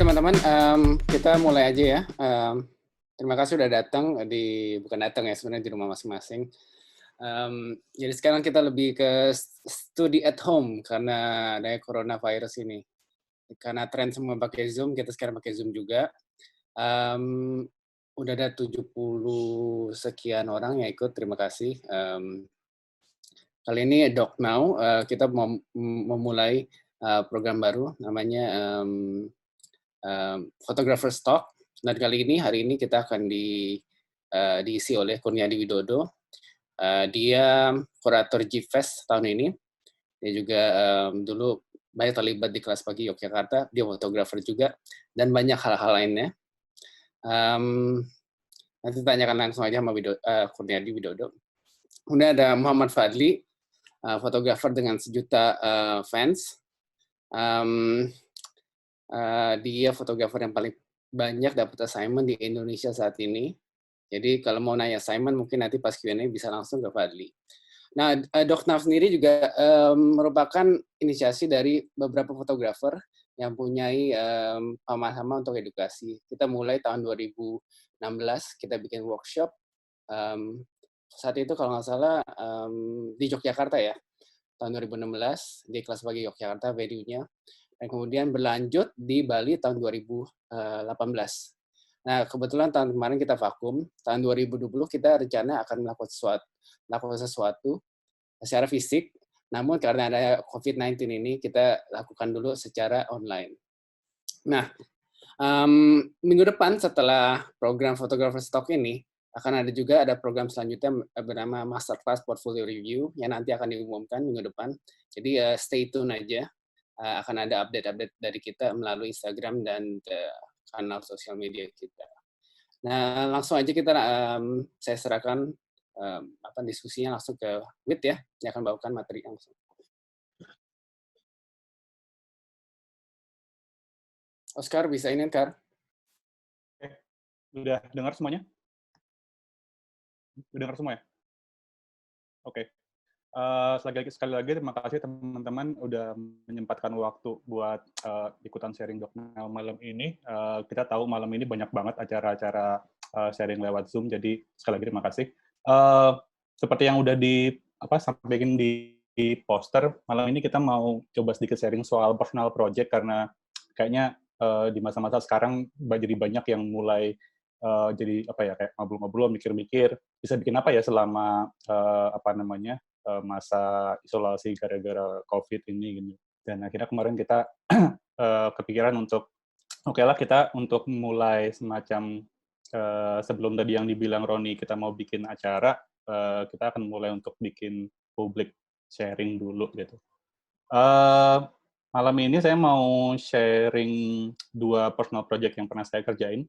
teman-teman, kita mulai aja ya. Terima kasih sudah datang bukan datang ya, sebenarnya di rumah masing-masing. Jadi sekarang kita lebih ke studi at home karena adanya coronavirus ini. Karena tren semua pakai Zoom, kita sekarang pakai Zoom juga. Udah ada 70 sekian orang yang ikut, terima kasih. Kali ini Doc Now, kita mau memulai program baru namanya Photographer's Talk. Dan hari ini kita akan diisi oleh Kurniadi Widodo. Dia kurator G-Fest tahun ini. Dia juga dulu banyak terlibat di kelas pagi Yogyakarta. Dia fotografer juga dan banyak hal-hal lainnya. Nanti tanyakan langsung aja sama Kurniadi Widodo. Kemudian ada Muhammad Fadli, fotografer dengan 1 juta fans. Dia fotografer yang paling banyak dapat assignment di Indonesia saat ini. Jadi kalau mau nanya assignment mungkin nanti pas Q&A bisa langsung ke Fadli. Nah, Doknav sendiri juga merupakan inisiasi dari beberapa fotografer yang punyai pemahaman untuk edukasi. Kita mulai tahun 2016, kita bikin workshop. Saat itu kalau nggak salah di Yogyakarta ya, tahun 2016, di kelas pagi Yogyakarta venue-nya. Dan kemudian berlanjut di Bali tahun 2018. Nah, kebetulan tahun kemarin kita vakum, tahun 2020 kita rencana akan melakukan sesuatu secara fisik, namun karena ada COVID-19 ini, kita lakukan dulu secara online. Nah, minggu depan setelah program Photographer's Talk ini, akan ada program selanjutnya bernama Masterclass Portfolio Review, yang nanti akan diumumkan minggu depan. Jadi stay tune aja, akan ada update-update dari kita melalui Instagram dan kanal sosial media kita. Nah, langsung aja saya serahkan diskusinya langsung ke Wit ya, yang akan bawakan materi langsung. Oscar, bisa ini, Kar? Udah dengar semuanya? Udah dengar semua ya? Oke. Sekali lagi terima kasih teman-teman udah menyempatkan waktu buat ikutan sharing Doknel malam ini. Kita tahu malam ini banyak banget acara-acara sharing lewat Zoom, jadi sekali lagi terima kasih. Seperti yang udah sampaikan di poster, malam ini kita mau coba sedikit sharing soal personal project karena kayaknya di masa-masa sekarang jadi banyak yang mulai jadi kayak ngobrol-ngobrol, mikir-mikir bisa bikin apa ya selama masa isolasi gara-gara COVID ini gitu. Dan akhirnya kemarin kita kepikiran untuk kita untuk mulai semacam sebelum tadi yang dibilang Roni kita mau bikin acara, kita akan mulai untuk bikin public sharing dulu gitu. Malam ini saya mau sharing 2 personal project yang pernah saya kerjain.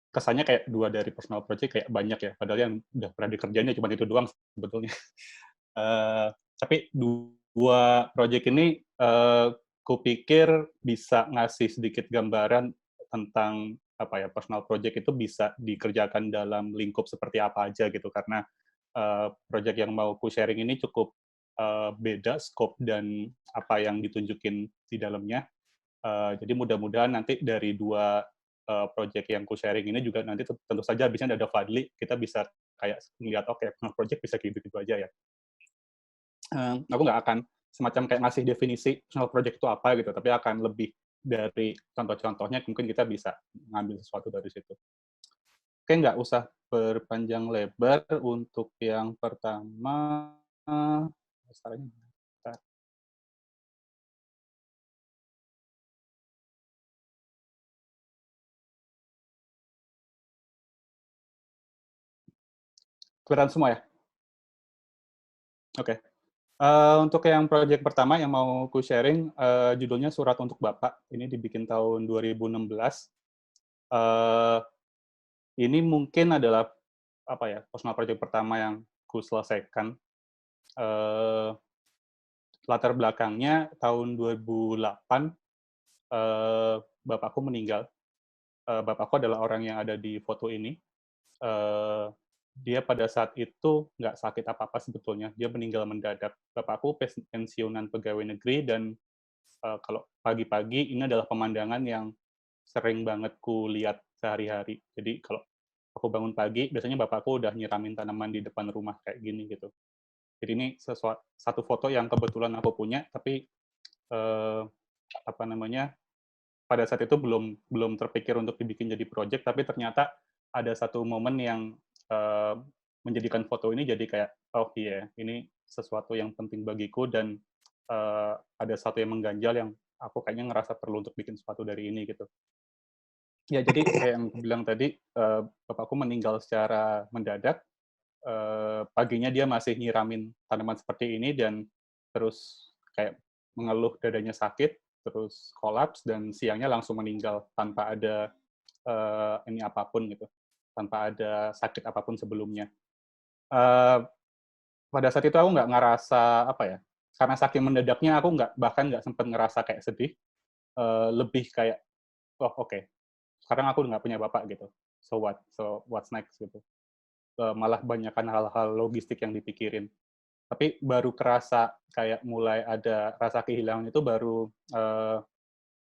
Kesannya kayak 2 dari personal project kayak banyak ya, padahal yang udah pernah dikerjainnya cuma itu doang sebetulnya. Tapi 2 project ini kupikir bisa ngasih sedikit gambaran tentang personal project itu bisa dikerjakan dalam lingkup seperti apa aja gitu, karena project yang mau ku sharing ini cukup beda scope dan apa yang ditunjukin di dalamnya. Jadi mudah-mudahan nanti dari 2 project yang ku sharing ini juga nanti tentu saja habisnya ada Fadli, kita bisa kayak melihat personal project bisa kayak gitu-gitu aja ya. Aku nggak akan semacam kayak ngasih definisi personal project itu apa gitu, tapi akan lebih dari contoh-contohnya, mungkin kita bisa ngambil sesuatu dari situ. Oke, nggak usah berpanjang lebar. Untuk yang pertama, kelihatan semua ya? Oke. Untuk yang project pertama yang mau ku sharing, judulnya Surat untuk Bapak. Ini dibikin tahun 2016. Ini mungkin adalah personal project pertama yang ku selesaikan. Latar belakangnya tahun 2008, bapakku meninggal. Bapakku adalah orang yang ada di foto ini. Dia pada saat itu nggak sakit apa-apa sebetulnya. Dia meninggal mendadak. Bapakku pensiunan pegawai negeri dan kalau pagi-pagi ini adalah pemandangan yang sering banget ku lihat sehari-hari. Jadi kalau aku bangun pagi, biasanya bapakku udah nyiramin tanaman di depan rumah kayak gini gitu. Jadi ini satu foto yang kebetulan aku punya, tapi eh, apa namanya, pada saat itu belum belum terpikir untuk dibikin jadi project, tapi ternyata ada satu momen yang eh, menjadikan foto ini jadi kayak, oh iya, ini sesuatu yang penting bagiku, dan ada satu yang mengganjal yang aku kayaknya ngerasa perlu untuk bikin sesuatu dari ini gitu. Ya, jadi kayak yang aku bilang tadi, bapakku meninggal secara mendadak. Paginya dia masih nyiramin tanaman seperti ini, dan terus kayak mengeluh dadanya sakit, terus kolaps, dan siangnya langsung meninggal tanpa ada ini apapun gitu, tanpa ada sakit apapun sebelumnya. Uh, Pada saat itu aku nggak ngerasa apa ya, karena saking mendadaknya aku bahkan nggak sempat ngerasa kayak sedih, lebih kayak, oh oke, sekarang aku nggak punya bapak gitu, so what's next gitu. Malah banyakkan hal-hal logistik yang dipikirin. Tapi baru kerasa kayak mulai ada rasa kehilangan itu baru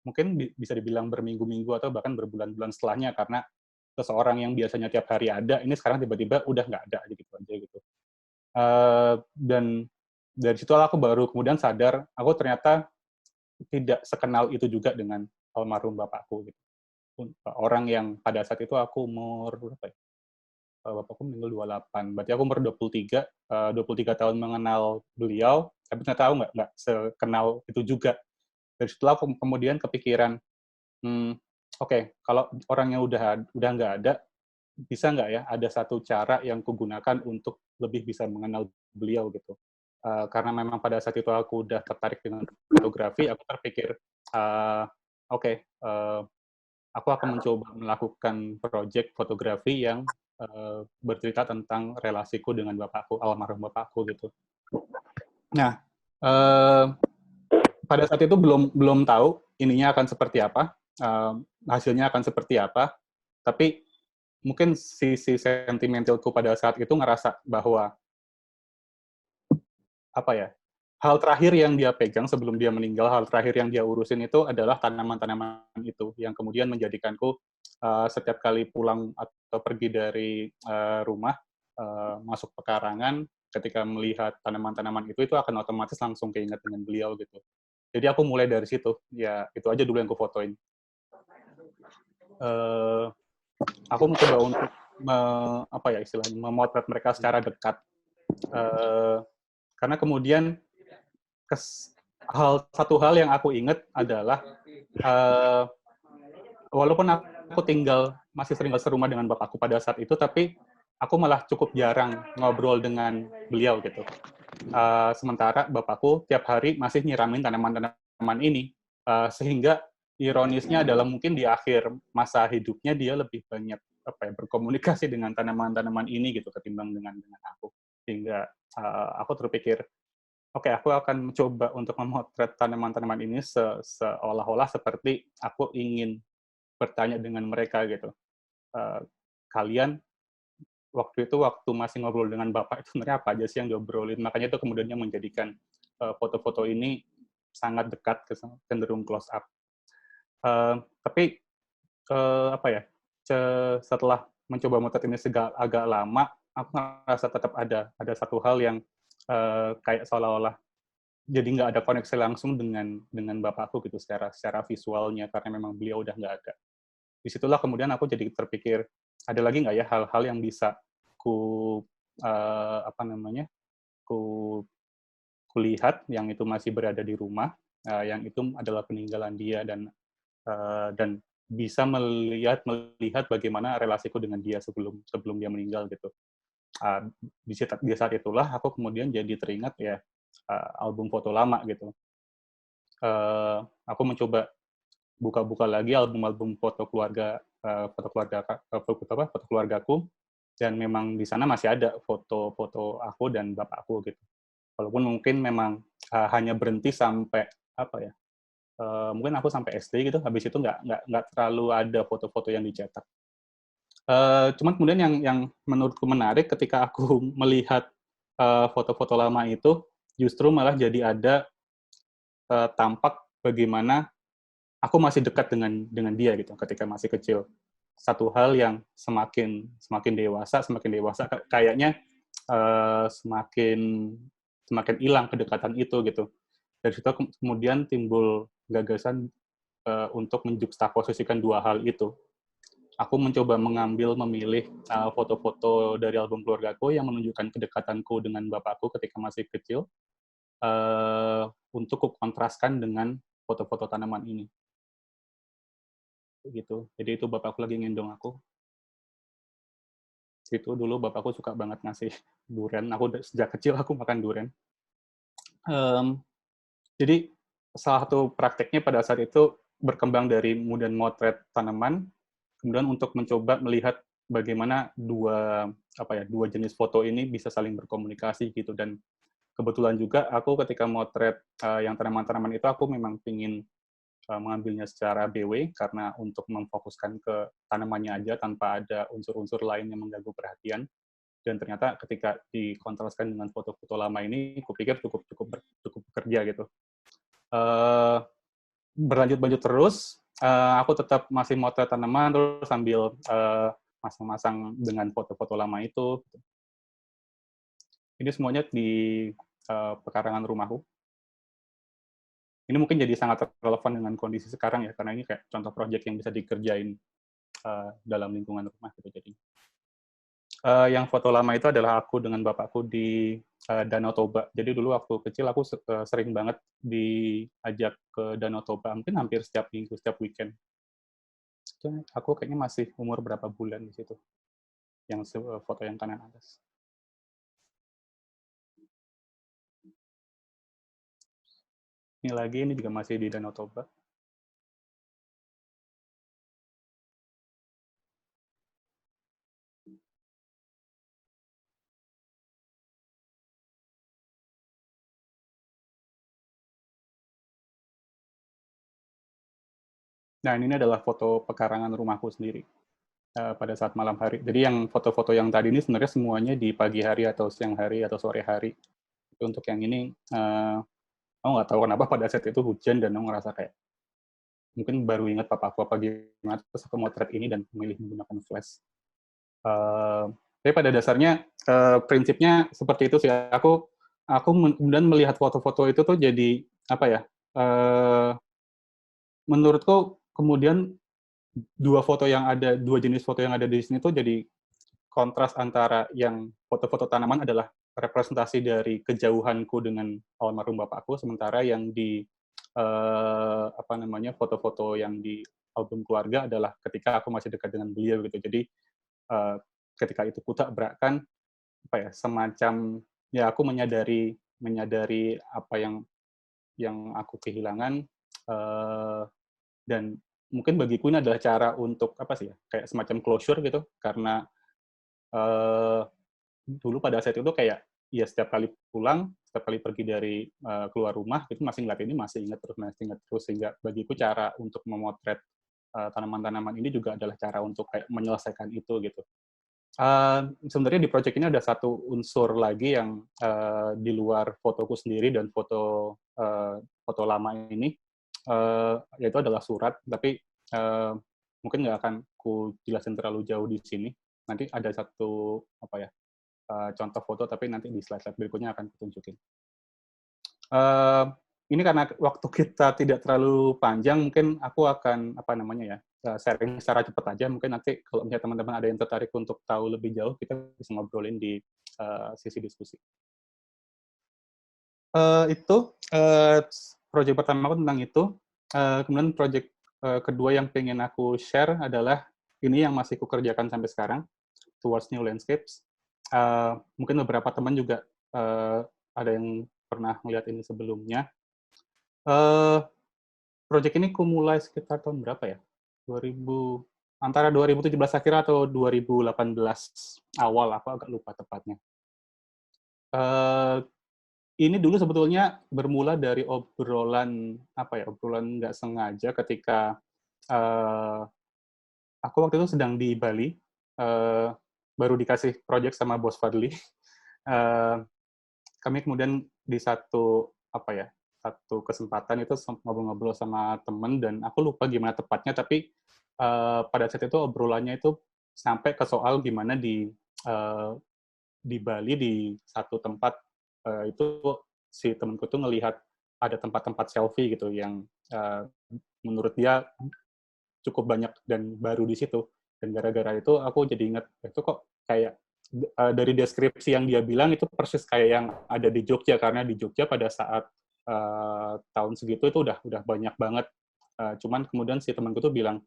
mungkin bisa dibilang berminggu-minggu atau bahkan berbulan-bulan setelahnya, karena seseorang yang biasanya tiap hari ada, ini sekarang tiba-tiba udah nggak ada aja gitu aja gitu. Dan dari situ aku baru kemudian sadar, aku ternyata tidak sekenal itu juga dengan almarhum bapakku gitu. Orang yang pada saat itu aku umur berapa ya? Bapakku meninggal 28, berarti aku umur 23, 23 tahun mengenal beliau, tapi ternyata aku nggak sekenal itu juga. Dari situ aku kemudian kepikiran, oke, kalau orangnya udah nggak ada, bisa nggak ya ada satu cara yang kugunakan untuk lebih bisa mengenal beliau gitu. Karena memang pada saat itu aku udah tertarik dengan fotografi, aku terpikir, oke, aku akan mencoba melakukan proyek fotografi yang bercerita tentang relasiku dengan bapakku, almarhum bapakku gitu. Nah, pada saat itu belum tahu ininya akan seperti apa, hasilnya akan seperti apa, tapi mungkin sisi sentimentalku pada saat itu ngerasa bahwa apa ya, hal terakhir yang dia pegang sebelum dia meninggal, hal terakhir yang dia urusin itu adalah tanaman-tanaman itu, yang kemudian menjadikanku setiap kali pulang atau pergi dari rumah, masuk pekarangan, ketika melihat tanaman-tanaman itu akan otomatis langsung keinget dengan beliau gitu. Jadi aku mulai dari situ, ya itu aja dulu yang aku fotoin. Aku mencoba untuk apa ya istilahnya, memotret mereka secara dekat. Karena kemudian satu hal yang aku ingat adalah walaupun aku masih sering serumah dengan bapakku pada saat itu, tapi aku malah cukup jarang ngobrol dengan beliau gitu. Sementara bapakku tiap hari masih nyiramin tanaman-tanaman ini, sehingga ironisnya adalah mungkin di akhir masa hidupnya dia lebih banyak berkomunikasi dengan tanaman-tanaman ini gitu ketimbang dengan aku. Sehingga aku terpikir, oke, aku akan mencoba untuk memotret tanaman-tanaman ini seolah-olah seperti aku ingin bertanya dengan mereka gitu. Kalian waktu masih ngobrol dengan bapak itu sebenarnya apa aja sih yang diobrolin? Makanya itu kemudiannya menjadikan foto-foto ini sangat dekat, cenderung close up. Tapi apa ya? Setelah mencoba motret ini agak lama, aku ngerasa tetap ada satu hal yang kayak seolah-olah jadi nggak ada koneksi langsung dengan bapakku gitu secara visualnya, karena memang beliau udah nggak ada. Disitulah kemudian aku jadi terpikir, ada lagi nggak ya hal-hal yang bisa ku kulihat yang itu masih berada di rumah, yang itu adalah peninggalan dia, dan bisa melihat bagaimana relasiku dengan dia sebelum dia meninggal gitu. Di saat itulah aku kemudian jadi teringat ya album foto lama gitu. Aku mencoba buka-buka lagi album-album foto keluargaku, dan memang di sana masih ada foto-foto aku dan bapakku gitu. Walaupun mungkin memang hanya berhenti sampai apa ya? Mungkin aku sampai SD gitu, habis itu nggak terlalu ada foto-foto yang dicetak. Cuman kemudian yang menurutku menarik ketika aku melihat foto-foto lama itu, justru malah jadi ada tampak bagaimana aku masih dekat dengan dia gitu ketika masih kecil. Satu hal yang semakin dewasa kayaknya semakin semakin hilang kedekatan itu gitu. Dari situ kemudian timbul gagasan untuk menjuxtaposisikan dua hal itu. Aku mencoba memilih foto-foto dari album keluargaku yang menunjukkan kedekatanku dengan bapakku ketika masih kecil, untuk kukontraskan dengan foto-foto tanaman ini. Gitu. Jadi itu bapakku lagi ngendong aku. Itu dulu bapakku suka banget ngasih durian. Aku sejak kecil aku makan durian. Jadi salah satu prakteknya pada saat itu berkembang dari kemudian motret tanaman, kemudian untuk mencoba melihat bagaimana dua jenis foto ini bisa saling berkomunikasi gitu. Dan kebetulan juga aku ketika motret yang tanaman-tanaman itu aku memang ingin mengambilnya secara BW karena untuk memfokuskan ke tanamannya aja tanpa ada unsur-unsur lain yang mengganggu perhatian. Dan ternyata ketika dikontraskan dengan foto-foto lama ini, kupikir cukup bekerja gitu. Berlanjut terus, aku tetap masih motret tanaman terus sambil masang-masang dengan foto-foto lama itu. Ini semuanya di pekarangan rumahku. Ini mungkin jadi sangat relevan dengan kondisi sekarang ya, karena ini kayak contoh proyek yang bisa dikerjain dalam lingkungan rumah gitu jadi. Yang foto lama itu adalah aku dengan bapakku di Danau Toba. Jadi dulu waktu kecil aku sering banget diajak ke Danau Toba, mungkin hampir setiap minggu, setiap weekend. Aku kayaknya masih umur berapa bulan di situ, yang foto yang kanan atas. Ini lagi, ini juga masih di Danau Toba. Nah, ini adalah foto pekarangan rumahku sendiri pada saat malam hari. Jadi yang foto-foto yang tadi ini sebenarnya semuanya di pagi hari atau siang hari atau sore hari. Untuk yang ini, aku nggak tahu kenapa pada saat itu hujan dan aku ngerasa kayak mungkin baru ingat papaku apa gimana, terus aku motret ini dan memilih menggunakan flash. Tapi pada dasarnya prinsipnya seperti itu sih. Aku kemudian melihat foto-foto itu tuh jadi apa ya? Menurutku kemudian dua jenis foto yang ada di sini tuh jadi kontras antara yang foto-foto tanaman adalah representasi dari kejauhanku dengan almarhum bapakku, sementara yang di foto-foto yang di album keluarga adalah ketika aku masih dekat dengan beliau gitu. Jadi ketika itu kutabrakkan semacam ya aku menyadari apa yang aku kehilangan, dan mungkin bagiku ini adalah cara untuk apa sih ya, kayak semacam closure gitu, karena dulu pada saat itu kayak ya setiap kali pulang, setiap kali pergi dari keluar rumah itu masih ngeliat ini, masih ingat terus, sehingga bagiku cara untuk memotret tanaman-tanaman ini juga adalah cara untuk kayak menyelesaikan itu gitu. Sebenarnya di project ini ada satu unsur lagi yang di luar fotoku sendiri dan foto lama ini, yaitu adalah surat, tapi mungkin nggak akan ku jelasin terlalu jauh di sini. Nanti ada satu contoh foto, tapi nanti di slide-slide berikutnya akan kutunjukin. Ini karena waktu kita tidak terlalu panjang, mungkin aku akan sharing secara cepat aja. Mungkin nanti kalau misalnya teman-teman ada yang tertarik untuk tahu lebih jauh, kita bisa ngobrolin di sisi diskusi. Itu proyek pertama aku tentang itu. Kemudian proyek kedua yang pengen aku share adalah ini yang masih kukerjakan sampai sekarang, Towards New Landscapes. Mungkin beberapa teman juga ada yang pernah melihat ini sebelumnya. Proyek ini ku mulai sekitar tahun berapa ya? Antara 2017 akhir atau 2018 awal, aku agak lupa tepatnya. Ini dulu sebetulnya bermula dari obrolan nggak sengaja ketika aku waktu itu sedang di Bali, baru dikasih proyek sama Bos Fadli. Kami kemudian di satu satu kesempatan itu ngobrol-ngobrol sama temen, dan aku lupa gimana tepatnya, tapi pada saat itu obrolannya itu sampai ke soal gimana di Bali di satu tempat itu si temenku tuh ngelihat ada tempat-tempat selfie gitu yang menurut dia cukup banyak dan baru di situ. Dan gara-gara itu aku jadi ingat itu kok kayak dari deskripsi yang dia bilang itu persis kayak yang ada di Jogja, karena di Jogja pada saat tahun segitu itu udah banyak banget. Cuman kemudian si temanku tuh bilang,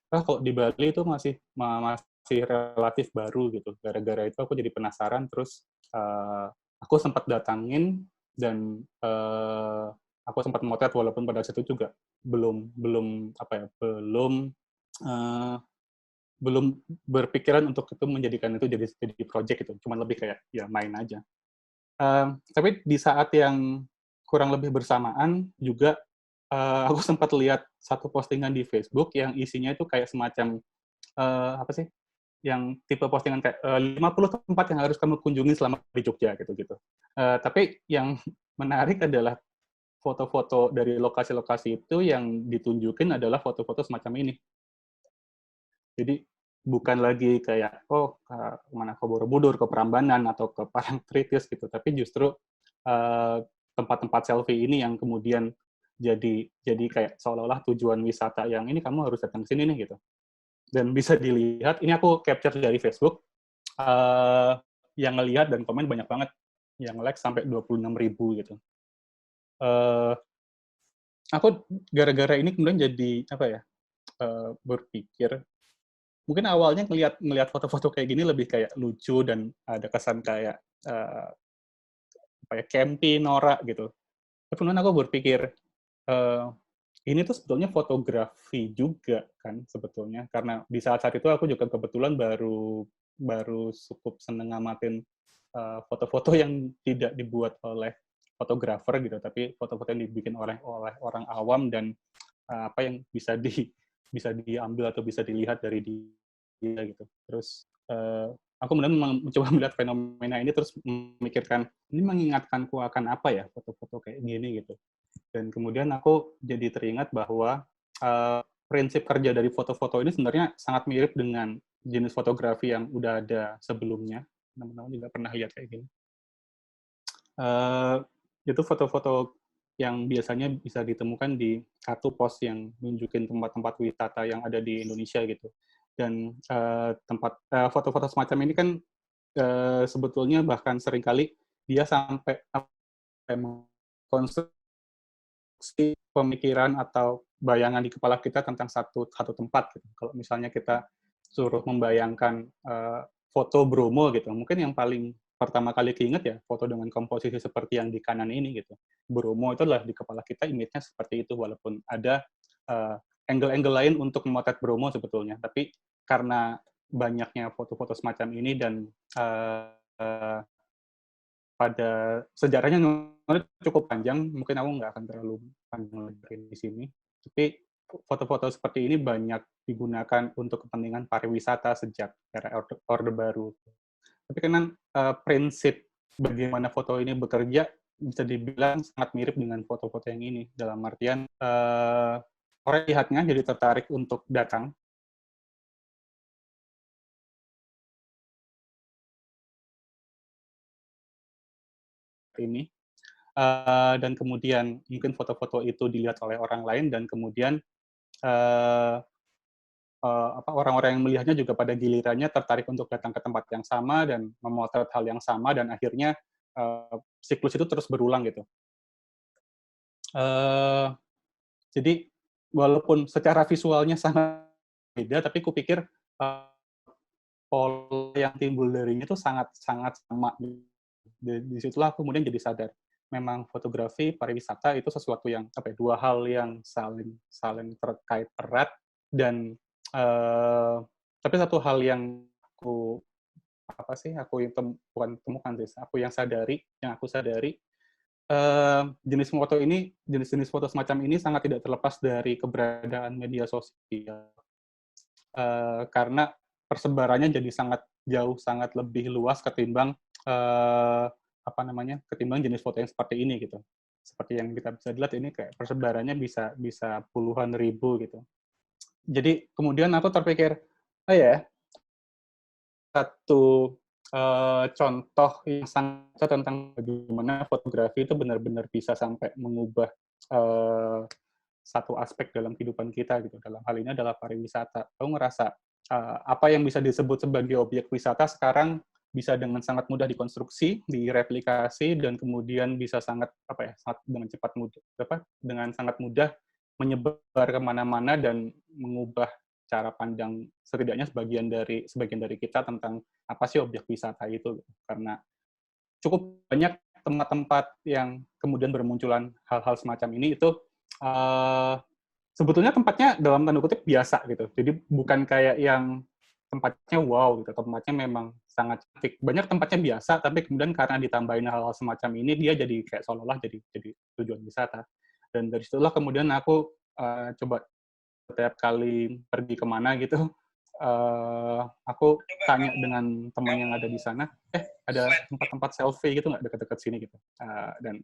kok di Bali itu masih relatif baru gitu. Gara-gara itu aku jadi penasaran, terus aku sempat datangin, dan aku sempat motret, walaupun pada saat itu juga belum belum apa ya belum eh, belum berpikiran untuk itu menjadikan itu jadi project gitu, cuman lebih kayak ya main aja. Tapi di saat yang kurang lebih bersamaan juga aku sempat lihat satu postingan di Facebook yang isinya itu kayak semacam apa sih, yang tipe postingan kayak 50 tempat yang harus kamu kunjungi selama di Jogja gitu-gitu. Tapi yang menarik adalah foto-foto dari lokasi-lokasi itu yang ditunjukin adalah foto-foto semacam ini. Jadi bukan lagi kayak ke mana, ke Borobudur, ke Prambanan atau ke Parangtritis gitu, tapi justru tempat-tempat selfie ini yang kemudian jadi kayak seolah-olah tujuan wisata yang ini kamu harus datang ke sini nih gitu. Dan bisa dilihat, ini aku capture dari Facebook, yang ngelihat dan komen banyak banget, yang like sampai 26.000 gitu. Aku gara-gara ini kemudian jadi apa ya, berpikir mungkin awalnya ngelihat foto-foto kayak gini lebih kayak lucu dan ada kesan kayak apa ya, campy, norak gitu. Tapi kemudian aku berpikir eh, ini tuh sebetulnya fotografi juga kan sebetulnya, karena di saat-saat itu aku juga kebetulan baru baru cukup seneng ngamatin foto-foto yang tidak dibuat oleh fotografer gitu, tapi foto-foto yang dibikin oleh orang awam, dan apa yang bisa diambil atau bisa dilihat dari dia gitu. Terus aku kemudian mencoba melihat fenomena ini, terus memikirkan ini mengingatkanku akan apa ya foto-foto kayak gini gitu. Dan kemudian aku jadi teringat bahwa prinsip kerja dari foto-foto ini sebenarnya sangat mirip dengan jenis fotografi yang udah ada sebelumnya. Teman-teman juga pernah lihat kayak gini. Itu foto-foto yang biasanya bisa ditemukan di satu pos yang nunjukin tempat-tempat wisata yang ada di Indonesia gitu. Dan foto-foto semacam ini kan sebetulnya bahkan seringkali dia sampai konstruksi pemikiran atau bayangan di kepala kita tentang satu tempat gitu. Kalau misalnya kita suruh membayangkan foto Bromo gitu, mungkin yang paling pertama kali keinget ya foto dengan komposisi seperti yang di kanan ini gitu. Bromo itu adalah di kepala kita image-nya seperti itu, walaupun ada angle-angle lain untuk memotret Bromo sebetulnya. Tapi karena banyaknya foto-foto semacam ini dan pada sejarahnya cukup panjang, mungkin aku nggak akan terlalu panjang lebar di sini. Tapi foto-foto seperti ini banyak digunakan untuk kepentingan pariwisata sejak era Orde Baru. Tapi kan prinsip bagaimana foto ini bekerja bisa dibilang sangat mirip dengan foto-foto yang ini. Dalam artian orang lihatnya jadi tertarik untuk datang. Ini dan kemudian mungkin foto-foto itu dilihat oleh orang lain, dan kemudian uh, orang-orang yang melihatnya juga pada gilirannya tertarik untuk datang ke tempat yang sama dan memotret hal yang sama, dan akhirnya siklus itu terus berulang gitu. Jadi walaupun secara visualnya sangat beda, tapi kupikir pola yang timbul darinya itu sangat sama. Di situlah aku kemudian jadi sadar, memang fotografi pariwisata itu sesuatu yang apa ya, dua hal yang saling terkait erat, dan tapi satu hal yang aku bukan temukan sih, yang aku sadari jenis-jenis foto semacam ini sangat tidak terlepas dari keberadaan media sosial, karena persebarannya jadi sangat jauh, sangat lebih luas ketimbang ketimbang jenis foto yang seperti ini gitu. seperti yang kita bisa lihat ini kayak persebarannya bisa puluhan ribu gitu. Jadi kemudian aku terpikir, oh ya, satu contoh yang sangat tentang bagaimana fotografi itu benar-benar bisa sampai mengubah eh, satu aspek dalam kehidupan kita gitu. Dalam hal ini adalah pariwisata. Aku ngerasa apa yang bisa disebut sebagai objek wisata sekarang bisa dengan sangat mudah dikonstruksi, direplikasi, dan kemudian bisa sangat sangat dengan cepat mudah, dengan sangat mudah menyebar kemana-mana dan mengubah cara pandang setidaknya sebagian dari kita tentang apa sih objek wisata itu. Karena cukup banyak tempat-tempat yang kemudian bermunculan hal-hal semacam ini itu sebetulnya tempatnya dalam tanda kutip biasa gitu. Jadi bukan kayak yang tempatnya wow gitu. Tempatnya memang sangat cantik. Banyak tempatnya biasa, tapi kemudian karena ditambahin hal-hal semacam ini, dia jadi kayak seolah-olah jadi tujuan wisata. Dan dari situlah kemudian aku coba setiap kali pergi kemana gitu, aku tanya dengan teman yang ada di sana, ada tempat-tempat selfie gitu nggak dekat-dekat sini gitu. Dan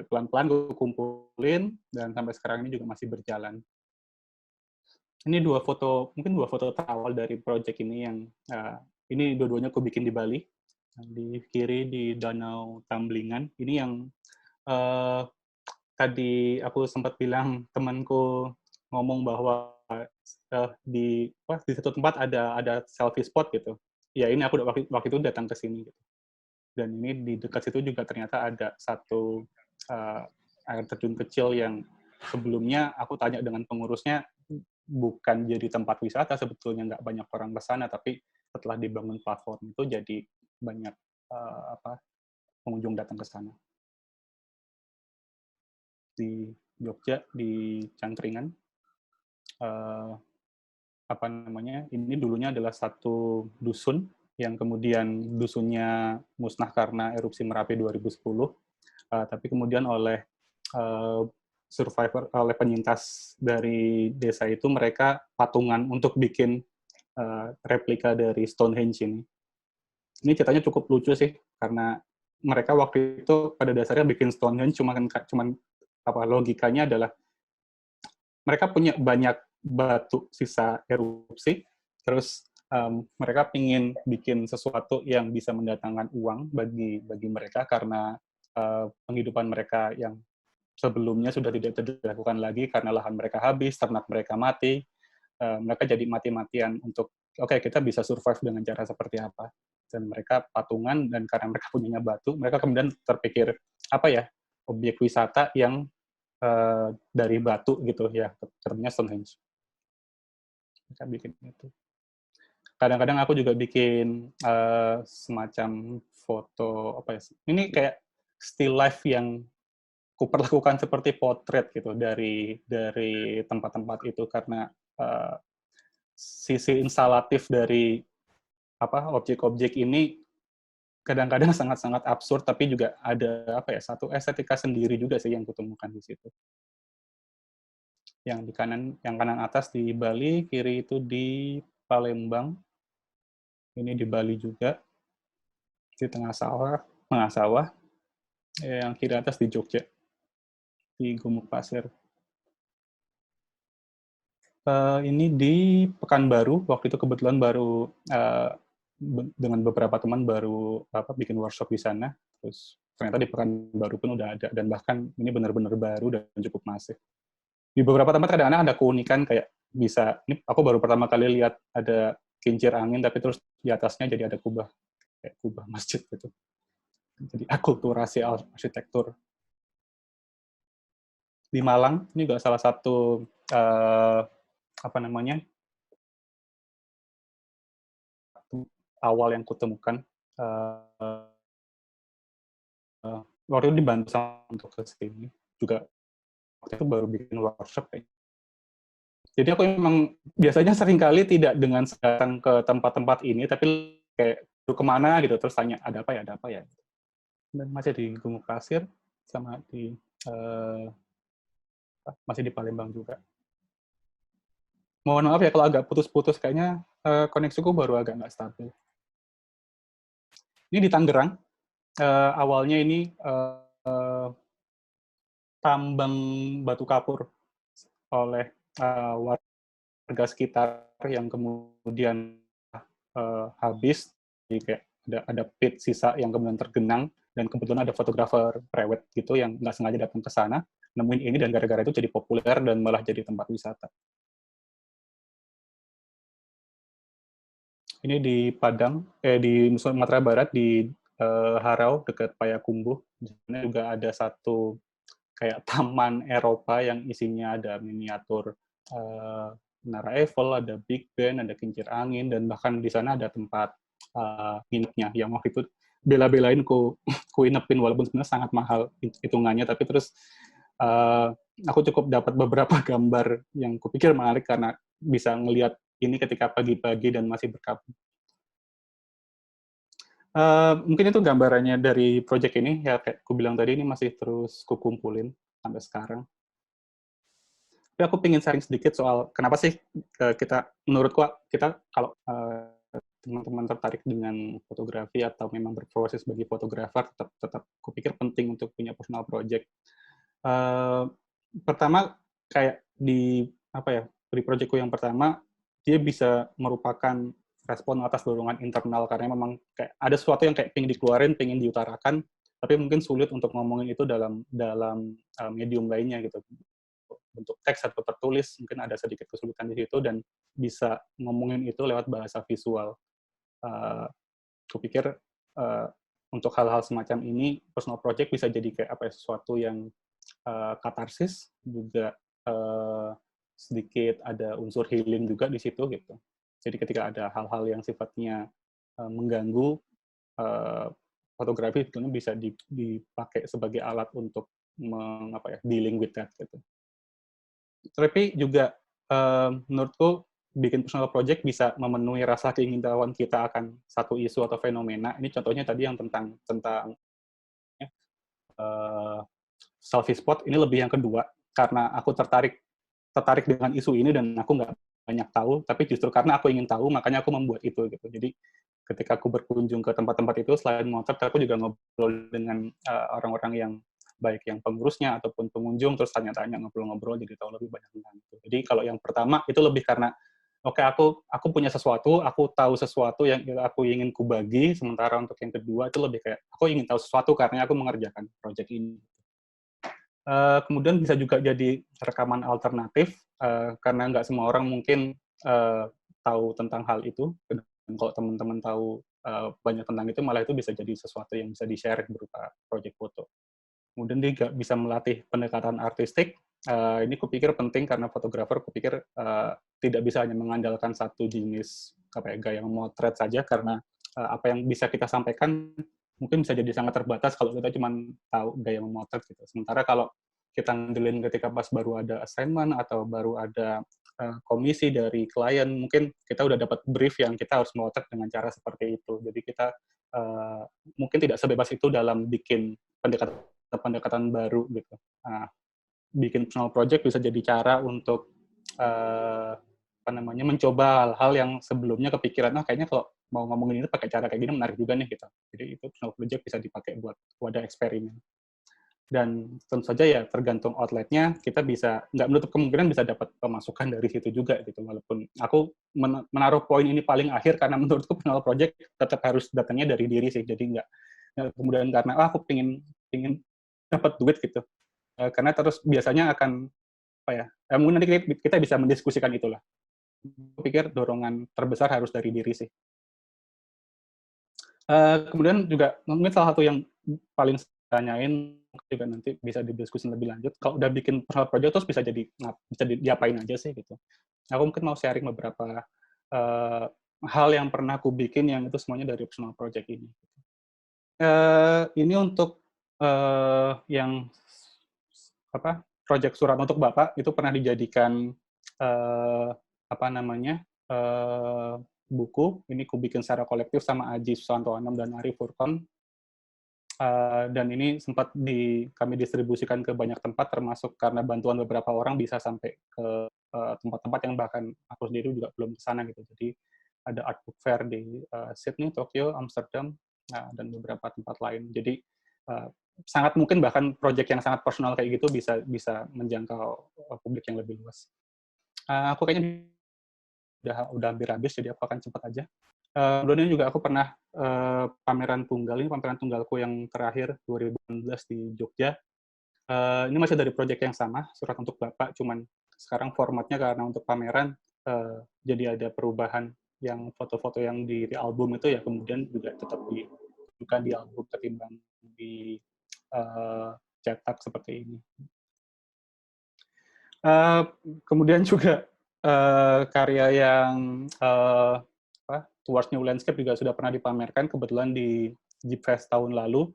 pelan-pelan gue kumpulin, dan sampai sekarang ini juga masih berjalan. Ini mungkin dua foto terawal dari project ini yang ini dua-duanya aku bikin di Bali. Di kiri di Danau Tamblingan. Ini yang tadi aku sempat bilang temanku ngomong bahwa di satu tempat ada selfie spot gitu. Ya ini aku waktu itu datang ke sini gitu. Dan ini di dekat situ juga ternyata ada satu air terjun kecil yang sebelumnya aku tanya dengan pengurusnya bukan jadi tempat wisata, sebetulnya nggak banyak orang ke sana, tapi setelah dibangun platform itu jadi banyak pengunjung datang ke sana. Di Jogja, di Cangkringan, ini dulunya adalah satu dusun yang kemudian dusunnya musnah karena erupsi Merapi 2010, tapi kemudian oleh oleh penyintas dari desa itu mereka patungan untuk bikin replika dari Stonehenge ini. Ini ceritanya cukup lucu sih, karena mereka waktu itu pada dasarnya bikin Stonehenge cuman logikanya adalah mereka punya banyak batu sisa erupsi, terus mereka ingin bikin sesuatu yang bisa mendatangkan uang bagi mereka karena penghidupan mereka yang sebelumnya sudah tidak dilakukan lagi karena lahan mereka habis, ternak mereka mati, mereka jadi mati-matian untuk kita bisa survive dengan cara seperti apa. Dan mereka patungan, dan karena mereka punyanya batu, mereka kemudian terpikir objek wisata yang dari batu gitu ya, termnya Stonehenge. Mereka bikin itu. Kadang-kadang aku juga bikin semacam foto ini kayak still life yang kuperlakukan seperti potret gitu dari tempat-tempat itu, karena sisi instalatif dari objek-objek ini kadang-kadang sangat-sangat absurd, tapi juga ada satu estetika sendiri juga sih yang kutemukan di situ. Yang kanan atas di Bali, kiri itu di Palembang. Ini di Bali juga, di tengah sawah. Yang kiri atas di Jogja, di Gumuk Pasir. Ini di Pekanbaru, waktu itu kebetulan baru dengan beberapa teman baru bikin workshop di sana, terus ternyata di Pekanbaru pun udah ada, dan bahkan ini benar-benar baru dan cukup masif. Di beberapa tempat kadang-kadang ada keunikan kayak ini aku baru pertama kali lihat ada kincir angin, tapi terus di atasnya jadi ada kubah, kayak kubah masjid gitu. Jadi akulturasi arsitektur. Di Malang, ini juga salah satu awal yang kutemukan. Waktu itu dibantu sama untuk ke sini juga, waktu itu baru bikin workshop kayak. Jadi aku memang biasanya seringkali tidak dengan datang ke tempat-tempat ini, tapi kayak kemana gitu, terus tanya ada apa ya. Dan masih di Gumuk Pasir, sama di masih di Palembang juga. Mohon maaf ya kalau agak putus-putus, kayaknya koneksiku baru agak nggak stabil. Ini di Tangerang, awalnya ini tambang batu kapur oleh warga sekitar yang kemudian habis, jadi kayak ada pit sisa yang kemudian tergenang, dan kebetulan ada fotografer prewed gitu yang nggak sengaja datang ke sana, nemuin ini, dan gara-gara itu jadi populer dan malah jadi tempat wisata. Ini di Padang, di Sumatera Barat, di Harau, dekat Payakumbuh. Di sana juga ada satu kayak taman Eropa yang isinya ada miniatur Menara Eiffel, ada Big Ben, ada kincir angin, dan bahkan di sana ada tempat nginepnya yang waktu itu bela-belain ku inepin, walaupun sebenarnya sangat mahal hitungannya, tapi terus aku cukup dapat beberapa gambar yang kupikir menarik karena bisa ngelihat ini ketika pagi-pagi dan masih berkabut. Mungkin itu gambarannya dari project ini, ya kayak aku bilang tadi, ini masih terus kukumpulin sampai sekarang. Tapi aku pengen sharing sedikit soal kenapa sih menurutku kita kalau teman-teman tertarik dengan fotografi atau memang berproses sebagai fotografer, tetap kupikir penting untuk punya personal project. Pertama, kayak di projectku yang pertama, dia bisa merupakan respon atas dorongan internal, karena memang kayak ada sesuatu yang kayak pengen dikeluarin, pengen diutarakan, tapi mungkin sulit untuk ngomongin itu dalam medium lainnya gitu, bentuk teks atau tertulis, mungkin ada sedikit kesulitan di situ, dan bisa ngomongin itu lewat bahasa visual. Kupikir untuk hal-hal semacam ini, personal project bisa jadi kayak sesuatu yang katarsis, juga sedikit ada unsur healing juga di situ gitu. Jadi ketika ada hal-hal yang sifatnya mengganggu, fotografi sebetulnya bisa dipakai sebagai alat untuk dealing with that gitu. Tapi juga menurutku bikin personal project bisa memenuhi rasa keingintahuan kita akan satu isu atau fenomena. Ini contohnya tadi yang tentang selfie spot, ini lebih yang kedua, karena aku tertarik dengan isu ini dan aku nggak banyak tahu, tapi justru karena aku ingin tahu, makanya aku membuat itu gitu. Jadi ketika aku berkunjung ke tempat-tempat itu, selain motret, aku juga ngobrol dengan orang-orang yang baik yang pengurusnya ataupun pengunjung, terus tanya-tanya, ngobrol-ngobrol, jadi tahu lebih banyak tentang itu. Jadi kalau yang pertama itu lebih karena oke, aku punya sesuatu, aku tahu sesuatu yang aku ingin kubagi, sementara untuk yang kedua itu lebih kayak aku ingin tahu sesuatu karena aku mengerjakan project ini. Kemudian bisa juga jadi rekaman alternatif, karena nggak semua orang mungkin tahu tentang hal itu, dan kalau teman-teman tahu banyak tentang itu, malah itu bisa jadi sesuatu yang bisa di-share berupa project foto. Kemudian dia bisa melatih pendekatan artistik. Ini kupikir penting karena fotografer kupikir tidak bisa hanya mengandalkan satu jenis gaya memotret saja, karena apa yang bisa kita sampaikan mungkin bisa jadi sangat terbatas kalau kita cuma tahu gaya memotret gitu. Sementara kalau kita ngandelin ketika pas baru ada assignment atau baru ada komisi dari klien, mungkin kita udah dapat brief yang kita harus memotret dengan cara seperti itu. Jadi kita mungkin tidak sebebas itu dalam bikin pendekatan baru gitu. Nah, bikin personal project bisa jadi cara untuk mencoba hal-hal yang sebelumnya kepikiran, kayaknya kalau mau ngomongin ini pakai cara kayak gini menarik juga nih gitu. Jadi itu personal project bisa dipakai buat wadah eksperimen. Dan tentu saja ya tergantung outletnya, kita bisa nggak menutup kemungkinan bisa dapat pemasukan dari situ juga gitu. Walaupun aku menaruh poin ini paling akhir karena menurutku personal project tetap harus datangnya dari diri sih. Jadi nggak kemudian karena aku pingin dapat duit gitu. Karena terus biasanya akan mungkin nanti kita bisa mendiskusikan itulah. Aku pikir dorongan terbesar harus dari diri sih. Kemudian juga mungkin salah satu yang paling tanyain juga nanti bisa didiskusi lebih lanjut. Kalau udah bikin personal project terus bisa diapain aja sih gitu. Aku mungkin mau sharing beberapa hal yang pernah aku bikin yang itu semuanya dari personal project ini. Ini untuk yang project surat untuk Bapak itu pernah dijadikan buku. Ini aku bikin secara kolektif sama Aji Susanto Anam dan Ari Furkon. Dan ini sempat kami distribusikan ke banyak tempat, termasuk karena bantuan beberapa orang bisa sampai ke tempat-tempat yang bahkan aku sendiri juga belum ke sana gitu. Jadi ada art book fair di Sydney, Tokyo, Amsterdam, dan beberapa tempat lain. Jadi sangat mungkin bahkan project yang sangat personal kayak gitu bisa menjangkau publik yang lebih luas. Aku kayaknya udah hampir habis, jadi aku akan cepat aja. Sebelumnya juga aku pernah pameran tunggal, ini pameran tunggalku yang terakhir 2019 di Jogja. Ini masih dari proyek yang sama, Surat untuk Bapak, cuman sekarang formatnya karena untuk pameran, jadi ada perubahan yang foto-foto yang di album itu ya kemudian juga tetap bukan di album ketimbang di cetak seperti ini. Kemudian juga karya yang Towards New Landscape juga sudah pernah dipamerkan kebetulan di Jeepfest tahun lalu,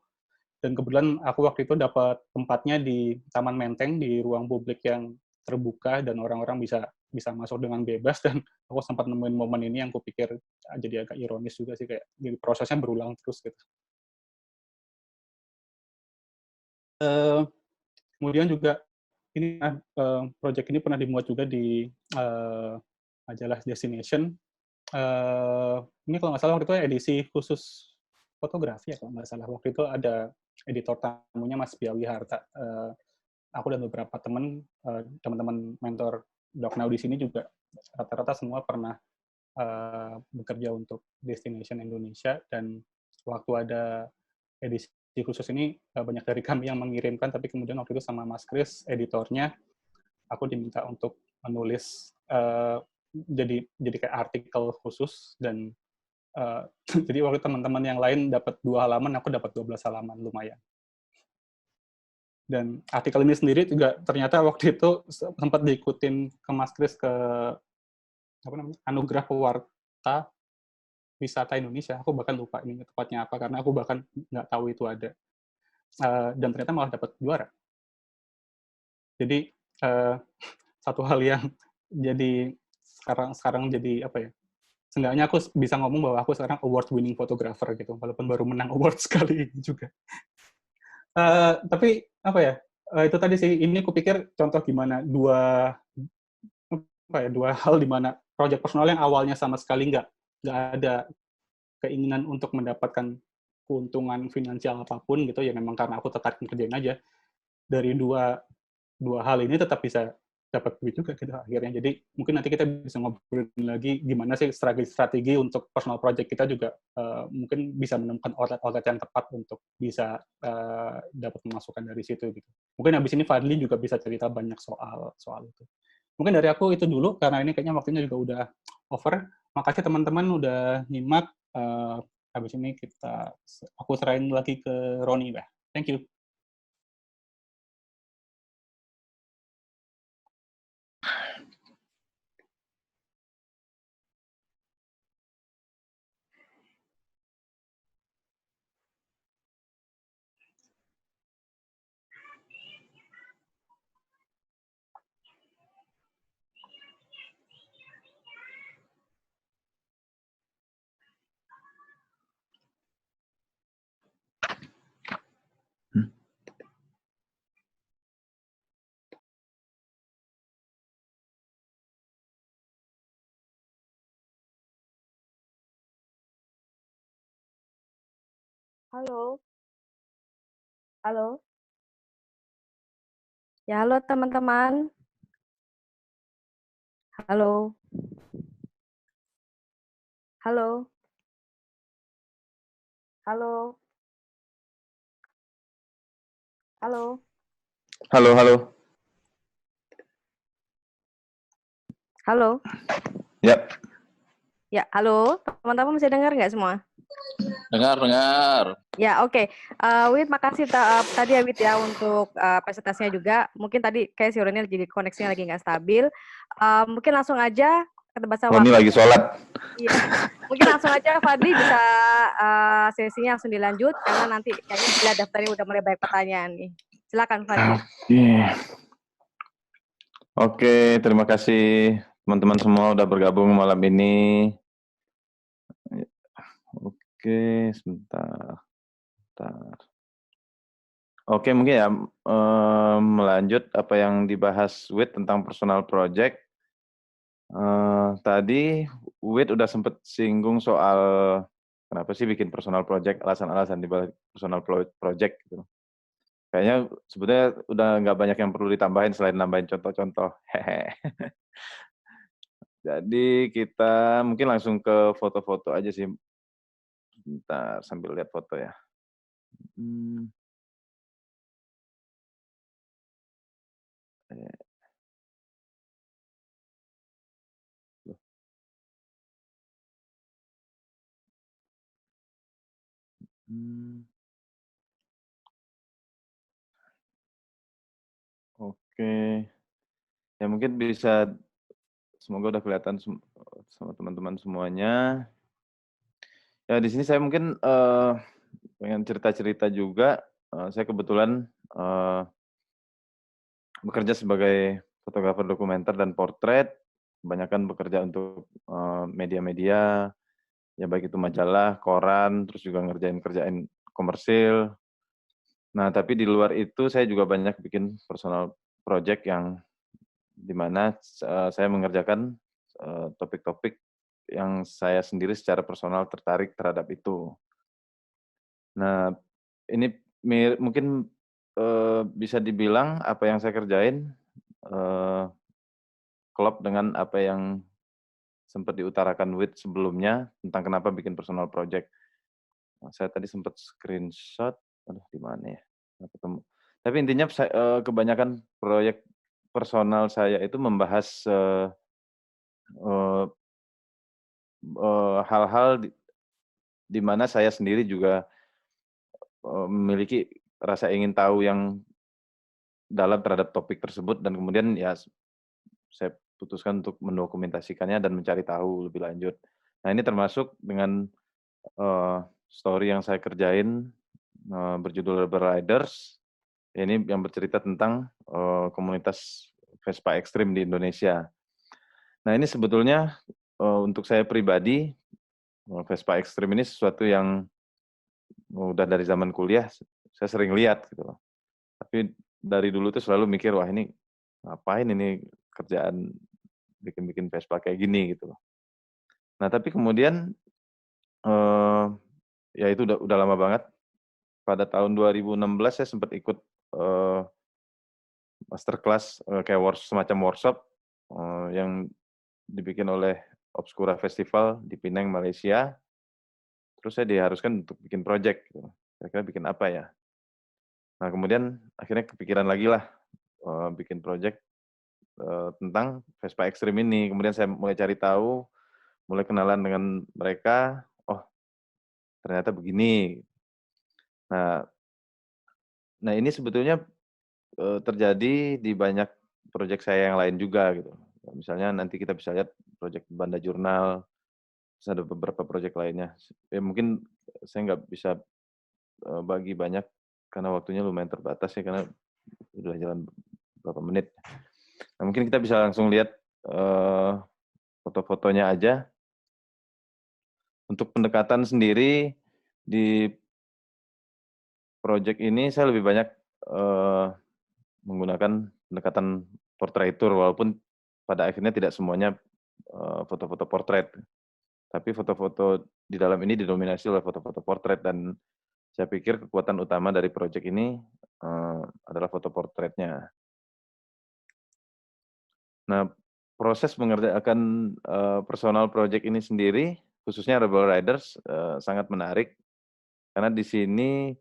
dan kebetulan aku waktu itu dapat tempatnya di Taman Menteng di ruang publik yang terbuka dan orang-orang bisa masuk dengan bebas, dan aku sempat nemuin momen ini yang kupikir jadi agak ironis juga sih, kayak jadi prosesnya berulang terus gitu. Kemudian juga ini project ini pernah dimuat juga di majalah Destination. Ini kalau nggak salah waktu itu edisi khusus fotografi ya kalau nggak salah. Waktu itu ada editor tamunya Mas Biawi Harta. Aku dan beberapa teman-teman mentor Doknau di sini juga rata-rata semua pernah bekerja untuk Destination Indonesia, dan waktu ada edisi khusus ini banyak dari kami yang mengirimkan, tapi kemudian waktu itu sama Mas Kris, editornya, aku diminta untuk menulis jadi kayak artikel khusus, dan jadi waktu teman-teman yang lain dapat 2 halaman, aku dapat 12 halaman, lumayan. Dan artikel ini sendiri juga ternyata waktu itu sempat diikutin ke Mas Kris ke Anugerah Pewarta Wisata Indonesia. Aku bahkan lupa ini tepatnya apa, karena aku bahkan nggak tahu itu ada. Dan ternyata malah dapat juara. Jadi satu hal yang jadi sekarang jadi apa ya? Seenggaknya aku bisa ngomong bahwa aku sekarang award winning photographer gitu, walaupun baru menang award sekali juga. Tapi apa ya? Itu tadi sih, ini kupikir contoh gimana dua hal di mana proyek personal yang awalnya sama sekali nggak ada keinginan untuk mendapatkan keuntungan finansial apapun gitu, ya memang karena aku tertarik kerjain aja. Dari dua hal ini tetap bisa dapat duit juga gitu akhirnya. Jadi mungkin nanti kita bisa ngobrolin lagi gimana sih strategi untuk personal project kita juga mungkin bisa menemukan outlet yang tepat untuk bisa dapat pemasukan dari situ gitu. Mungkin habis ini Fadli juga bisa cerita banyak soal itu. Mungkin dari aku itu dulu karena ini kayaknya waktunya juga udah over. Makasih teman-teman udah nyimak. Habis ini aku serahin lagi ke Roni, Bah. Thank you. Halo. Halo. Ya, halo teman-teman. Halo. Halo. Halo. Halo. Halo, halo. Halo. Ya. Ya, halo. Teman-teman bisa dengar nggak semua? Dengar. Ya, oke. Wid, makasih tadi ya Wid ya untuk presentasinya juga. Mungkin tadi kayak si Roni jadi koneksinya lagi nggak stabil. Mungkin langsung aja ketebasan Ini lagi sholat. Iya. Mungkin langsung aja Fadli bisa sesinya langsung dilanjut karena nanti kayaknya bila daftarnya udah mulai banyak pertanyaan nih. Silakan Fadli. Oke, terima kasih teman-teman semua udah bergabung malam ini. Oke, sebentar. Oke, mungkin ya melanjut apa yang dibahas Wid tentang personal project. Tadi Wid udah sempat singgung soal kenapa sih bikin personal project, alasan-alasan di balik personal project gitu. Kayaknya sebetulnya udah nggak banyak yang perlu ditambahin selain nambahin contoh-contoh. Jadi kita mungkin langsung ke foto-foto aja sih. Bentar, sambil lihat foto ya. Hmm, eh, loh, hmm, oke. Ya mungkin bisa, semoga udah kelihatan sama teman-teman semuanya. Ya di sini saya mungkin pengen cerita-cerita juga. Saya kebetulan bekerja sebagai fotografer dokumenter dan portret. Kebanyakan bekerja untuk media-media, ya baik itu majalah, koran, terus juga ngerjain kerjaan komersil. Nah, tapi di luar itu saya juga banyak bikin personal project yang di mana saya mengerjakan topik-topik yang saya sendiri secara personal tertarik terhadap itu. Nah, ini mungkin bisa dibilang apa yang saya kerjain klop dengan apa yang sempat diutarakan Wid sebelumnya tentang kenapa bikin personal project. Saya tadi sempat screenshot, aduh di mana ya? Nggak ketemu. Tapi intinya kebanyakan proyek personal saya itu membahas eee hal-hal di mana saya sendiri juga memiliki rasa ingin tahu yang dalam terhadap topik tersebut dan kemudian ya saya putuskan untuk mendokumentasikannya dan mencari tahu lebih lanjut. Nah, ini termasuk dengan story yang saya kerjain berjudul Rebel Riders. Ini yang bercerita tentang komunitas Vespa ekstrim di Indonesia. Nah, ini sebetulnya untuk saya pribadi Vespa ekstrim ini sesuatu yang udah dari zaman kuliah saya sering lihat gitu loh. Tapi dari dulu tuh selalu mikir, wah ini ngapain ini kerjaan bikin-bikin Vespa kayak gini gitu loh. Nah, tapi kemudian ya itu udah lama banget. Pada tahun 2016 saya sempat ikut masterclass kayak semacam workshop yang dibikin oleh Obscura Festival di Penang, Malaysia. Terus saya diharuskan untuk bikin project gitu. Kira-kira bikin apa ya? Nah, kemudian akhirnya kepikiran lagi lah bikin project tentang Vespa ekstrim ini. Kemudian saya mulai cari tahu, mulai kenalan dengan mereka, oh ternyata begini. Nah, ini sebetulnya terjadi di banyak project saya yang lain juga gitu. Misalnya nanti kita bisa lihat project Banda Jurnal, terus ada beberapa project lainnya. Ya mungkin saya nggak bisa bagi banyak karena waktunya lumayan terbatas ya, karena udah jalan beberapa menit. Nah, mungkin kita bisa langsung lihat foto-fotonya aja. Untuk pendekatan sendiri di project ini saya lebih banyak menggunakan pendekatan portraitur, walaupun pada akhirnya tidak semuanya foto-foto portrait. Tapi foto-foto di dalam ini didominasi oleh foto-foto portrait dan saya pikir kekuatan utama dari project ini adalah foto portraitnya. Nah, proses mengerjakan personal project ini sendiri, khususnya Rebel Riders, sangat menarik karena di sini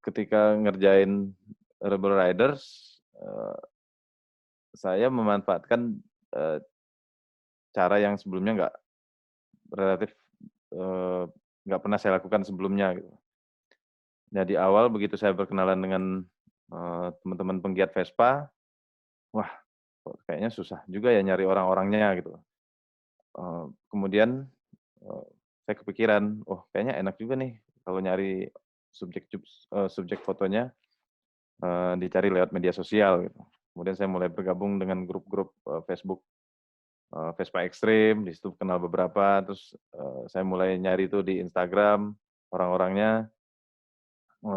ketika ngerjain Rebel Riders, saya memanfaatkan cara yang sebelumnya relatif nggak pernah saya lakukan sebelumnya gitu. Nah, di awal begitu saya berkenalan dengan teman-teman penggiat Vespa, wah kok kayaknya susah juga ya nyari orang-orangnya gitu. Kemudian saya kepikiran, oh kayaknya enak juga nih kalau nyari subjek fotonya dicari lewat media sosial gitu. Kemudian saya mulai bergabung dengan grup-grup Facebook Vespa ekstrim, di situ kenal beberapa, terus saya mulai nyari itu di Instagram orang-orangnya,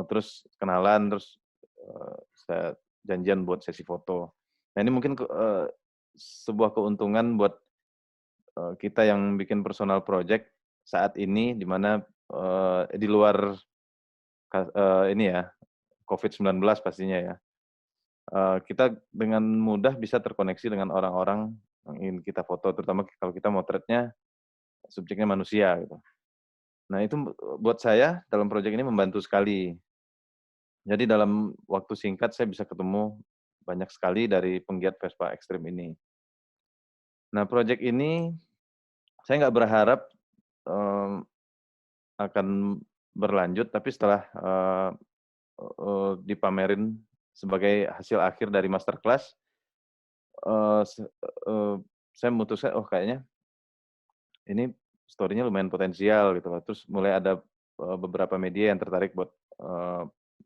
terus kenalan, terus saya janjian buat sesi foto. Nah, ini mungkin sebuah keuntungan buat kita yang bikin personal project saat ini, di mana di luar ini ya COVID-19 pastinya ya. Kita dengan mudah bisa terkoneksi dengan orang-orang yang ingin kita foto, terutama kalau kita motretnya subjeknya manusia gitu. Nah itu buat saya dalam proyek ini membantu sekali. Jadi dalam waktu singkat saya bisa ketemu banyak sekali dari penggiat Vespa ekstrim ini. Nah proyek ini saya nggak berharap akan berlanjut, tapi setelah dipamerin sebagai hasil akhir dari masterclass, saya memutuskan, oh kayaknya ini story-nya lumayan potensial gitu loh. Terus mulai ada beberapa media yang tertarik buat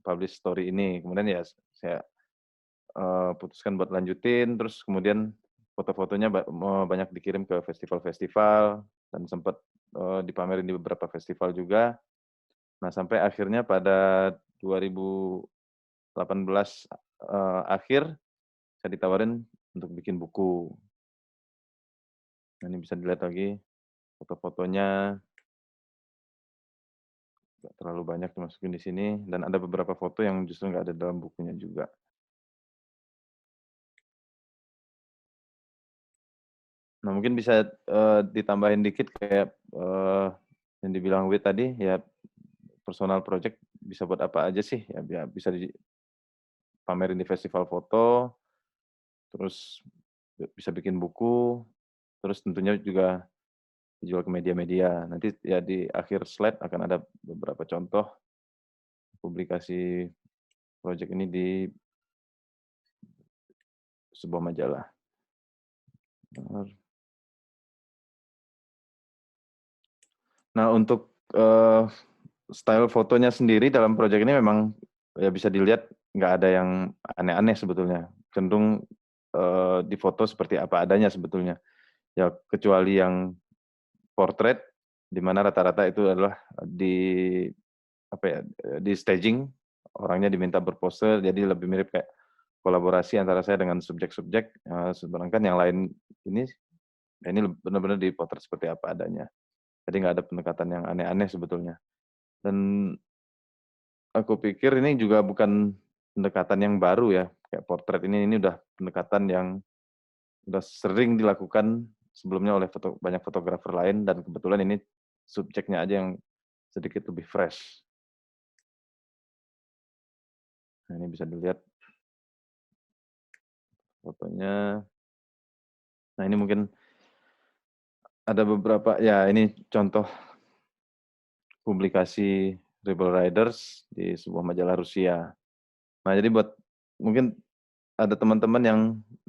publish story ini. Kemudian ya saya putuskan buat lanjutin, terus kemudian foto-fotonya banyak dikirim ke festival-festival dan sempat dipamerin di beberapa festival juga. Nah, sampai akhirnya pada 2018 akhir saya ditawarin untuk bikin buku. Nah, ini bisa dilihat lagi foto-fotonya. Nggak terlalu banyak dimasukin di sini, dan ada beberapa foto yang justru nggak ada dalam bukunya juga. Nah, mungkin bisa ditambahin dikit kayak yang dibilang Wit tadi, ya personal project bisa buat apa aja sih, ya bisa dipamerin di festival foto, terus bisa bikin buku, terus tentunya juga dijual ke media-media. Nanti ya di akhir slide akan ada beberapa contoh publikasi project ini di sebuah majalah. Nah, untuk style fotonya sendiri dalam proyek ini memang ya bisa dilihat nggak ada yang aneh-aneh sebetulnya. Cenderung difoto seperti apa adanya sebetulnya. Ya kecuali yang portrait, di mana rata-rata itu adalah di staging, orangnya diminta berpose, jadi lebih mirip kayak kolaborasi antara saya dengan subjek-subjek. Sedangkan yang lain ini benar-benar dipotret seperti apa adanya. Jadi nggak ada pendekatan yang aneh-aneh sebetulnya. Dan aku pikir ini juga bukan pendekatan yang baru ya, kayak portrait ini udah pendekatan yang udah sering dilakukan sebelumnya oleh banyak fotografer lain, dan kebetulan ini subjeknya aja yang sedikit lebih fresh. Nah, ini bisa dilihat fotonya. Nah, ini mungkin ada beberapa, ya ini contoh publikasi Rebel Riders di sebuah majalah Rusia. Nah, jadi buat mungkin ada teman-teman yang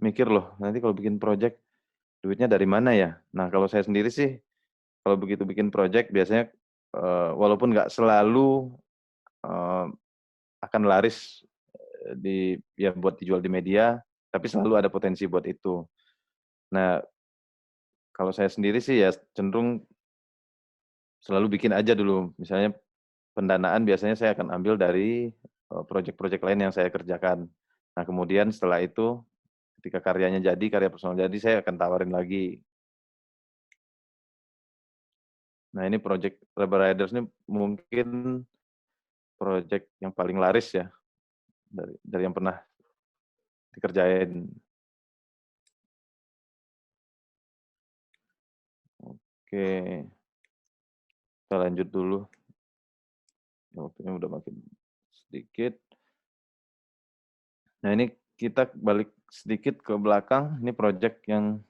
mikir loh, nanti kalau bikin project duitnya dari mana ya? Nah, kalau saya sendiri sih, kalau begitu bikin project biasanya walaupun nggak selalu akan laris buat dijual di media, tapi selalu ada potensi buat itu. Nah, kalau saya sendiri sih ya cenderung selalu bikin aja dulu. Misalnya pendanaan biasanya saya akan ambil dari project-project lain yang saya kerjakan. Nah, kemudian setelah itu ketika karyanya jadi, karya personal jadi, saya akan tawarin lagi. Nah, ini project Rebel Riders ini mungkin project yang paling laris ya dari yang pernah dikerjain. Oke, kita lanjut dulu. Waktunya udah makin sedikit. Nah, ini kita balik sedikit ke belakang. Ini project yang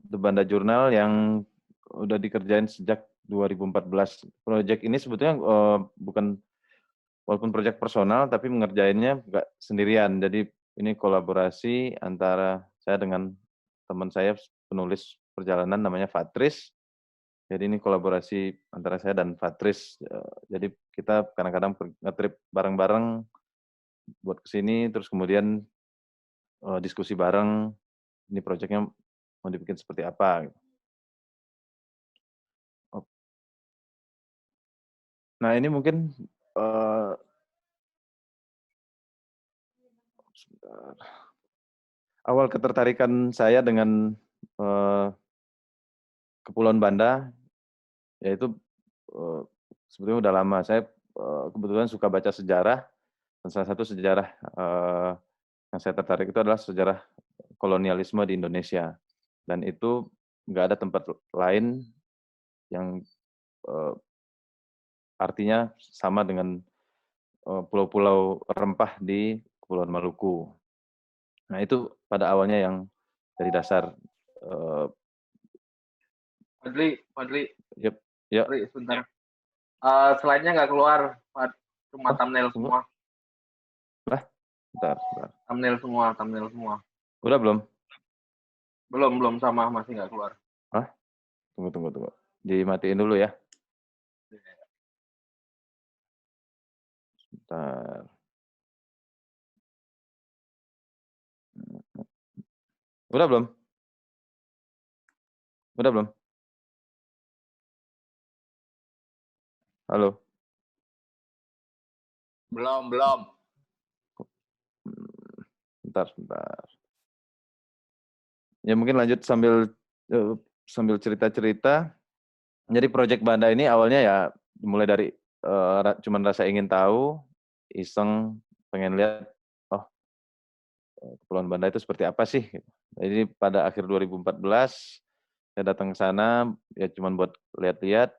The Banda Journal yang udah dikerjain sejak 2014. Project ini sebetulnya bukan, walaupun project personal, tapi mengerjainnya nggak sendirian. Jadi ini kolaborasi antara saya dengan teman saya penulis perjalanan namanya Fatris. Jadi ini kolaborasi antara saya dan Fatris. Jadi kita kadang-kadang nge-trip bareng-bareng buat kesini, terus kemudian diskusi bareng, ini projectnya mau dibikin seperti apa. Nah, ini mungkin awal ketertarikan saya dengan Kepulauan Banda, yaitu sebetulnya udah lama. Saya kebetulan suka baca sejarah, dan salah satu sejarah yang saya tertarik itu adalah sejarah kolonialisme di Indonesia. Dan itu nggak ada tempat lain yang artinya sama dengan pulau-pulau rempah di Kepulauan Maluku. Nah itu pada awalnya yang dari dasar. Fadli, Yep, ya. sebentar. Slide-nya nggak keluar, cuma thumbnail semua. Lah, bentar. Thumbnail semua. Udah belum? Belum sama, masih nggak keluar. Tunggu. Dimatiin dulu ya. Bentar. Udah belum? Halo? Belum. Bentar. Ya mungkin lanjut sambil cerita-cerita. Jadi Project Banda ini awalnya ya mulai dari cuman rasa ingin tahu, iseng, pengen lihat, Kepulauan Banda itu seperti apa sih? Jadi pada akhir 2014 saya datang ke sana ya cuman buat lihat-lihat.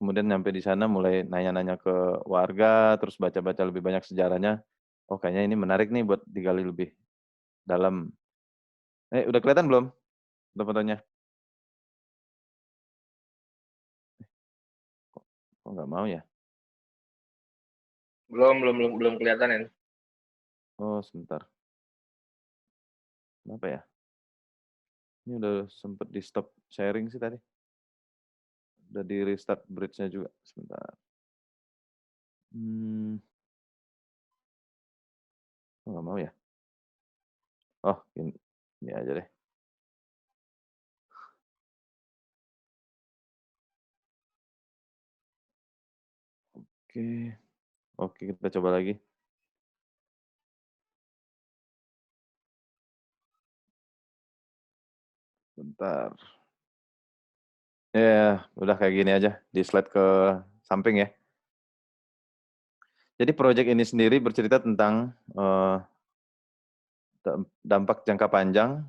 Kemudian nyampe di sana mulai nanya-nanya ke warga, terus baca-baca lebih banyak sejarahnya. Kayaknya ini menarik nih buat digali lebih dalam. Udah kelihatan belum fotonya? Kok nggak mau ya? Belum kelihatan ya. Sebentar. Kenapa ya? Ini udah sempet di stop sharing sih tadi. Udah di restart bridge-nya juga. Sebentar. Kok nggak mau ya? Ini aja deh. Oke, kita coba lagi. Bentar. Ya, udah kayak gini aja. Di slide ke samping ya. Jadi proyek ini sendiri bercerita tentang dampak jangka panjang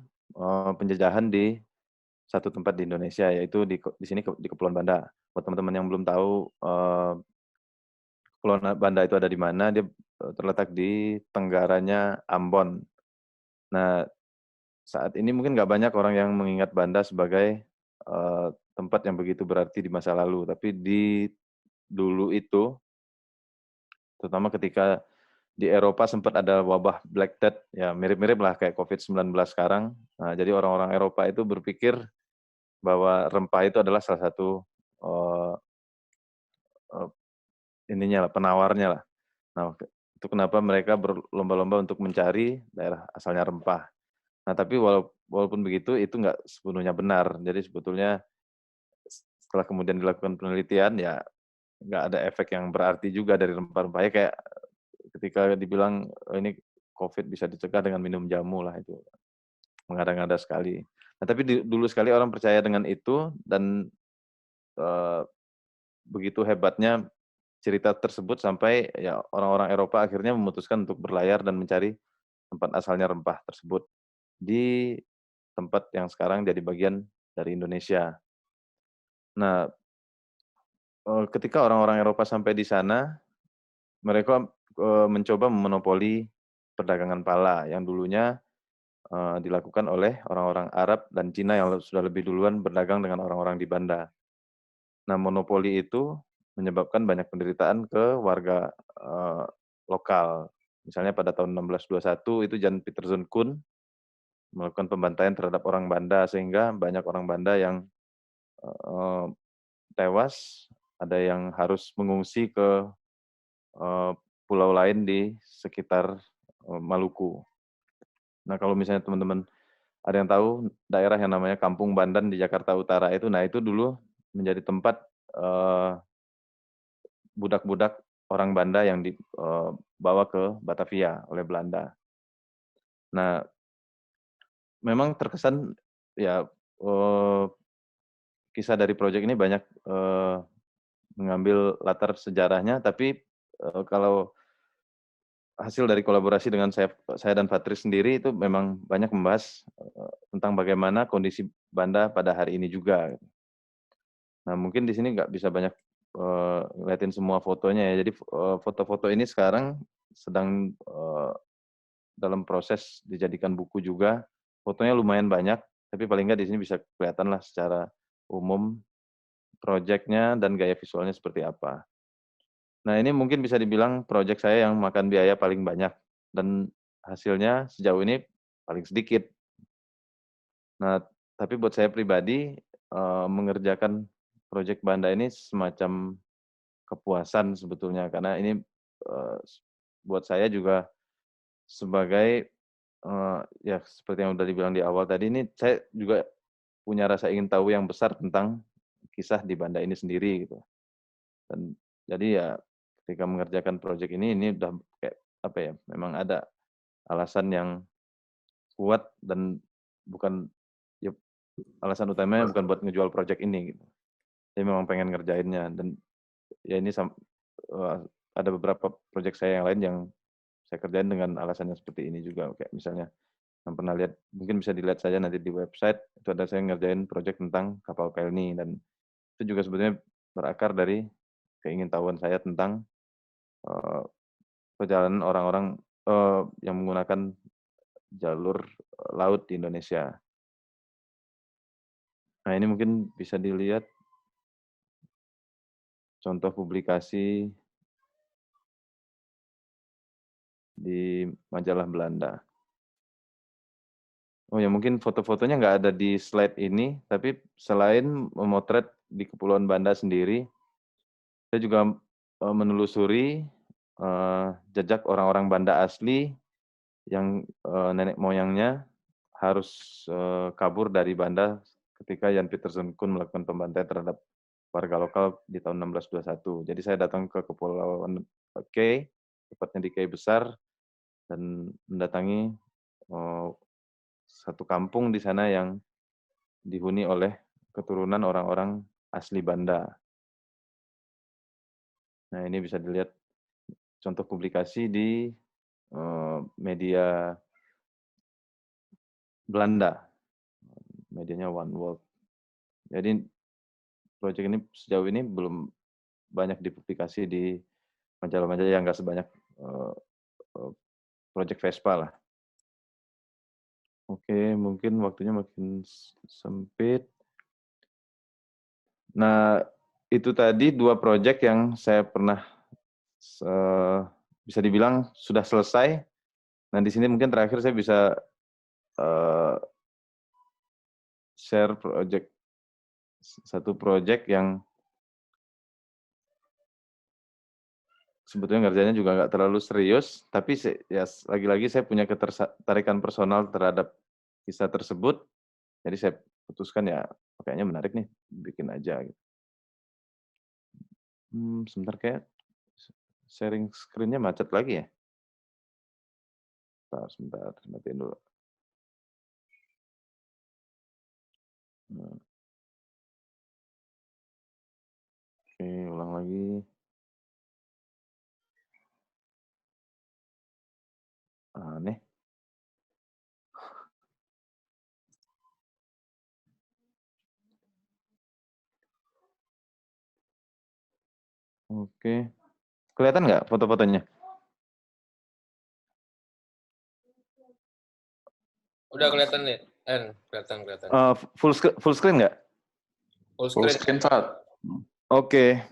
penjajahan di satu tempat di Indonesia, yaitu di sini di Kepulauan Banda. Buat teman-teman yang belum tahu Kepulauan Banda itu ada di mana, dia terletak di tenggaranya Ambon. Nah, saat ini mungkin nggak banyak orang yang mengingat Banda sebagai tempat yang begitu berarti di masa lalu, tapi di dulu itu, terutama ketika di Eropa sempat ada wabah Black Death, ya mirip-mirip lah kayak COVID-19 sekarang. Nah, jadi orang-orang Eropa itu berpikir bahwa rempah itu adalah salah satu penawarnya lah. Nah, itu kenapa mereka berlomba-lomba untuk mencari daerah asalnya rempah. Nah, tapi walaupun begitu, itu nggak sepenuhnya benar. Jadi sebetulnya setelah kemudian dilakukan penelitian, ya nggak ada efek yang berarti juga dari rempah-rempahnya. Kayak ketika dibilang ini COVID bisa dicegah dengan minum jamu lah, itu mengada-ngada sekali. Nah, tapi dulu sekali orang percaya dengan itu, dan begitu hebatnya cerita tersebut sampai ya orang-orang Eropa akhirnya memutuskan untuk berlayar dan mencari tempat asalnya rempah tersebut di tempat yang sekarang jadi bagian dari Indonesia. Nah, ketika orang-orang Eropa sampai di sana, mereka mencoba memonopoli perdagangan pala yang dulunya dilakukan oleh orang-orang Arab dan Cina yang sudah lebih duluan berdagang dengan orang-orang di Banda. Nah, monopoli itu menyebabkan banyak penderitaan ke warga lokal. Misalnya pada tahun 1621 itu Jan Pieterszoon Koen melakukan pembantaian terhadap orang Banda, sehingga banyak orang Banda yang tewas, ada yang harus mengungsi ke pulau lain di sekitar Maluku. Nah, kalau misalnya teman-teman ada yang tahu daerah yang namanya Kampung Bandan di Jakarta Utara itu, nah itu dulu menjadi tempat budak-budak orang Banda yang dibawa ke Batavia oleh Belanda. Nah, memang terkesan ya kisah dari proyek ini banyak mengambil latar sejarahnya, tapi kalau hasil dari kolaborasi dengan saya dan Fatri sendiri itu memang banyak membahas tentang bagaimana kondisi Banda pada hari ini juga. Nah, mungkin di sini nggak bisa banyak ngeliatin semua fotonya ya. Jadi foto-foto ini sekarang sedang dalam proses dijadikan buku juga. Fotonya lumayan banyak, tapi paling nggak di sini bisa kelihatan lah secara umum proyeknya dan gaya visualnya seperti apa. Nah, ini mungkin bisa dibilang proyek saya yang makan biaya paling banyak dan hasilnya sejauh ini paling sedikit. Nah, tapi buat saya pribadi mengerjakan proyek Banda ini semacam kepuasan sebetulnya, karena ini buat saya juga sebagai ya seperti yang udah dibilang di awal tadi, ini saya juga punya rasa ingin tahu yang besar tentang kisah di Banda ini sendiri gitu. Dan jadi ya ketika mengerjakan proyek ini udah kayak apa ya, memang ada alasan yang kuat dan bukan ya alasan utamanya bukan buat ngejual proyek ini gitu. Saya memang pengen ngerjainnya, dan ya ini ada beberapa proyek saya yang lain yang saya kerjain dengan alasannya seperti ini juga, kayak misalnya yang pernah lihat, mungkin bisa dilihat saja nanti di website, itu ada saya ngerjain proyek tentang kapal Pelni, dan itu juga sebetulnya berakar dari keingintahuan saya tentang perjalanan orang-orang yang menggunakan jalur laut di Indonesia. Nah, ini mungkin bisa dilihat contoh publikasi di majalah Belanda. Oh ya, mungkin foto-fotonya nggak ada di slide ini, tapi selain memotret di Kepulauan Banda sendiri, saya juga menelusuri jejak orang-orang Banda asli yang nenek moyangnya harus kabur dari Banda ketika Jan Pieterszoon Koen melakukan pembantaian terhadap warga lokal di tahun 1621. Jadi saya datang ke Kepulauan Kei, tepatnya di Kei Besar, dan mendatangi satu kampung di sana yang dihuni oleh keturunan orang-orang asli Banda. Nah, ini bisa dilihat contoh publikasi di media Belanda, medianya One World. Jadi proyek ini sejauh ini belum banyak dipublikasi di majalah-majalah yang nggak sebanyak proyek Vespa lah. Oke, mungkin waktunya makin sempit. Nah, itu tadi 2 proyek yang saya pernah bisa dibilang sudah selesai. Nah, di sini mungkin terakhir saya bisa share satu proyek yang sebetulnya ngerjainnya juga nggak terlalu serius, tapi ya lagi-lagi saya punya ketertarikan personal terhadap kisah tersebut, jadi saya putuskan ya kayaknya menarik nih, bikin aja. Gitu. Sebentar, kayak sharing screen-nya macet lagi ya. Sebentar, matiin dulu. Oke, ulang lagi. Aneh. Oke. Kelihatan nggak foto-fotonya? Udah kelihatan nih, kelihatan. Full screen nggak? Full screen, Pak. Oke.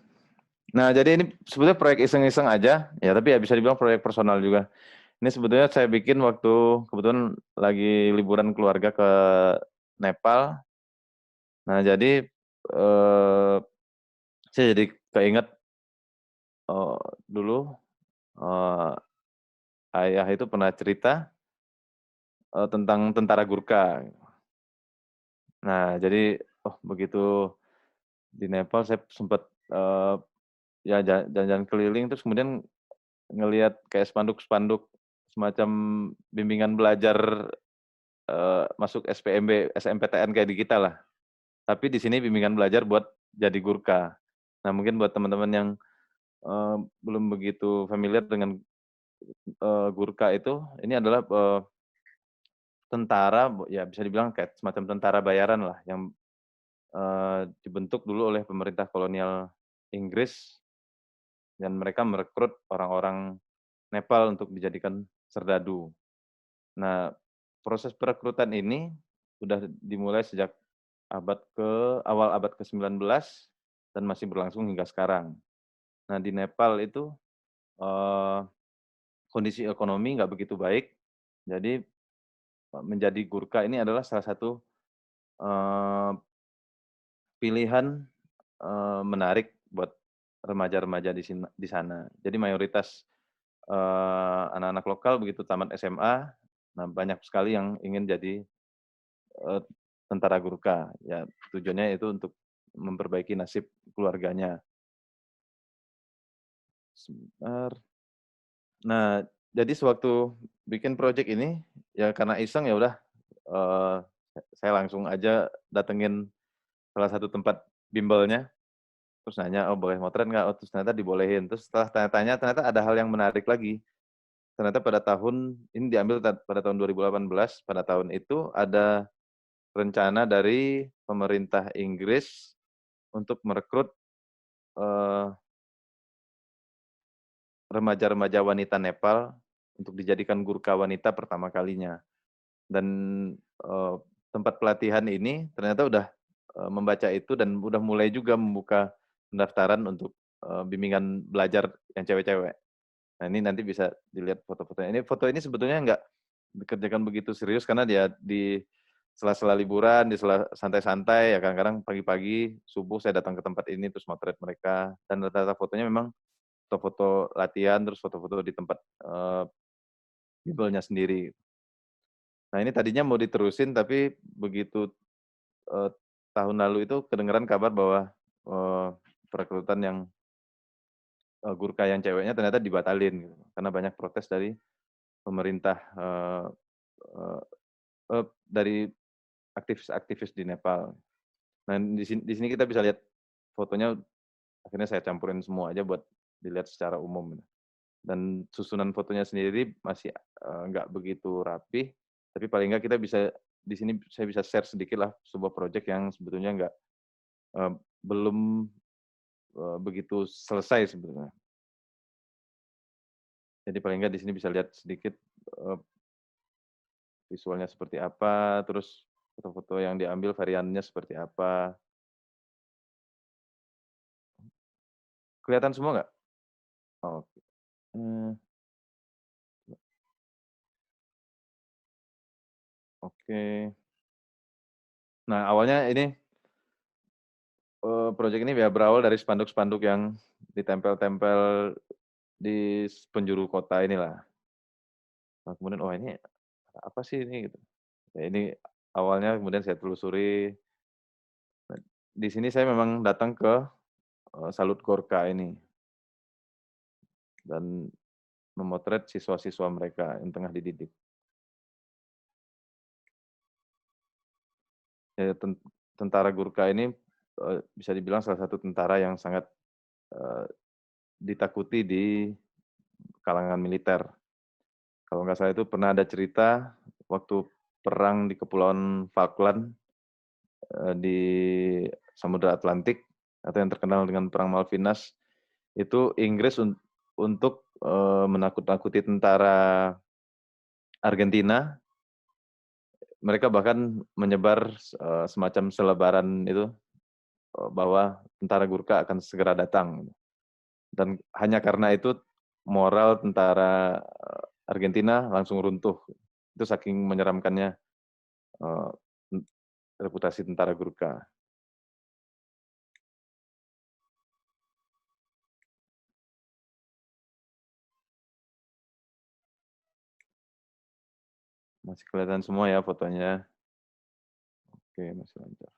Nah, jadi ini sebetulnya proyek iseng-iseng aja, ya, tapi ya bisa dibilang proyek personal juga. Ini sebetulnya saya bikin waktu kebetulan lagi liburan keluarga ke Nepal. Nah, jadi saya jadi keinget dulu ayah itu pernah cerita tentang tentara Gurkha. Nah, jadi begitu di Nepal saya sempat ya jalan-jalan keliling, terus kemudian ngelihat kayak spanduk-spanduk semacam bimbingan belajar masuk SPMB, SMPTN kayak di kita lah. Tapi di sini bimbingan belajar buat jadi Gurkha. Nah, mungkin buat teman-teman yang belum begitu familiar dengan Gurkha itu, ini adalah tentara, ya bisa dibilang kayak semacam tentara bayaran lah, yang dibentuk dulu oleh pemerintah kolonial Inggris, dan mereka merekrut orang-orang Nepal untuk dijadikan serdadu. Nah, proses perekrutan ini sudah dimulai sejak awal abad ke-19 dan masih berlangsung hingga sekarang. Nah, di Nepal itu kondisi ekonomi nggak begitu baik, jadi menjadi Gurkha ini adalah salah satu eee, pilihan menarik buat remaja-remaja di sana. Jadi mayoritas anak-anak lokal begitu tamat SMA, nah banyak sekali yang ingin jadi tentara Gurkha. Ya tujuannya itu untuk memperbaiki nasib keluarganya. Sebentar. Nah, jadi sewaktu bikin project ini, ya karena iseng ya udah, eee, saya langsung aja datengin salah satu tempat bimbelnya, terus nanya, "Oh boleh motret nggak?" Oh terus ternyata dibolehin. Terus setelah tanya-tanya ternyata ada hal yang menarik lagi. Ternyata pada tahun ini diambil pada tahun 2018, pada tahun itu ada rencana dari pemerintah Inggris untuk merekrut, eee, remaja-remaja wanita Nepal untuk dijadikan Gurkha wanita pertama kalinya. Dan, eee, tempat pelatihan ini ternyata udah, membaca itu dan udah mulai juga membuka pendaftaran untuk, bimbingan belajar yang cewek-cewek. Nah, ini nanti bisa dilihat foto-fotonya. Ini foto ini sebetulnya nggak dikerjakan begitu serius karena dia di sela-sela liburan, di sela santai-santai, ya kadang-kadang pagi-pagi, subuh saya datang ke tempat ini terus motret mereka, dan rata-rata fotonya memang foto-foto latihan, terus foto-foto di tempat, bimbelnya sendiri. Nah, ini tadinya mau diterusin tapi begitu, eee, tahun lalu itu kedengeran kabar bahwa, eee, perekrutan yang, Gurkha yang ceweknya ternyata dibatalin gitu, karena banyak protes dari pemerintah, eee dari aktivis-aktivis di Nepal. Nah, di sini kita bisa lihat fotonya, akhirnya saya campurin semua aja buat dilihat secara umum. Dan susunan fotonya sendiri masih, nggak begitu rapi, tapi paling nggak kita bisa di sini saya bisa share sedikit lah sebuah project yang sebetulnya nggak, eee, belum, begitu selesai sebetulnya. Jadi paling nggak di sini bisa lihat sedikit, eee, visualnya seperti apa, terus foto-foto yang diambil variannya seperti apa. Kelihatan semua nggak? Oke. Mmm, oke. Nah, awalnya ini, project ini ya berawal dari spanduk-spanduk yang ditempel-tempel di penjuru kota inilah. Nah, kemudian, "Oh ini apa sih ini?" Gitu. Ya ini awalnya kemudian saya telusuri, nah, di sini saya memang datang ke, Salut Gorka ini dan memotret siswa-siswa mereka yang tengah dididik. Ya tentara Gurkha ini, bisa dibilang salah satu tentara yang sangat, eee, ditakuti di kalangan militer. Kalau nggak salah itu pernah ada cerita waktu perang di Kepulauan Falkland, di Samudra Atlantik atau yang terkenal dengan Perang Malvinas, itu Inggris untuk, menakut-nakuti tentara Argentina, mereka bahkan menyebar, semacam selebaran itu, bahwa tentara Gurkha akan segera datang. Dan hanya karena itu moral tentara, Argentina langsung runtuh. Itu saking menyeramkannya, eee, reputasi tentara Gurkha. Masih kelihatan semua ya fotonya? Oke, masih lancar.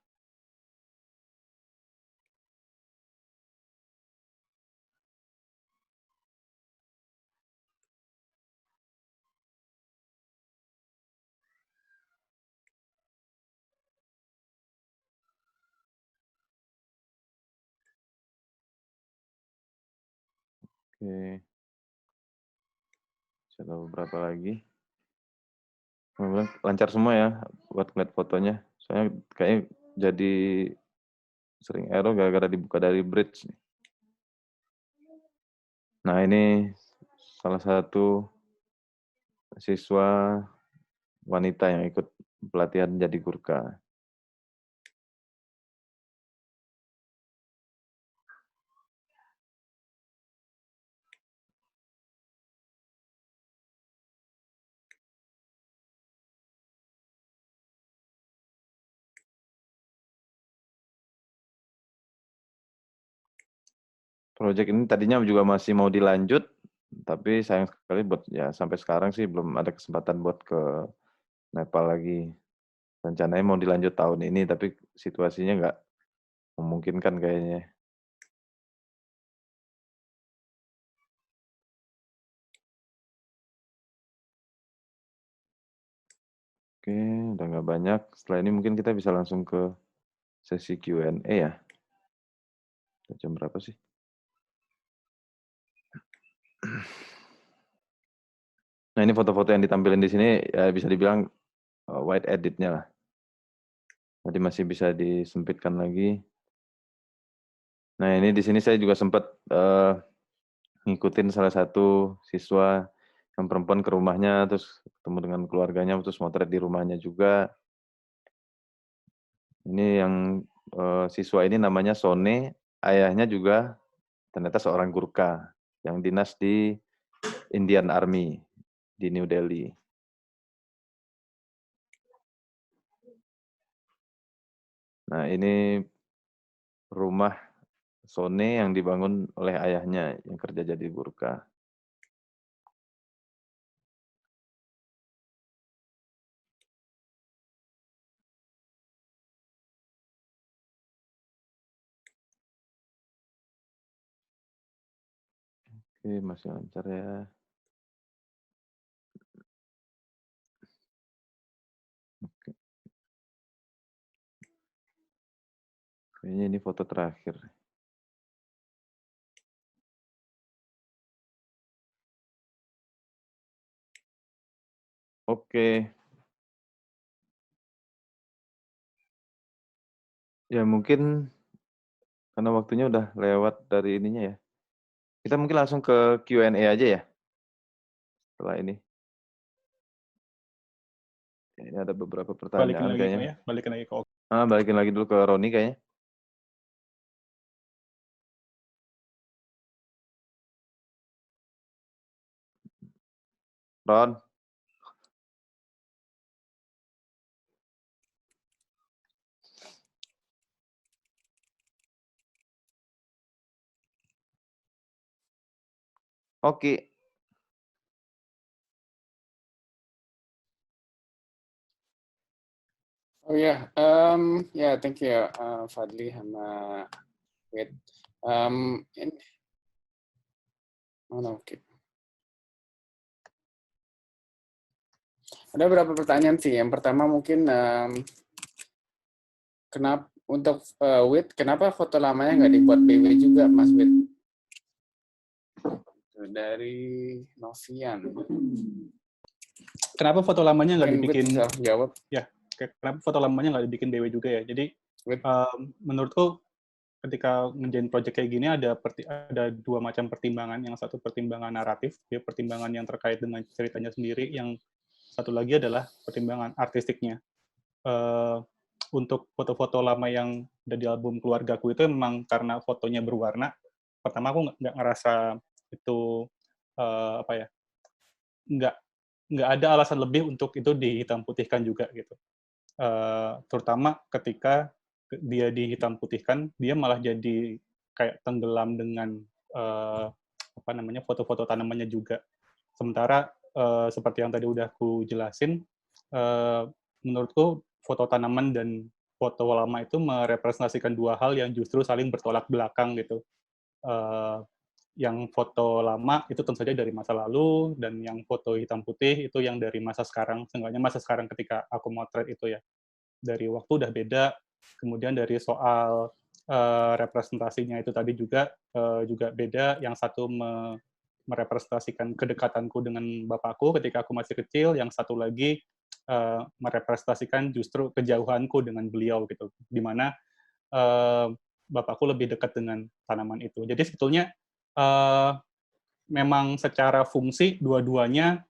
Oke. Bisa tahu berapa lagi. Mudah-mudahan lancar semua ya buat ngeliat fotonya. Soalnya kayaknya jadi sering error gara-gara dibuka dari bridge. Nah, ini salah satu siswa wanita yang ikut pelatihan jadi gurkha. Proyek ini tadinya juga masih mau dilanjut, tapi sayang sekali buat ya sampai sekarang sih belum ada kesempatan buat ke Nepal lagi. Rencananya mau dilanjut tahun ini, tapi situasinya nggak memungkinkan kayaknya. Oke, udah nggak banyak. Setelah ini mungkin kita bisa langsung ke sesi Q&A ya. Jam berapa sih? Nah, ini foto-foto yang ditampilin di sini ya bisa dibilang wide edit-nya lah. Jadi masih bisa disempitkan lagi. Nah, ini di sini saya juga sempat ngikutin salah satu siswa yang perempuan ke rumahnya, terus ketemu dengan keluarganya, terus motret di rumahnya juga. Ini yang siswa ini namanya Sone, ayahnya juga ternyata seorang gurkha yang dinas di Indian Army di New Delhi. Nah, ini rumah Sone yang dibangun oleh ayahnya yang kerja jadi gurkha. Oke, masih lancar ya. Oke. Kayaknya ini foto terakhir. Oke. Ya mungkin karena waktunya udah lewat dari ininya ya. Kita mungkin langsung ke Q&A aja ya. Setelah ini. Ini ada beberapa Balikin pertanyaan lagi kayaknya. ya, balikin lagi ke Balikin lagi dulu ke Roni kayaknya. Ron. Oke. Oh ya, ya thank you Fadli sama Wid. Oke. Ada beberapa pertanyaan sih. Yang pertama mungkin kenapa untuk Wid, kenapa foto lamanya nggak dibuat BW juga, Mas Wid? Dari Novian. Kenapa foto lamanya nggak dibikin? Bisa jawab. Ya, kenapa foto lamanya nggak dibikin BW juga ya? Jadi menurutku ketika ngerjain project kayak gini ada dua macam pertimbangan. Yang satu pertimbangan naratif, ya pertimbangan yang terkait dengan ceritanya sendiri. Yang satu lagi adalah pertimbangan artistiknya. Untuk foto-foto lama yang ada di album keluargaku itu memang karena fotonya berwarna. Pertama aku nggak ngerasa itu apa ya, nggak ada alasan lebih untuk itu dihitam putihkan juga gitu. Terutama ketika dia dihitam putihkan, dia malah jadi kayak tenggelam dengan apa namanya foto-foto tanamannya juga. Sementara seperti yang tadi udah aku jelasin, menurutku foto tanaman dan foto lama itu merepresentasikan dua hal yang justru saling bertolak belakang gitu. Yang foto lama itu tentu saja dari masa lalu, dan yang foto hitam putih itu yang dari masa sekarang. Seenggaknya masa sekarang ketika aku motret itu ya. Dari waktu udah beda, kemudian dari soal representasinya itu tadi juga beda. Yang satu merepresentasikan kedekatanku dengan bapakku ketika aku masih kecil, yang satu lagi merepresentasikan justru kejauhanku dengan beliau gitu, di mana bapakku lebih dekat dengan tanaman itu. Jadi sebetulnya memang secara fungsi dua-duanya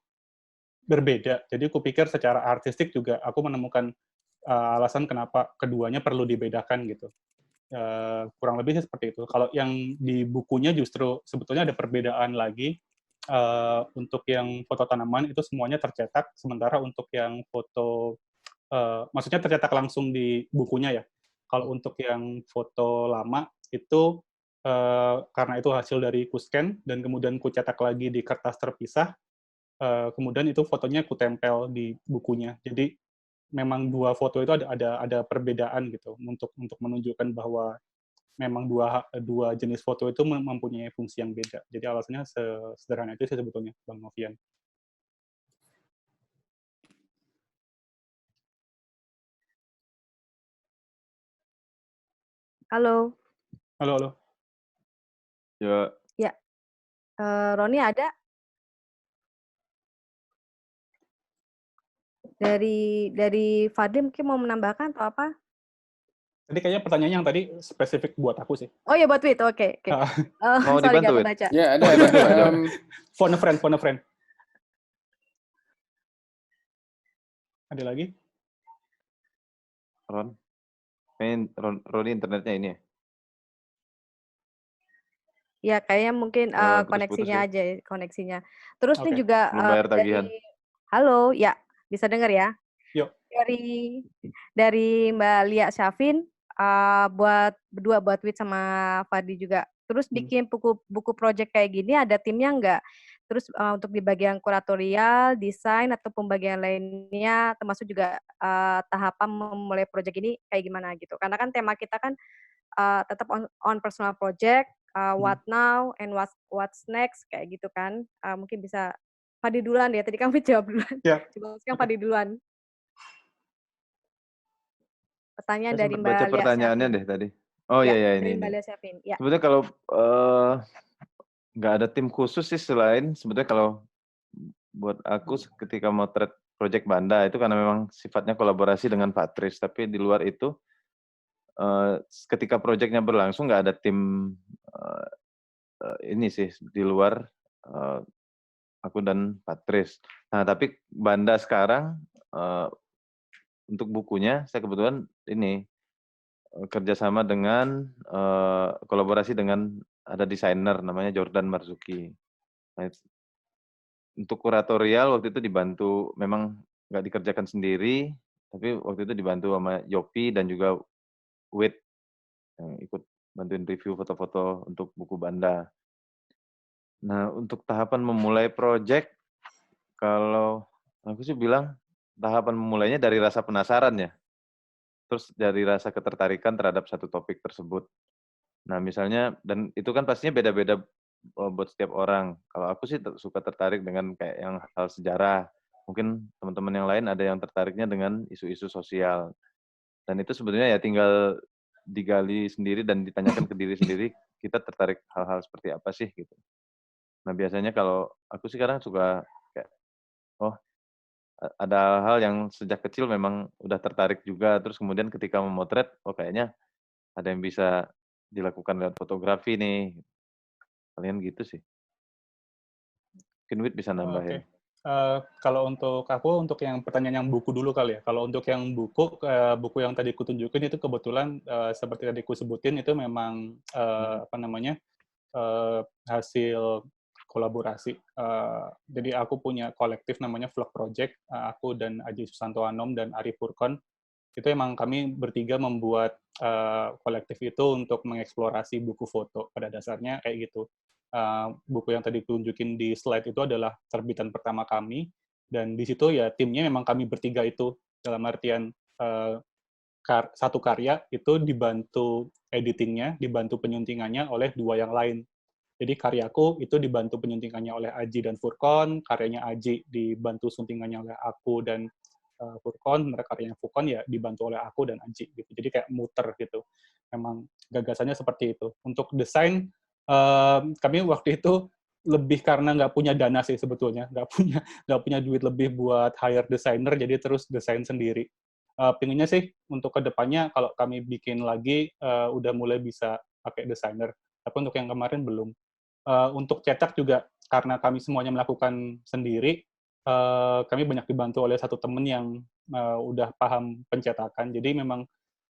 berbeda. Jadi kupikir secara artistik juga aku menemukan alasan kenapa keduanya perlu dibedakan gitu. Kurang lebih sih seperti itu. Kalau yang di bukunya justru sebetulnya ada perbedaan lagi. Untuk yang foto tanaman itu semuanya tercetak, sementara untuk yang foto, maksudnya tercetak langsung di bukunya ya. Kalau untuk yang foto lama itu karena itu hasil dari kuscan dan kemudian kucetak lagi di kertas terpisah, kemudian itu fotonya kutempel di bukunya. Jadi memang dua foto itu ada perbedaan gitu untuk menunjukkan bahwa memang dua jenis foto itu mempunyai fungsi yang beda. Jadi alasannya sederhana itu sih sebetulnya, Bang Novian. Halo. Halo, halo. Ya, Ya. Roni ada? Dari Fadli mungkin mau menambahkan atau apa? Tadi kayaknya pertanyaannya yang tadi spesifik buat aku sih. Oh ya, buat Wit. Oke. mau Sorry, dibantu, nggak Wit? kebaca. Ya, ada. Phone a friend. Ada lagi? Ron? Roni internetnya ini ya? Ya, kayaknya mungkin Terus koneksinya putus ya? aja, koneksinya. Terus nih Oke. juga Belum bayar dari, tagihan. halo, ya, bisa dengar ya? Yuk. Dari Mbak Lia Syafin, buat berdua, buat Wit sama Fadli juga. Terus bikin buku project kayak gini ada timnya nggak? Terus untuk di bagian kuratorial, desain, atau pembagian lainnya, termasuk juga tahapan memulai project ini kayak gimana gitu. Karena kan tema kita kan tetap on personal project, what now and what's next kayak gitu kan. Mungkin bisa Fadli duluan ya. Tadi kamu jawab duluan. Ya. Coba sekarang Fadli duluan. Pertanyaan Saya dari sempat Mbak baca Lia pertanyaannya Syafin. deh tadi. Oh Ya, iya, dari ini. Mbak Lia Syafin. Ya. Sebetulnya kalau nggak ada tim khusus sih, selain sebetulnya kalau buat aku ketika motret Project Banda itu karena memang sifatnya kolaborasi dengan Patris, tapi di luar itu ketika proyeknya berlangsung nggak ada tim ini sih di luar aku dan Patris. Nah tapi Banda sekarang untuk bukunya saya kebetulan ini kerjasama dengan kolaborasi dengan ada desainer namanya Jordan Marzuki. Nah, untuk kuratorial waktu itu dibantu, memang nggak dikerjakan sendiri, tapi waktu itu dibantu sama Yopi dan juga Wit yang ikut bantuin review foto-foto untuk buku Banda. Nah, untuk tahapan memulai project, kalau aku sih bilang tahapan memulainya dari rasa penasaran ya. Terus dari rasa ketertarikan terhadap satu topik tersebut. Nah, misalnya, dan itu kan pastinya beda-beda buat setiap orang. Kalau aku sih suka tertarik dengan kayak yang hal sejarah. Mungkin teman-teman yang lain ada yang tertariknya dengan isu-isu sosial. Dan itu sebenarnya ya tinggal digali sendiri dan ditanyakan ke diri sendiri, kita tertarik hal-hal seperti apa sih gitu. Nah, biasanya kalau aku sekarang suka kayak, oh ada hal yang sejak kecil memang udah tertarik juga, terus kemudian ketika memotret, oh kayaknya ada yang bisa dilakukan lewat fotografi nih. Kalian gitu sih. Mungkin Wit bisa nambahin. Kalau untuk aku, untuk yang pertanyaan yang buku dulu kali ya. Kalau untuk yang buku yang tadi ku tunjukin itu kebetulan seperti tadi ku sebutin itu memang hasil kolaborasi. Jadi aku punya kolektif namanya Vlog Project. Aku dan Aji Susanto Anom dan Ari Furkon. Itu emang kami bertiga membuat kolektif itu untuk mengeksplorasi buku foto. Pada dasarnya kayak gitu. Buku yang tadi tunjukin di slide itu adalah terbitan pertama kami, dan di situ ya timnya memang kami bertiga itu, dalam artian satu karya itu dibantu editingnya, dibantu penyuntingannya oleh dua yang lain. Jadi karyaku itu dibantu penyuntingannya oleh Aji dan Furkon, karyanya Aji dibantu suntingannya oleh aku dan Furkon, karyanya Furkon ya dibantu oleh aku dan Aji gitu. Jadi kayak muter gitu. Memang gagasannya seperti itu. Untuk desain kami waktu itu lebih karena nggak punya dana sih sebetulnya, nggak punya duit lebih buat hire desainer, jadi terus desain sendiri. Pinginnya sih untuk kedepannya kalau kami bikin lagi udah mulai bisa pakai desainer, tapi untuk yang kemarin belum. Untuk cetak juga karena kami semuanya melakukan sendiri, kami banyak dibantu oleh satu temen yang udah paham pencetakan. Jadi memang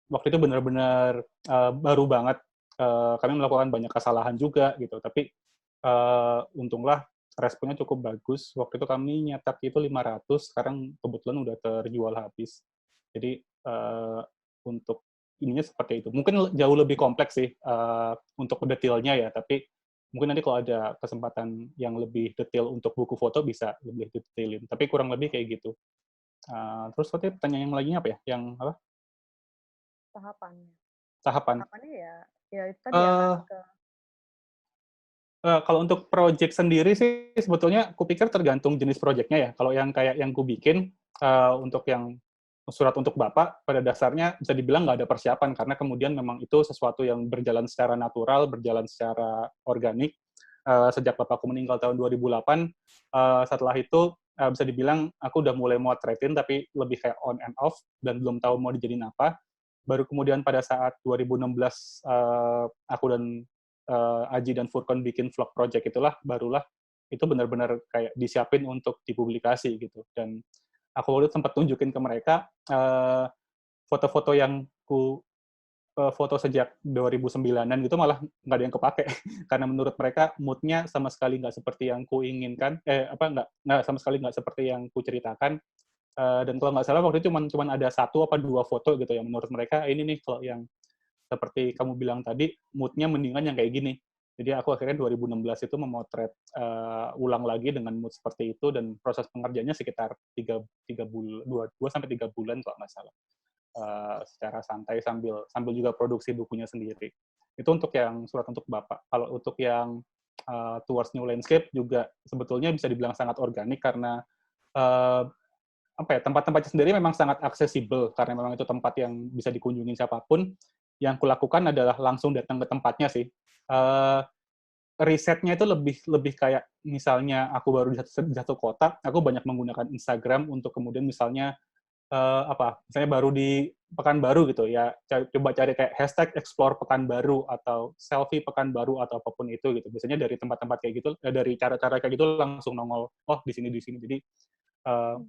waktu itu benar-benar baru banget. Kami melakukan banyak kesalahan juga gitu, tapi untunglah responnya cukup bagus. Waktu itu kami nyetak itu 500, sekarang kebetulan udah terjual habis. Jadi untuk ininya seperti itu. Mungkin jauh lebih kompleks sih untuk detailnya ya, tapi mungkin nanti kalau ada kesempatan yang lebih detail untuk buku foto bisa lebih detailin. Tapi kurang lebih kayak gitu. Terus tadi pertanyaan yang lainnya apa ya? Yang apa? Tahapannya. Tahapan. Tahapannya ya itu tadi akan ke Kalau untuk project sendiri sih sebetulnya kupikir tergantung jenis projectnya ya. Kalau yang kayak yang ku bikin untuk yang surat untuk Bapak, pada dasarnya bisa dibilang nggak ada persiapan, karena kemudian memang itu sesuatu yang berjalan secara natural, berjalan secara organik, sejak Bapakku meninggal tahun 2008. Setelah itu, bisa dibilang aku udah mulai motretin, tapi lebih kayak on and off, dan belum tahu mau dijadiin apa. Baru kemudian pada saat 2016, aku dan Aji dan Furkon bikin vlog project itulah, barulah itu benar-benar kayak disiapin untuk dipublikasi gitu. Dan aku waktu itu sempat tunjukin ke mereka foto-foto yang foto sejak 2009-an gitu, malah nggak ada yang kepake karena menurut mereka mood-nya sama sekali nggak seperti yang ku inginkan, nggak sama sekali nggak seperti yang ku ceritakan. Dan kalau nggak salah waktu itu cuman ada 1 apa 2 foto gitu yang menurut mereka ini nih kalau yang seperti kamu bilang tadi, mood-nya mendingan yang kayak gini. Jadi aku akhirnya 2016 itu memotret ulang lagi dengan mood seperti itu, dan proses pengerjaannya sekitar 2 sampai 3 bulan kalau nggak salah. Secara santai sambil juga produksi bukunya sendiri. Itu untuk yang surat untuk Bapak. Kalau untuk yang Towards New Landscape juga sebetulnya bisa dibilang sangat organik karena tempat-tempatnya sendiri memang sangat aksesibel karena memang itu tempat yang bisa dikunjungi siapapun. Yang kulakukan adalah langsung datang ke tempatnya sih. Risetnya itu lebih kayak misalnya aku baru di satu kota, aku banyak menggunakan Instagram untuk kemudian misalnya misalnya baru di Pekanbaru gitu ya, coba cari kayak hashtag explore Pekanbaru atau selfie Pekanbaru atau apapun itu gitu. Biasanya dari tempat-tempat kayak gitu, dari cara-cara kayak gitu langsung nongol, oh di sini. Jadi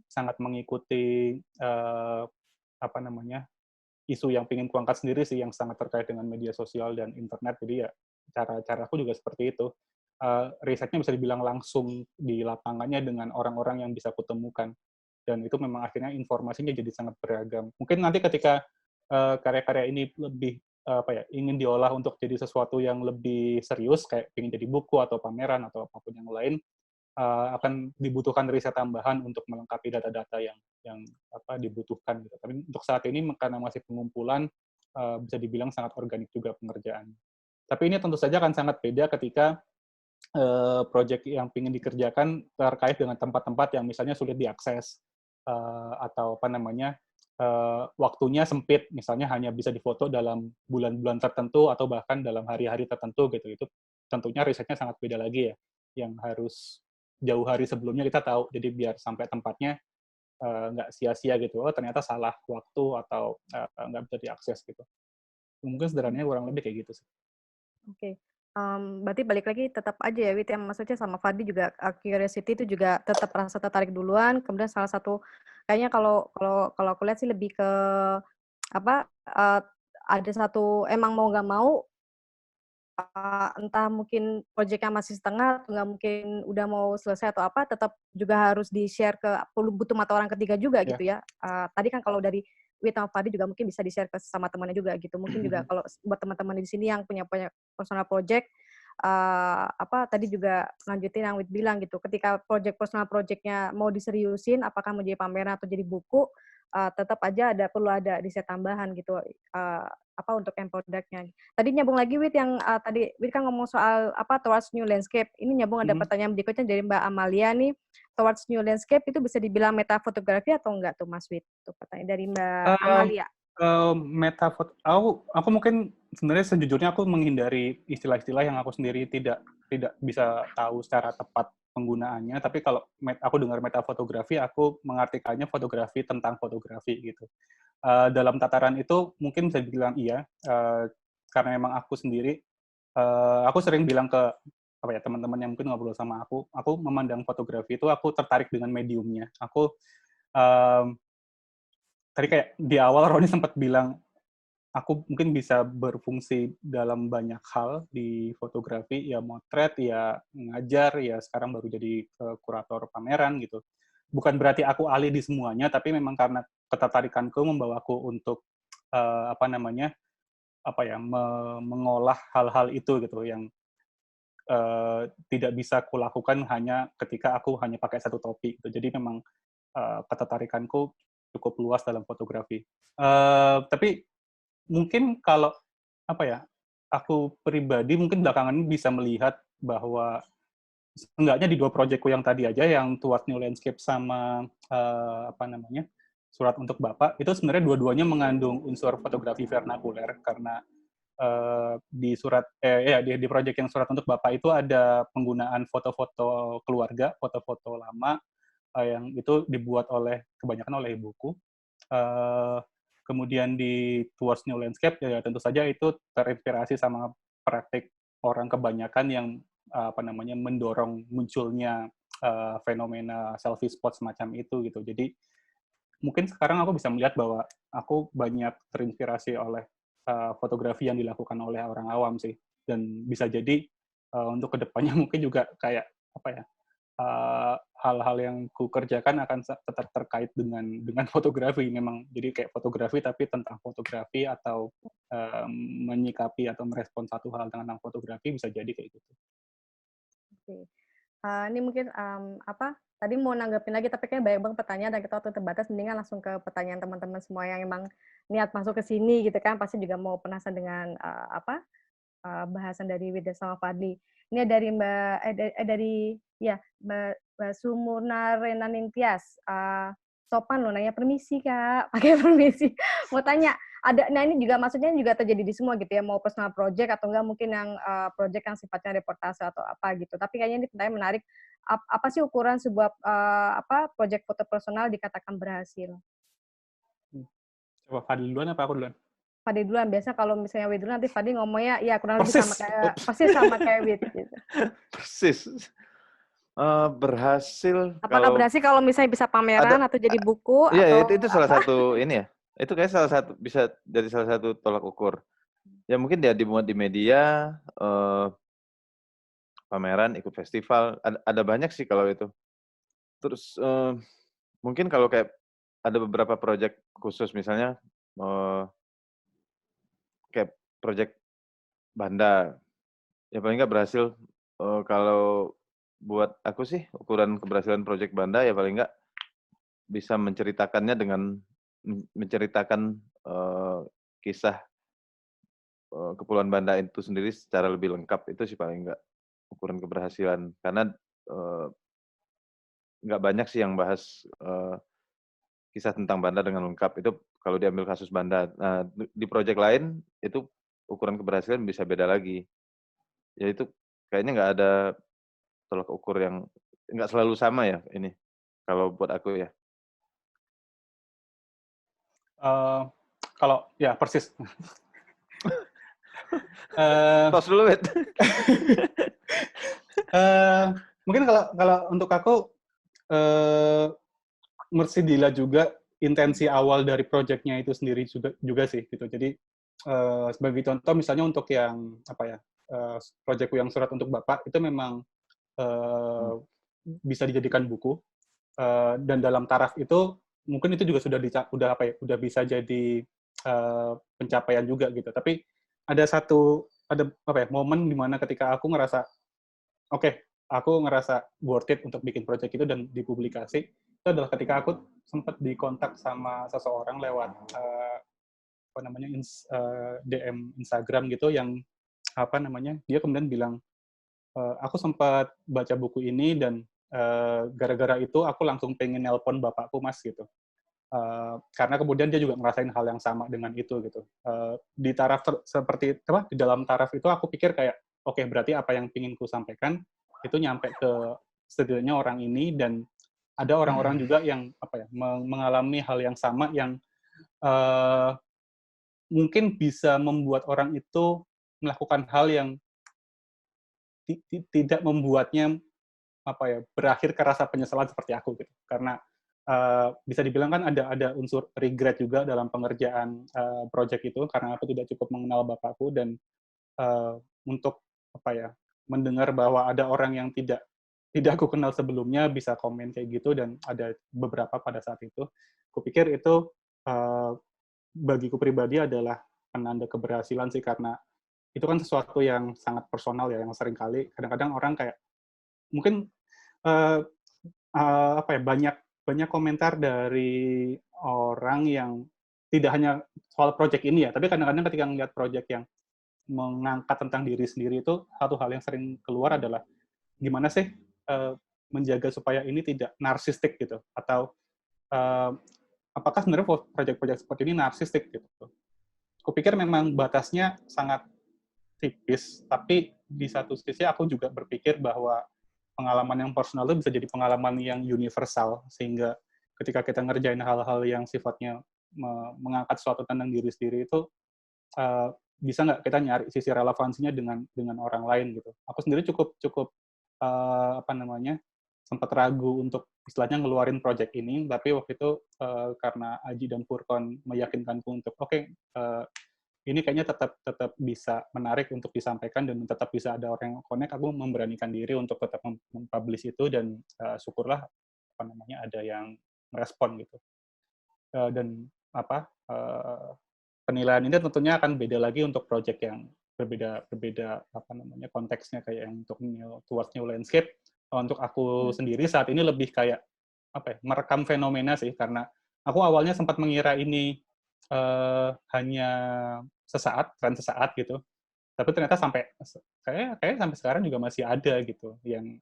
sangat mengikuti isu yang ingin kuangkat sendiri sih, yang sangat terkait dengan media sosial dan internet. Jadi ya cara aku juga seperti itu. Risetnya bisa dibilang langsung di lapangannya dengan orang-orang yang bisa kutemukan. Dan itu memang akhirnya informasinya jadi sangat beragam. Mungkin nanti ketika karya-karya ini lebih ingin diolah untuk jadi sesuatu yang lebih serius, kayak ingin jadi buku atau pameran atau apapun yang lain, akan dibutuhkan riset tambahan untuk melengkapi data-data yang dibutuhkan gitu. Tapi untuk saat ini karena masih pengumpulan, bisa dibilang sangat organik juga pengerjaan. Tapi ini tentu saja akan sangat beda ketika proyek yang ingin dikerjakan terkait dengan tempat-tempat yang misalnya sulit diakses atau waktunya sempit, misalnya hanya bisa difoto dalam bulan-bulan tertentu atau bahkan dalam hari-hari tertentu gitu. Itu tentunya risetnya sangat beda lagi ya, yang harus jauh hari sebelumnya kita tahu, jadi biar sampai tempatnya nggak sia-sia gitu, oh ternyata salah waktu atau nggak bisa diakses gitu. Mungkin sederhananya kurang lebih kayak gitu sih. Oke. Berarti balik lagi tetap aja ya Wit, yang maksudnya sama Fadi juga curiosity itu juga tetap rasa tertarik duluan, kemudian salah satu kayaknya kalau aku lihat sih lebih ke ada satu emang mau nggak mau entah mungkin proyeknya masih setengah atau nggak mungkin udah mau selesai atau apa, tetap juga harus di-share ke butuh mata orang ketiga juga gitu ya. Tadi kan kalau dari Wit sama Fadi juga mungkin bisa di-share ke sama temannya juga gitu. Mungkin juga kalau buat teman-teman di sini yang punya personal project, tadi juga lanjutin yang Wit bilang gitu, ketika personal project-nya mau diseriusin, apakah mau jadi pameran atau jadi buku, tetap aja perlu ada riset tambahan gitu, untuk end product-nya. Tadi nyambung lagi Wit yang tadi Wit kan ngomong soal Towards New Landscape. Ini nyambung ada pertanyaan berikutnya dari Mbak Amalia nih. Towards New Landscape itu bisa dibilang meta fotografi atau enggak tuh Mas Wit? Itu pertanyaan dari Mbak Amalia. Metafoto, aku mungkin sebenarnya sejujurnya aku menghindari istilah-istilah yang aku sendiri tidak bisa tahu secara tepat penggunaannya. Tapi kalau aku dengar metafotografi, aku mengartikannya fotografi tentang fotografi gitu. Dalam tataran itu mungkin bisa dibilang iya, karena memang aku sendiri, aku sering bilang ke apa ya teman-teman yang mungkin ngobrol sama aku memandang fotografi itu aku tertarik dengan mediumnya. Aku tadi kayak di awal Roni sempat bilang aku mungkin bisa berfungsi dalam banyak hal di fotografi, ya motret, ya ngajar, ya sekarang baru jadi kurator pameran gitu. Bukan berarti aku ahli di semuanya, tapi memang karena ketertarikanku membawaku untuk mengolah hal-hal itu gitu yang tidak bisa kulakukan hanya ketika aku hanya pakai satu topi gitu. Jadi memang ketertarikanku cukup luas dalam fotografi. Tapi mungkin kalau aku pribadi mungkin belakangan ini bisa melihat bahwa enggaknya di 2 proyekku yang tadi aja, yang Towards New Landscape sama Surat untuk Bapak, itu sebenarnya dua-duanya mengandung unsur fotografi vernakuler karena di proyek yang Surat untuk Bapak itu ada penggunaan foto-foto keluarga, foto-foto lama yang itu dibuat kebanyakan oleh ibuku. Kemudian di Towards New Landscape ya tentu saja itu terinspirasi sama praktik orang kebanyakan yang mendorong munculnya fenomena selfie spot semacam itu gitu. Jadi mungkin sekarang aku bisa melihat bahwa aku banyak terinspirasi oleh fotografi yang dilakukan oleh orang awam sih, dan bisa jadi untuk kedepannya mungkin juga kayak hal-hal yang ku kerjakan akan tetap terkait dengan fotografi memang. Jadi kayak fotografi tapi tentang fotografi atau menyikapi atau merespon satu hal tentang fotografi, bisa jadi kayak gitu. Oke. Ini mungkin tadi mau nanggepin lagi tapi kayaknya banyak banget pertanyaan dan kita waktu terbatas, mendingan langsung ke pertanyaan teman-teman semua yang emang niat masuk ke sini gitu kan, pasti juga mau penasaran dengan bahasan dari Wida sama Fadli. Ini dari Mbak Sumurna Renaningtyas. Sopan loh nanya, permisi Kak, pakai permisi. Mau tanya, nah ini juga maksudnya juga terjadi di semua gitu ya, mau personal project atau enggak mungkin yang project yang sifatnya reportase atau apa gitu. Tapi kayaknya ini pertanyaan menarik. Apa sih ukuran sebuah project foto personal dikatakan berhasil? Coba Fadli duluan apa aku duluan? Fadli duluan. Biasa kalau misalnya Wid dulu, nanti Fadli ngomongnya ya kurang lebih sama kayak Wid gitu. Persis. Berhasil. Apakah berhasil kalau misalnya bisa pameran atau jadi buku? Iya, atau itu salah satu ini ya. Itu kayak salah satu bisa jadi salah satu tolak ukur. Ya mungkin dia dimuat di media, pameran, ikut festival, ada banyak sih kalau itu. Terus mungkin kalau kayak ada beberapa proyek khusus misalnya kayak proyek Banda, ya paling nggak berhasil. Kalau buat aku sih ukuran keberhasilan proyek Banda ya paling nggak bisa menceritakannya dengan menceritakan kisah Kepulauan Banda itu sendiri secara lebih lengkap, itu sih paling nggak ukuran keberhasilan. Karena nggak banyak sih yang bahas kisah tentang Banda dengan lengkap. Itu kalau diambil kasus Banda. Nah, di proyek lain itu ukuran keberhasilan bisa beda lagi. Ya itu kayaknya nggak ada tolak ukur yang nggak selalu sama ya ini. Kalau buat aku ya. Kalau ya persis. Tos dulu, Bet. Mungkin kalau untuk aku mesti dilihat juga intensi awal dari proyeknya itu sendiri juga sih gitu. Jadi sebagai contoh misalnya untuk yang proyekku yang Surat untuk Bapak itu memang bisa dijadikan buku, dan dalam taraf itu mungkin itu juga sudah bisa jadi pencapaian juga gitu. Tapi ada momen di mana ketika aku ngerasa aku ngerasa worth it untuk bikin project itu dan dipublikasi, itu adalah ketika aku sempat dikontak sama seseorang lewat DM Instagram gitu, yang dia kemudian bilang, aku sempat baca buku ini dan gara-gara itu aku langsung pengen nelpon bapakku Mas gitu. Karena kemudian dia juga ngerasain hal yang sama dengan itu gitu. Di taraf seperti apa, di dalam taraf itu aku pikir kayak oke, berarti apa yang ingin ku sampaikan itu nyampe ke setidaknya orang ini, dan ada orang-orang juga yang apa ya mengalami hal yang sama yang mungkin bisa membuat orang itu melakukan hal yang tidak membuatnya apa ya berakhir ke rasa penyesalan seperti aku gitu. Karena bisa dibilang kan ada unsur regret juga dalam pengerjaan project itu, karena aku tidak cukup mengenal bapakku, dan untuk apa ya mendengar bahwa ada orang yang tidak aku kenal sebelumnya bisa komen kayak gitu, dan ada beberapa pada saat itu, kupikir itu bagiku pribadi adalah penanda keberhasilan sih, karena itu kan sesuatu yang sangat personal ya, yang sering kali kadang-kadang orang kayak mungkin apa ya banyak komentar dari orang yang tidak hanya soal project ini ya, tapi kadang-kadang ketika melihat project yang mengangkat tentang diri sendiri, itu satu hal yang sering keluar adalah gimana sih menjaga supaya ini tidak narsistik gitu, atau apakah sebenarnya project-project seperti ini narsistik gitu. Kupikir memang batasnya sangat tipis, tapi di satu sisi aku juga berpikir bahwa pengalaman yang personal itu bisa jadi pengalaman yang universal, sehingga ketika kita ngerjain hal-hal yang sifatnya mengangkat suatu tentang diri sendiri itu bisa nggak kita nyari sisi relevansinya dengan orang lain gitu. Aku sendiri cukup apa namanya sempat ragu untuk istilahnya ngeluarin project ini, tapi waktu itu karena Aji dan Furkon meyakinkanku untuk ini kayaknya tetap bisa menarik untuk disampaikan dan tetap bisa ada orang yang connect, aku memberanikan diri untuk tetap mempublish itu, dan syukurlah apa namanya ada yang merespon gitu. Dan apa penilaian ini tentunya akan beda lagi untuk project yang berbeda apa namanya konteksnya, kayak yang untuk towards new landscape. Untuk aku sendiri saat ini lebih kayak apa ya, merekam fenomena sih, karena aku awalnya sempat mengira ini hanya tren sesaat gitu, tapi ternyata kayak sampai sekarang juga masih ada gitu yang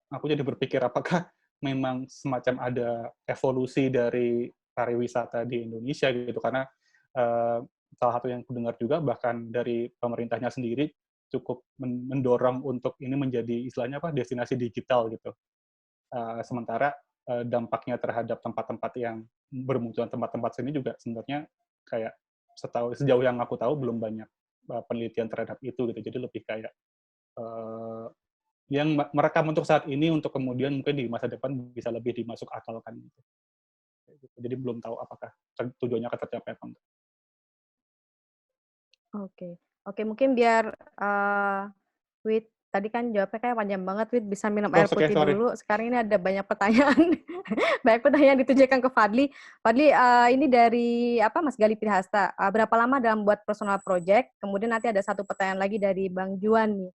aku jadi berpikir apakah memang semacam ada evolusi dari pariwisata di Indonesia gitu, karena salah satu yang aku dengar juga bahkan dari pemerintahnya sendiri cukup mendorong untuk ini menjadi istilahnya apa destinasi digital gitu. Sementara dampaknya terhadap tempat-tempat yang bermunculan tempat-tempat sini juga sebenarnya kayak sejauh yang aku tahu belum banyak penelitian terhadap itu gitu. Jadi lebih kayak yang merekam untuk saat ini untuk kemudian mungkin di masa depan bisa lebih dimasuk akalkan gitu. Jadi belum tahu apakah tujuannya akan tercapai apa enggak. Oke, mungkin biar Wit tadi kan jawabnya kayak panjang banget, Wit bisa minum air putih dulu. Sekarang ini ada banyak pertanyaan, banyak pertanyaan ditujukan ke Fadli. Fadli, ini dari apa Mas Gali Pirhasta. Berapa lama dalam buat personal project? Kemudian nanti ada satu pertanyaan lagi dari Bang Juan nih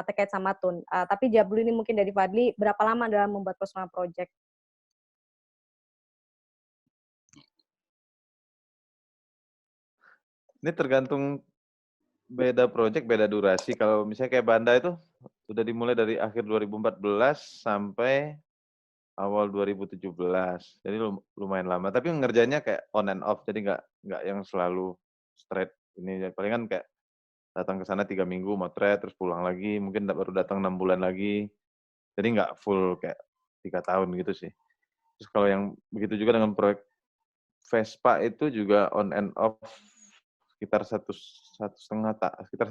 terkait sama Tun. Tapi jawab dulu ini mungkin dari Fadli, berapa lama dalam membuat personal project? Ini tergantung beda project, beda durasi. Kalau misalnya kayak Banda itu udah dimulai dari akhir 2014 sampai awal 2017. Jadi lumayan lama. Tapi ngerjainnya kayak on and off. Jadi nggak yang selalu straight. Ini palingan kayak datang ke sana 3 minggu motret, terus pulang lagi. Mungkin baru datang 6 bulan lagi. Jadi nggak full kayak 3 tahun gitu sih. Terus kalau yang begitu juga dengan proyek Vespa itu juga on and off sekitar satu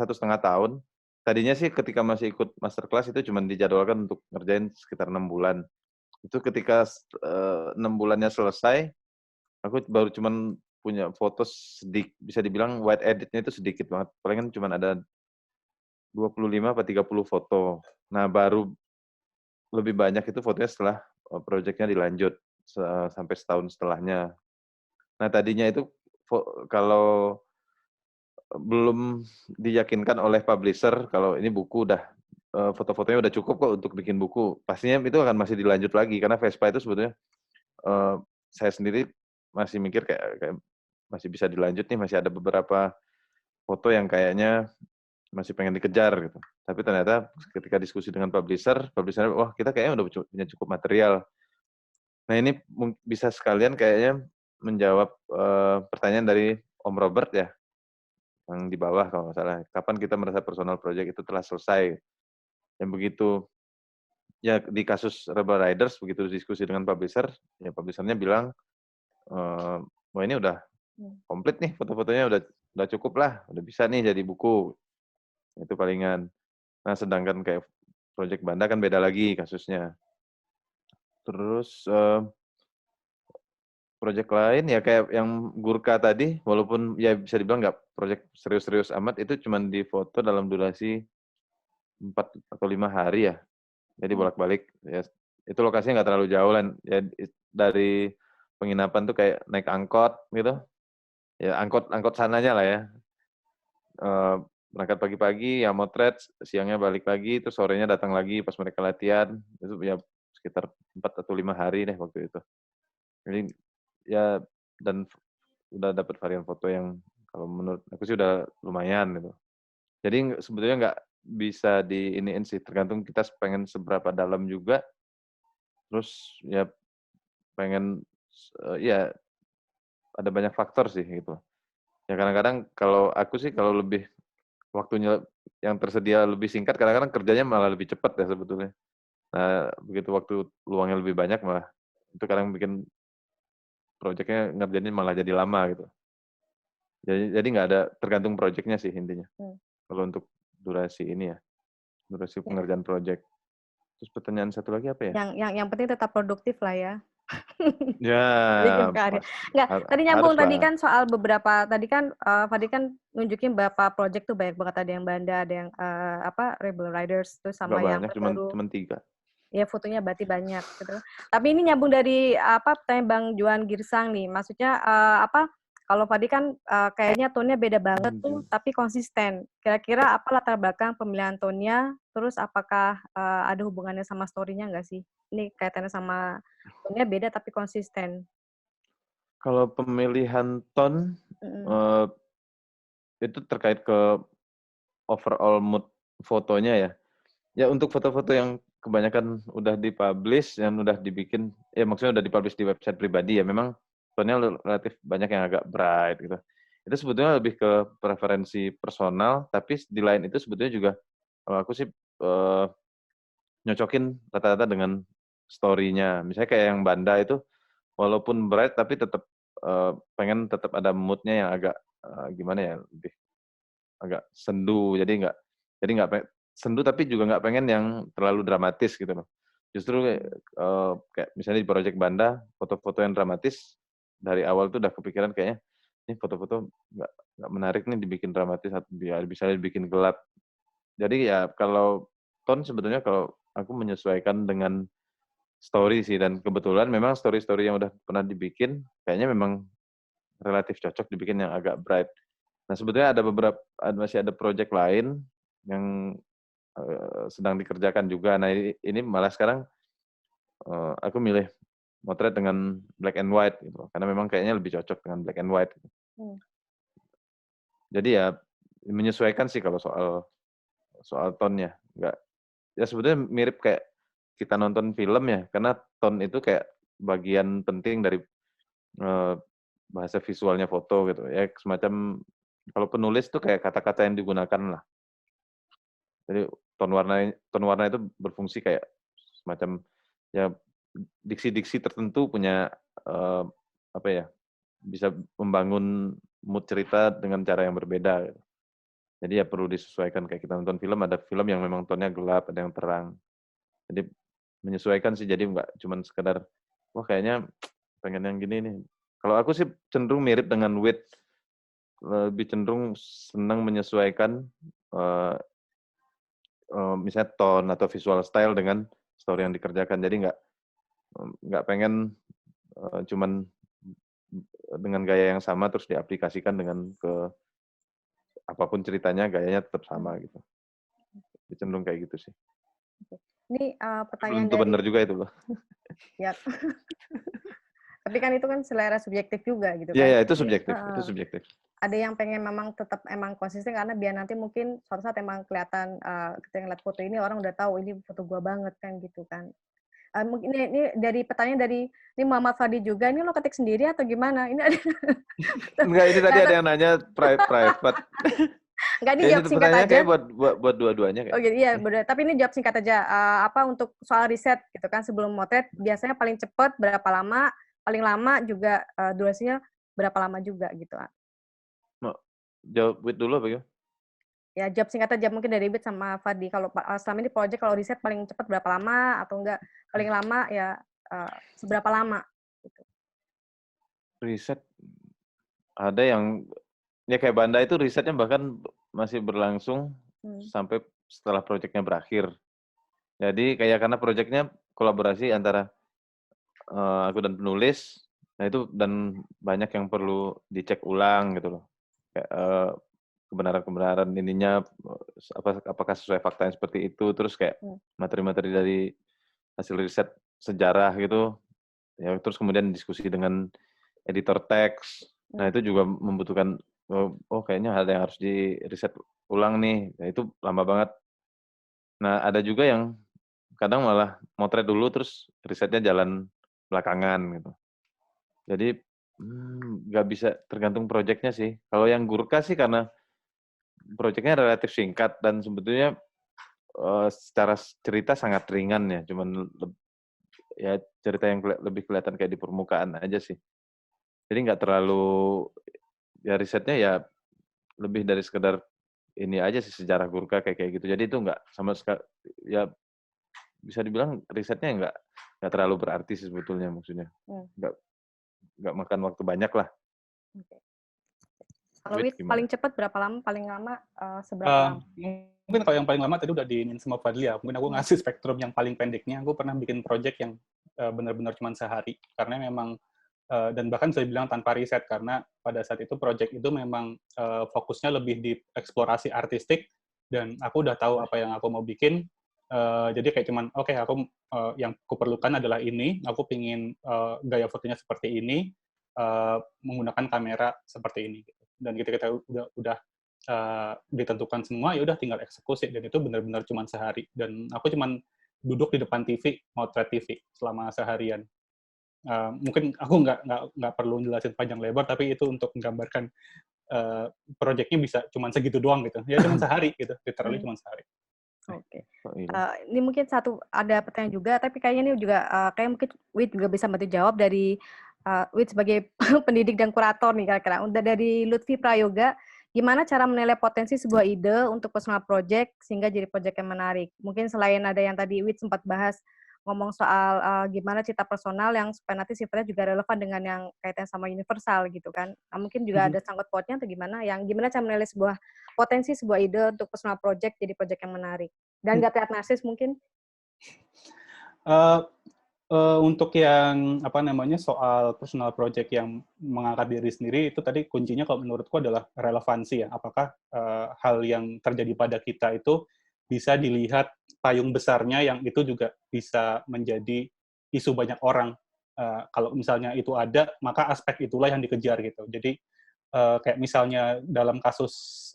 setengah tahun. Tadinya sih ketika masih ikut masterclass itu cuma dijadwalkan untuk ngerjain sekitar 6 bulan. Itu ketika 6 bulannya selesai, aku baru cuma punya foto sedikit, bisa dibilang white edit-nya itu sedikit banget. Palingan cuma ada 25 atau 30 foto. Nah, baru lebih banyak itu fotonya setelah proyeknya dilanjut sampai setahun setelahnya. Nah, tadinya itu kalau belum diyakinkan oleh publisher kalau ini buku udah foto-fotonya udah cukup kok untuk bikin buku, pastinya itu akan masih dilanjut lagi karena Vespa itu sebetulnya saya sendiri masih mikir kayak masih bisa dilanjut nih, masih ada beberapa foto yang kayaknya masih pengen dikejar gitu. Tapi ternyata ketika diskusi dengan publisher wah kita kayaknya udah punya cukup material. Nah ini bisa sekalian kayaknya menjawab pertanyaan dari Om Robert ya, yang di bawah kalau nggak salah. Kapan kita merasa personal project itu telah selesai? Yang begitu, ya di kasus Rebel Riders, begitu diskusi dengan publisher, ya publishernya bilang, wah ini udah komplit nih, foto-fotonya udah cukup lah, udah bisa nih jadi buku. Itu palingan. Nah sedangkan kayak Project Banda kan beda lagi kasusnya. Terus project lain ya kayak yang Gurkha tadi, walaupun ya bisa dibilang nggak project serius-serius amat, itu cuma di foto dalam durasi 4 atau 5 hari ya. Jadi bolak-balik ya. Itu lokasinya nggak terlalu jauh lah. Ya dari penginapan tuh kayak naik angkot gitu. Ya angkot sananya lah ya. Berangkat pagi-pagi ya motret, siangnya balik lagi, terus sorenya datang lagi pas mereka latihan. Itu ya sekitar 4 atau 5 hari deh waktu itu. Jadi ya dan udah dapat varian foto yang kalau menurut aku sih udah lumayan gitu. Jadi sebetulnya nggak bisa diiniin sih, tergantung kita pengen seberapa dalam juga. Terus ya pengen ya ada banyak faktor sih gitu. Ya kadang-kadang kalau aku sih kalau lebih waktunya yang tersedia lebih singkat, kadang-kadang kerjanya malah lebih cepat ya sebetulnya. Nah, begitu waktu luangnya lebih banyak malah itu kadang bikin proyeknya ngerjainnya malah jadi lama gitu. Jadi nggak ada tergantung proyeknya sih intinya. Kalau untuk durasi ini ya, durasi pengerjaan proyek. Terus pertanyaan satu lagi apa ya? Yang penting tetap produktif lah ya. Ya, Bikin karya. Enggak, tadi nyambung harus tadi lah. kan soal beberapa tadi kan nunjukin beberapa project tuh banyak banget, ada yang Banda, ada yang Rebel Riders terus Nggak sama yang banyak, terbaru. cuman 3. Ya fotonya berarti banyak gitu. Tapi ini nyambung dari pertanyaan Bang Juan Girsang nih. Maksudnya kalau tadi kan kayaknya tone-nya beda banget tuh, tapi konsisten. Kira-kira apa latar belakang pemilihan tone-nya? Terus apakah ada hubungannya sama story-nya nggak sih? Ini kaitannya sama tone-nya beda tapi konsisten. Kalau pemilihan tone itu terkait ke overall mood fotonya ya. Ya untuk foto-foto yang kebanyakan udah dipublish, yang udah dibikin, ya maksudnya udah dipublish di website pribadi ya, memang tone-nya relatif banyak yang agak bright gitu. Itu sebetulnya lebih ke preferensi personal, tapi di lain itu sebetulnya juga kalau aku sih nyocokin rata-rata dengan story-nya. Misalnya kayak yang Banda itu, walaupun bright tapi tetap pengen tetap ada mood-nya yang agak gimana ya, lebih agak sendu. Jadi nggak sendu tapi juga nggak pengen yang terlalu dramatis gitu loh. Justru kayak misalnya di Project Banda, foto-foto yang dramatis dari awal tuh udah kepikiran kayaknya ini foto-foto nggak menarik nih dibikin dramatis atau bisa dibikin gelap. Jadi ya kalau tone sebetulnya kalau aku menyesuaikan dengan story sih, dan kebetulan memang story-story yang udah pernah dibikin kayaknya memang relatif cocok dibikin yang agak bright. Nah sebetulnya masih ada project lain yang sedang dikerjakan juga. Nah ini malah sekarang aku milih motret dengan black and white gitu, karena memang kayaknya lebih cocok dengan black and white. Gitu. Jadi ya menyesuaikan sih kalau soal tone-nya. Nggak, ya sebetulnya mirip kayak kita nonton film ya, karena tone itu kayak bagian penting dari bahasa visualnya foto gitu ya, semacam kalau penulis tuh kayak kata-kata yang digunakan lah. Jadi tone warna itu berfungsi kayak semacam ya diksi-diksi tertentu punya apa ya, bisa membangun mood cerita dengan cara yang berbeda. Gitu. Jadi ya perlu disesuaikan, kayak kita nonton film, ada film yang memang tone-nya gelap, ada yang terang. Jadi menyesuaikan sih, jadi nggak cuma sekedar wah kayaknya pengen yang gini nih. Kalau aku sih cenderung mirip dengan Wit, lebih cenderung senang menyesuaikan misalnya tone atau visual style dengan story yang dikerjakan. Jadi nggak pengen cuman dengan gaya yang sama terus diaplikasikan dengan ke apapun ceritanya, gayanya tetap sama gitu. Cenderung kayak gitu sih. Ini pertanyaan Belum tentu benar juga itu loh. Ya. Tapi kan itu kan selera subjektif juga gitu kan. Iya, itu subjektif. Itu subjektif. Ada yang pengen memang tetap emang konsisten karena biar nanti mungkin suatu saat emang kelihatan kita ngeliat foto ini orang udah tahu ini foto gua banget kan gitu kan. mungkin ini dari pertanyaan dari ini Muhammad Fadi juga, ini lo ketik sendiri atau gimana? Ini ada Enggak, ini tadi ada yang nanya private. Enggak, ini Ya, jawab ini singkat pertanyaannya aja. kayak buat dua-duanya Oh kayak. gitu, iya benar. Tapi ini jawab singkat aja. Apa untuk soal riset gitu kan sebelum motret biasanya paling cepat berapa lama, paling lama juga durasinya berapa lama juga gitu. Mau jawab dulu apa gimana? Ya jawab singkat aja mungkin dari Bit sama Fadi. Kalau selama ini project kalau riset paling cepat berapa lama atau enggak paling lama ya seberapa lama gitu. Riset ada yang ya kayak Banda itu risetnya bahkan masih berlangsung sampai setelah proyeknya berakhir. Jadi kayak karena proyeknya kolaborasi antara aku dan penulis, nah itu dan banyak yang perlu dicek ulang gitu loh. Kayak kebenaran ininya apakah sesuai fakta yang seperti itu, terus kayak materi-materi dari hasil riset sejarah gitu. Ya terus kemudian diskusi dengan editor teks. Nah, itu juga membutuhkan kayaknya hal yang harus di riset ulang nih. Nah, itu lama banget. Nah, ada juga yang kadang malah motret dulu terus risetnya jalan belakangan gitu. Jadi nggak bisa tergantung proyeknya sih. Kalau yang Gurkha sih karena proyeknya relatif singkat dan sebetulnya secara cerita sangat ringan ya. Cuman ya cerita yang lebih kelihatan kayak di permukaan aja sih. Jadi nggak terlalu ya risetnya ya lebih dari sekedar ini aja sih sejarah Gurkha kayak gitu. Jadi itu nggak sama sekali ya bisa dibilang risetnya nggak terlalu berarti sih sebetulnya maksudnya. Nggak makan waktu banyak lah. Okay. Kalau paling cepat berapa lama? Paling lama seberapa lama? Mungkin kalau yang paling lama tadi udah diinin sama Fadli ya. Mungkin aku ngasih spektrum yang paling pendeknya. Aku pernah bikin project yang benar-benar cuma sehari. Karena memang, dan bahkan saya bilang tanpa riset, karena pada saat itu project itu memang fokusnya lebih di eksplorasi artistik, dan aku udah tahu apa yang aku mau bikin. Jadi kayak cuman, oke, aku yang kuperlukan adalah ini, aku pingin gaya fotonya seperti ini, menggunakan kamera seperti ini. Dan ketika kita udah ditentukan semua, ya udah tinggal eksekusi, dan itu benar-benar cuma sehari. Dan aku cuma duduk di depan TV, motret TV selama seharian. Mungkin aku nggak perlu jelasin panjang lebar, tapi itu untuk menggambarkan proyeknya bisa cuma segitu doang gitu. Ya cuma sehari gitu, literally cuma sehari. Oke. Ini mungkin ada pertanyaan juga, tapi kayaknya ini juga kayak mungkin Wid juga bisa bantu jawab dari Wid sebagai pendidik dan kurator nih kira-kira. Udah dari Lutfi Prayoga, gimana cara menilai potensi sebuah ide untuk personal project sehingga jadi project yang menarik? Mungkin selain ada yang tadi Wid sempat bahas ngomong soal gimana cita personal yang supaya nanti sifatnya juga relevan dengan yang kaitan sama universal gitu kan. Nah, mungkin juga ada sangkut pautnya atau gimana? Yang gimana cara menilai potensi sebuah ide untuk personal project jadi project yang menarik dan nggak terlihat narsis mungkin? Untuk yang soal personal project yang mengangkat diri sendiri, itu tadi kuncinya kalau menurutku adalah relevansi ya. Apakah hal yang terjadi pada kita itu bisa dilihat payung besarnya yang itu juga bisa menjadi isu banyak orang. Kalau misalnya itu ada, maka aspek itulah yang dikejar gitu. Jadi kayak misalnya dalam kasus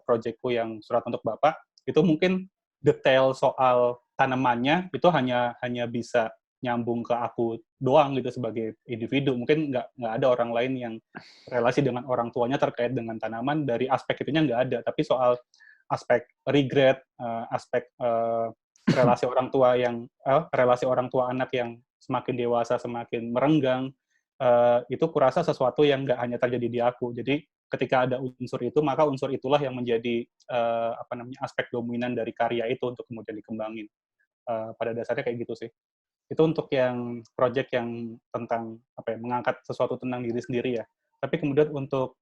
projectku yang Surat Untuk Bapak, itu mungkin detail soal tanamannya itu hanya bisa nyambung ke aku doang gitu sebagai individu. Mungkin nggak ada orang lain yang relasi dengan orang tuanya terkait dengan tanaman, dari aspek itunya nggak ada. Tapi soal aspek regret, aspek relasi orang tua anak yang semakin dewasa semakin merenggang, itu kurasa sesuatu yang nggak hanya terjadi di aku. Jadi ketika ada unsur itu, maka unsur itulah yang menjadi aspek dominan dari karya itu untuk kemudian dikembangin. Pada dasarnya kayak gitu sih. Itu untuk yang project yang tentang mengangkat sesuatu tentang diri sendiri ya. Tapi kemudian untuk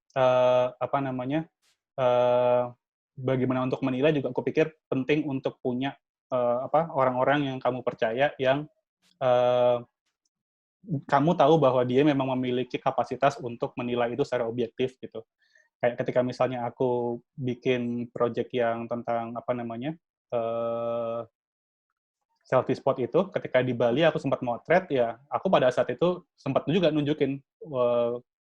bagaimana untuk menilai juga aku pikir penting untuk punya orang-orang yang kamu percaya yang kamu tahu bahwa dia memang memiliki kapasitas untuk menilai itu secara objektif gitu. Kayak ketika misalnya aku bikin project yang tentang selfie spot itu, ketika di Bali aku sempat motret, ya aku pada saat itu sempat juga nunjukin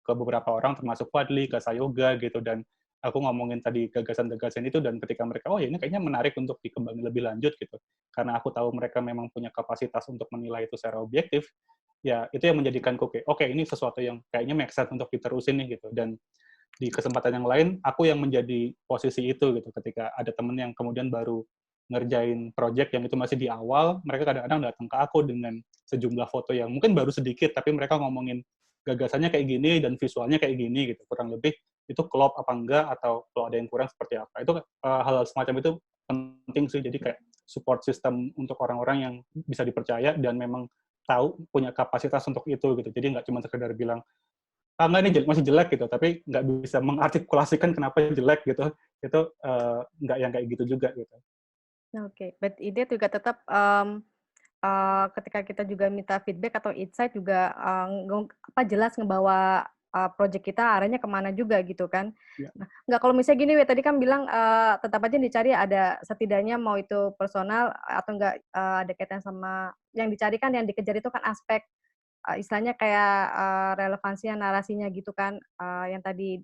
ke beberapa orang, termasuk Fadli, ke Sayoga gitu, dan aku ngomongin tadi gagasan-gagasan itu, dan ketika mereka, oh ya ini kayaknya menarik untuk dikembangin lebih lanjut gitu, karena aku tahu mereka memang punya kapasitas untuk menilai itu secara objektif, ya itu yang menjadikanku kayak, oke ini sesuatu yang kayaknya make sense untuk diterusin nih gitu. Dan di kesempatan yang lain, aku yang menjadi posisi itu gitu, ketika ada temen yang kemudian baru ngerjain project yang itu masih di awal, mereka kadang-kadang datang ke aku dengan sejumlah foto yang mungkin baru sedikit, tapi mereka ngomongin gagasannya kayak gini dan visualnya kayak gini gitu, kurang lebih itu klop apa enggak, atau kalau ada yang kurang seperti apa. Itu hal-hal semacam itu penting sih, jadi kayak support system untuk orang-orang yang bisa dipercaya dan memang tahu punya kapasitas untuk itu gitu. Jadi nggak cuma sekedar bilang, ah enggak ini masih jelek gitu, tapi nggak bisa mengartikulasikan kenapa jelek gitu. Itu nggak yang kayak gitu juga gitu. Oke, but ide juga tetap ketika kita juga minta feedback atau insight juga jelas ngebawa project kita arahnya kemana juga gitu kan. Ya. Nah, nggak kalau misalnya gini, tadi kan bilang tetap aja dicari ada setidaknya mau itu personal atau enggak ada kaitan sama yang dicari kan, yang dikejar itu kan aspek istilahnya kayak relevansinya, narasinya gitu kan, yang tadi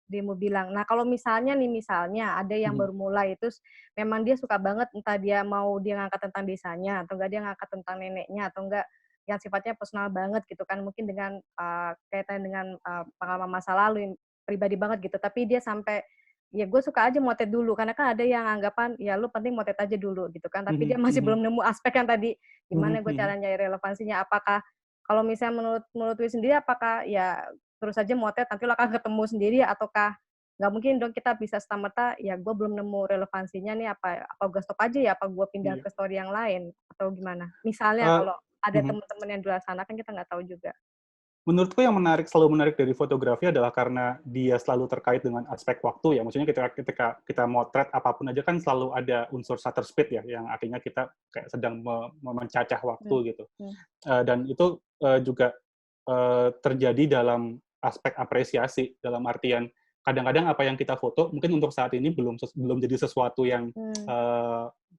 Demo bilang. Nah, kalau misalnya ada yang baru mulai, terus memang dia suka banget, entah dia mau dia ngangkat tentang desanya, atau enggak dia ngangkat tentang neneknya, atau enggak yang sifatnya personal banget gitu kan, mungkin dengan kaitan dengan pengalaman masa lalu yang pribadi banget gitu, tapi dia sampai, ya gue suka aja motret dulu, karena kan ada yang anggapan, ya lu penting motret aja dulu gitu kan, tapi dia masih belum nemu aspek yang tadi, gimana gue cara nyari relevansinya, apakah kalau misalnya menurut Wi sendiri, apakah ya terus aja motret nanti lo akan ketemu sendiri, ataukah nggak mungkin dong kita bisa serta-merta ya gue belum nemu relevansinya nih, apa gue stop aja ya, apa gue pindah ke story yang lain atau gimana? Misalnya kalau ada teman-teman yang di luar sana kan kita nggak tahu juga. Menurutku yang selalu menarik dari fotografi adalah karena dia selalu terkait dengan aspek waktu ya. Maksudnya ketika kita motret apapun aja kan selalu ada unsur shutter speed ya, yang artinya kita kayak sedang mencacah waktu gitu. Dan itu juga terjadi dalam aspek apresiasi, dalam artian kadang-kadang apa yang kita foto mungkin untuk saat ini belum jadi sesuatu yang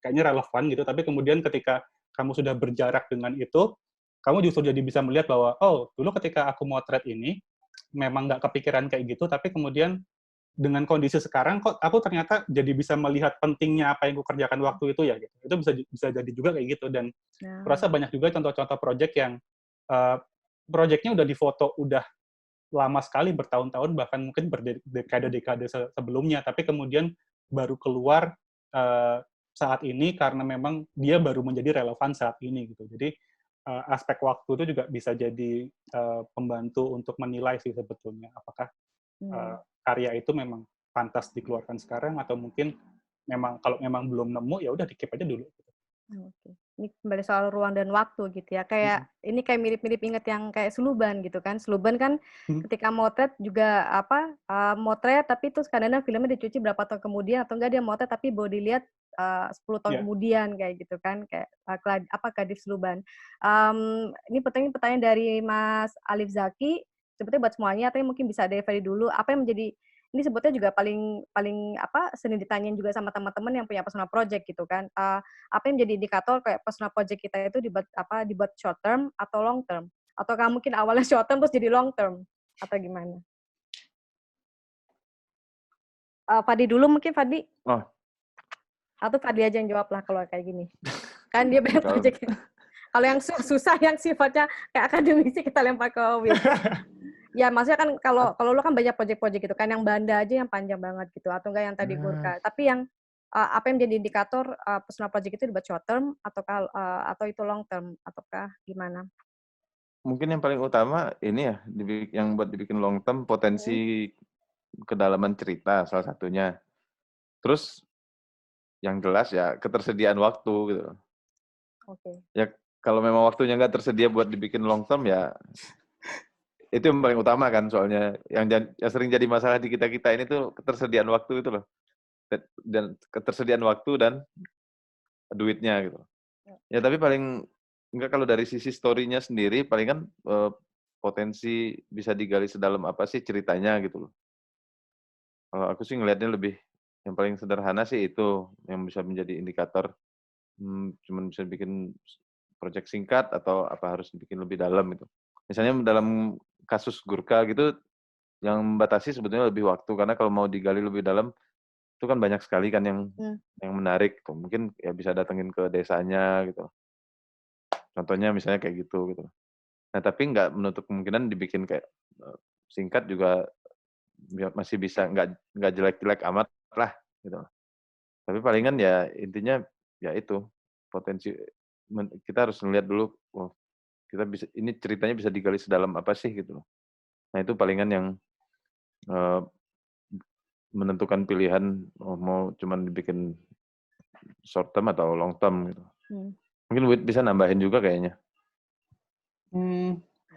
kayaknya relevan gitu, tapi kemudian ketika kamu sudah berjarak dengan itu, kamu justru jadi bisa melihat bahwa, oh, dulu ketika aku motret ini, memang nggak kepikiran kayak gitu, tapi kemudian dengan kondisi sekarang, kok aku ternyata jadi bisa melihat pentingnya apa yang aku kerjakan waktu itu ya, gitu. Itu bisa jadi juga kayak gitu, dan aku rasa banyak juga contoh-contoh project yang projectnya udah difoto, udah lama sekali, bertahun-tahun, bahkan mungkin berdekade-dekade sebelumnya, tapi kemudian baru keluar saat ini karena memang dia baru menjadi relevan saat ini, gitu. Jadi, aspek waktu itu juga bisa jadi pembantu untuk menilai sih sebetulnya apakah karya itu memang pantas dikeluarkan sekarang, atau mungkin memang kalau memang belum nemu ya udah di-keep aja dulu. Oke. Ini kembali soal ruang dan waktu gitu ya. Kayak ini kayak mirip-mirip inget yang kayak Sluban gitu kan. Sluban kan ketika motret juga motret, tapi terus kadang-kadang filmnya dicuci berapa tahun kemudian, atau enggak dia motret tapi baru dilihat 10 tahun kemudian kayak gitu kan, kayak Kadif Sluban. Ini pertanyaan dari Mas Alif Zaki, sebetulnya buat semuanya, tapi mungkin bisa dari Ferry dulu. Apa yang menjadi, ini sebetulnya juga paling sering ditanyain juga sama teman-teman yang punya personal project gitu kan. Apa yang menjadi indikator kayak personal project kita itu dibuat short term atau long term? Ataukah mungkin awalnya short term terus jadi long term? Atau gimana? Fadi dulu mungkin, Fadi. Oh. Atau Fadi aja yang jawab lah kalau kayak gini. Kan dia banyak project. Kalau yang susah, yang sifatnya kayak akademisi, kita lempar ke Will. Ya, maksudnya kan kalau lu kan banyak project-project gitu kan, yang Banda aja yang panjang banget gitu, atau enggak yang tadi Gurka. Tapi yang apa yang menjadi indikator personal project itu dibuat short term atau itu long term, ataukah gimana? Mungkin yang paling utama ini ya, yang buat dibikin long term, potensi kedalaman cerita salah satunya. Terus yang jelas ya ketersediaan waktu gitu. Oke. Ya kalau memang waktunya nggak tersedia buat dibikin long term ya itu yang paling utama kan, soalnya yang sering jadi masalah di kita ini tuh ketersediaan waktu itu loh. Dan ketersediaan waktu dan duitnya gitu. Ya tapi paling enggak, kalau dari sisi story-nya sendiri paling kan potensi bisa digali sedalam apa sih ceritanya gitu loh. Kalau aku sih ngelihatnya lebih yang paling sederhana sih itu yang bisa menjadi indikator. Cuman bisa bikin project singkat atau apa harus bikin lebih dalam gitu. Misalnya dalam kasus Gurka gitu, yang membatasi sebetulnya lebih waktu, karena kalau mau digali lebih dalam itu kan banyak sekali kan yang menarik. Mungkin ya bisa datengin ke desanya gitu. Contohnya misalnya kayak gitu. Nah, tapi nggak menutup kemungkinan dibikin kayak singkat juga masih bisa, nggak jelek-jelek amat lah gitu. Tapi palingan ya intinya ya itu potensi kita harus melihat dulu, kita bisa, ini ceritanya bisa digali sedalam apa sih gitu. Nah itu palingan yang menentukan pilihan mau cuman dibikin short term atau long term gitu. Mungkin Wid bisa nambahin juga kayaknya.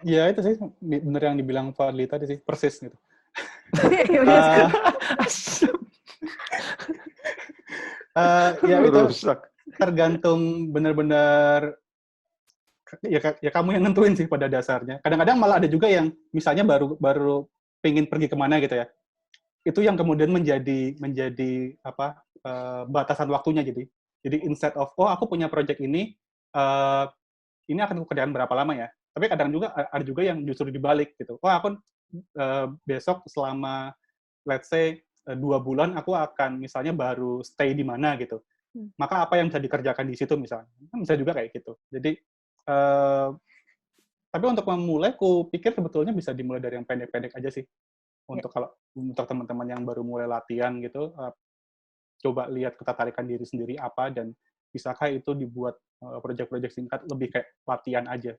Ya itu sih bener yang dibilang Fadli tadi sih, persis gitu. Ya itu tergantung benar-benar ya kamu yang nentuin sih pada dasarnya. Kadang-kadang malah ada juga yang misalnya baru pengen pergi kemana gitu ya. Itu yang kemudian menjadi batasan waktunya. Jadi instead of aku punya project ini akan aku kerjakan berapa lama ya. Tapi kadang juga ada juga yang justru dibalik gitu. Aku besok selama let's say 2 bulan aku akan misalnya baru stay di mana gitu. Maka apa yang bisa dikerjakan di situ misalnya. Bisa juga kayak gitu. Jadi tapi untuk memulai, aku pikir sebetulnya bisa dimulai dari yang pendek-pendek aja sih. Untuk teman-teman yang baru mulai latihan gitu, coba lihat ketertarikan diri sendiri apa, dan bisakah itu dibuat proyek-proyek singkat lebih kayak latihan aja.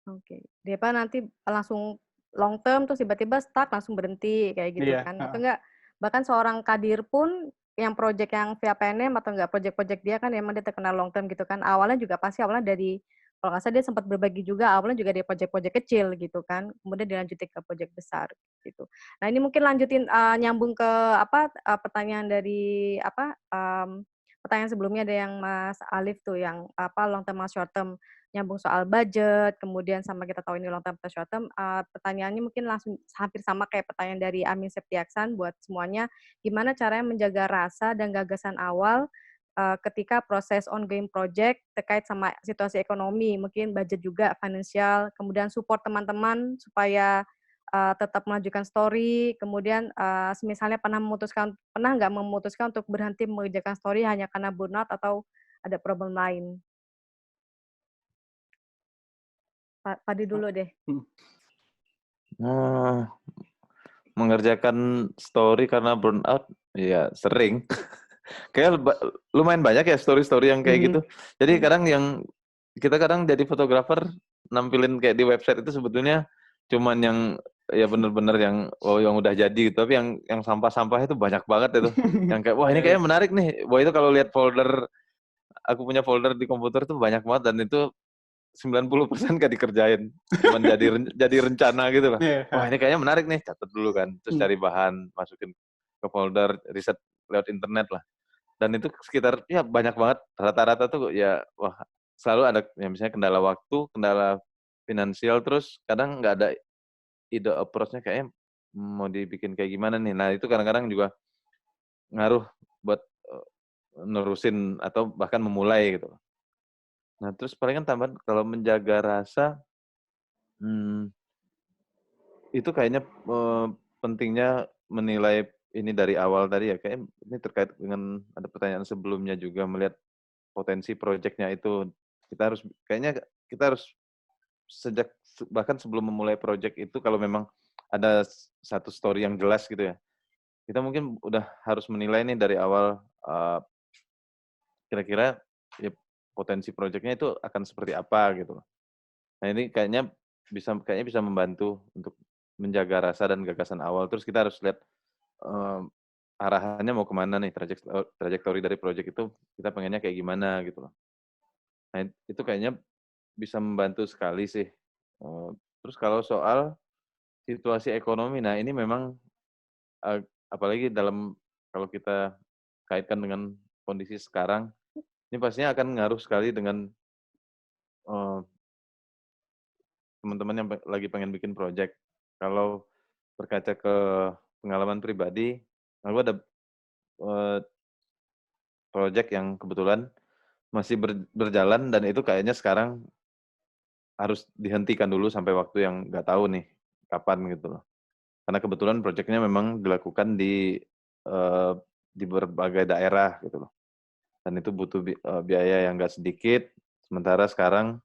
Oke. Dia nanti langsung long term terus tiba-tiba stuck langsung berhenti kayak gitu kan. Atau enggak bahkan seorang kadir pun yang proyek yang via PNM atau enggak proyek-proyek dia kan emang dia terkenal long term gitu kan. Awalnya dari kalau nggak salah dia sempat berbagi juga, awalnya juga dari proyek-proyek kecil gitu kan, kemudian dilanjutin ke proyek besar gitu. Nah ini mungkin lanjutin nyambung ke pertanyaan dari pertanyaan sebelumnya ada yang Mas Alif tuh yang long term sama short term, nyambung soal budget, kemudian sama kita tahu ini long term atau short term, pertanyaannya mungkin langsung hampir sama kayak pertanyaan dari Amin Septiaksan buat semuanya, gimana caranya menjaga rasa dan gagasan awal ketika proses ongoing project terkait sama situasi ekonomi, mungkin budget juga, financial, kemudian support teman-teman supaya tetap melanjutkan story, kemudian misalnya pernah nggak memutuskan untuk berhenti mengerjakan story hanya karena burnout atau ada problem lain? Padi dulu deh. Mengerjakan story karena burnout, ya sering. Kayak lumayan banyak ya story-story yang kayak gitu. Jadi kadang kita jadi fotografer nampilin kayak di website itu sebetulnya cuman yang ya bener-bener yang udah jadi gitu. Tapi yang sampah-sampah itu banyak banget itu. Yang kayak wah ini kayaknya menarik nih. Wah itu kalau lihat folder, aku punya folder di komputer tuh banyak banget, dan itu 90% gak dikerjain. Cuman jadi rencana gitu lah. Wah ini kayaknya menarik nih, catat dulu kan. Terus cari bahan, masukin ke folder, riset lewat internet lah. Dan itu sekitar ya banyak banget, rata-rata tuh ya wah selalu ada ya misalnya kendala waktu, kendala finansial, terus kadang nggak ada ide approach-nya kayaknya mau dibikin kayak gimana nih. Nah itu kadang-kadang juga ngaruh buat nerusin atau bahkan memulai gitu. Nah terus palingan tambahan kalau menjaga rasa, itu kayaknya pentingnya menilai ini dari awal tadi ya, kayaknya ini terkait dengan ada pertanyaan sebelumnya juga, melihat potensi proyeknya itu. Kita harus bahkan sebelum memulai proyek itu, kalau memang ada satu story yang jelas gitu ya, kita mungkin udah harus menilai nih dari awal kira-kira ya, potensi proyeknya itu akan seperti apa gitu. Nah ini kayaknya bisa membantu untuk menjaga rasa dan gagasan awal. Terus kita harus lihat arahannya mau kemana nih, trajektori dari proyek itu kita pengennya kayak gimana gitu loh. Nah itu kayaknya bisa membantu sekali sih. Terus kalau soal situasi ekonomi, nah ini memang apalagi kalau kita kaitkan dengan kondisi sekarang, ini pastinya akan ngaruh sekali dengan teman-teman yang lagi pengen bikin project. Kalau berkaca ke pengalaman pribadi, aku ada project yang kebetulan masih berjalan, dan itu kayaknya sekarang harus dihentikan dulu sampai waktu yang nggak tahu nih kapan gitu loh. karena kebetulan proyeknya memang dilakukan di berbagai daerah gitu loh. Dan itu butuh biaya yang nggak sedikit. Sementara sekarang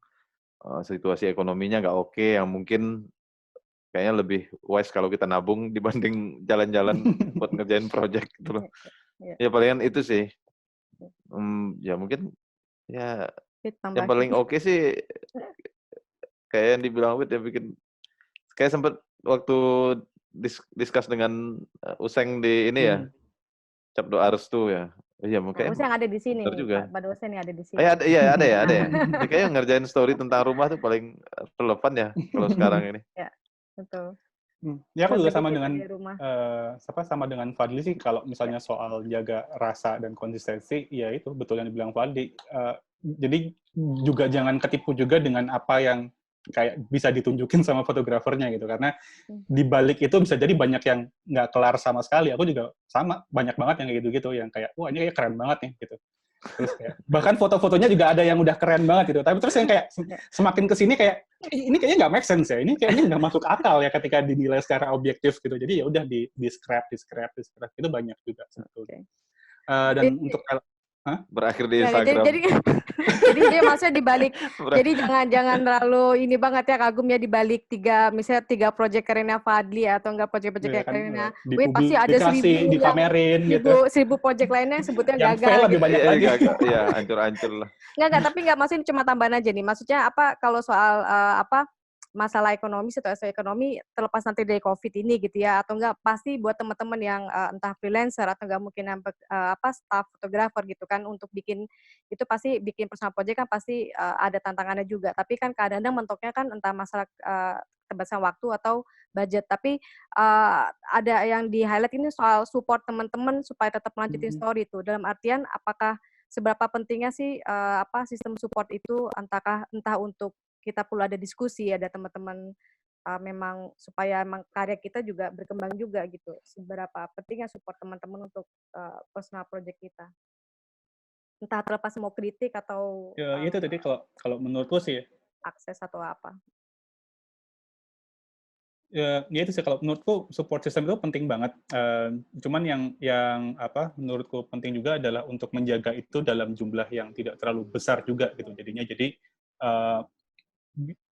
situasi ekonominya nggak oke, yang mungkin kayaknya lebih wise kalau kita nabung dibanding jalan-jalan buat ngerjain proyek gitu loh. Ya palingan itu sih. Ya mungkin ya yang paling oke sih kayak yang dibilang Wid ya, bikin kayak sempat waktu discuss dengan Useng di ini ya, Cap Doa Restu ya. Iya mungkin yang ada di sini nih, juga. Pak dosen yang ada di sini. Ada ya. Ini kayaknya ngerjain story tentang rumah tuh paling relevan ya kalau sekarang ini. Ya, betul. Ya aku juga sama dengan Fadli sih, kalau misalnya soal jaga rasa dan konsistensi, ya itu betul yang dibilang Fadli. Jadi juga jangan ketipu juga dengan apa yang kayak bisa ditunjukin sama fotografernya gitu, karena di balik itu bisa jadi banyak yang nggak kelar sama sekali. Aku juga sama, banyak banget yang kayak gitu-gitu, yang kayak wah ini kayak keren banget nih gitu. Terus kayak, bahkan foto-fotonya juga ada yang udah keren banget gitu, tapi terus yang kayak semakin kesini kayak ini kayaknya nggak make sense ya, ini kayaknya nggak masuk akal ya ketika dinilai secara objektif gitu. Jadi ya udah di scrap itu banyak juga sebetulnya. Dan untuk berakhir di Instagram. Jadi dia maksudnya dibalik. Jadi jangan terlalu ini banget ya kagumnya dibalik misalnya 3 proyek kerennya Fadli atau enggak proyek-proyek kerennya. Wait, pasti ada 1000 dipamerin gitu. 1000 proyek lainnya yang sebutnya yang gagal. Yang lebih banyak lagi. Iya, hancur-hancur lah. Enggak, tapi enggak, maksudnya cuma tambahan aja nih. Maksudnya apa kalau soal masalah ekonomi, situasi ekonomi terlepas nanti dari COVID ini gitu ya, atau enggak pasti buat teman-teman yang entah freelancer atau enggak mungkin staff fotografer gitu kan, untuk bikin itu pasti bikin personal project kan pasti ada tantangannya juga. Tapi kan kadang-kadang mentoknya kan entah masalah keterbatasan waktu atau budget. Tapi ada yang di highlight ini soal support teman-teman supaya tetap melanjutin story itu. Dalam artian apakah seberapa pentingnya sih sistem support itu, entah untuk kita perlu ada diskusi, ada teman-teman memang supaya emang karya kita juga berkembang juga gitu. Seberapa pentingnya support teman-teman untuk personal project kita. Entah terlepas mau kritik atau ya, itu tadi kalau menurutku sih akses atau apa. Ya itu sih, kalau menurutku support system itu penting banget. Cuman yang menurutku penting juga adalah untuk menjaga itu dalam jumlah yang tidak terlalu besar juga gitu. Jadinya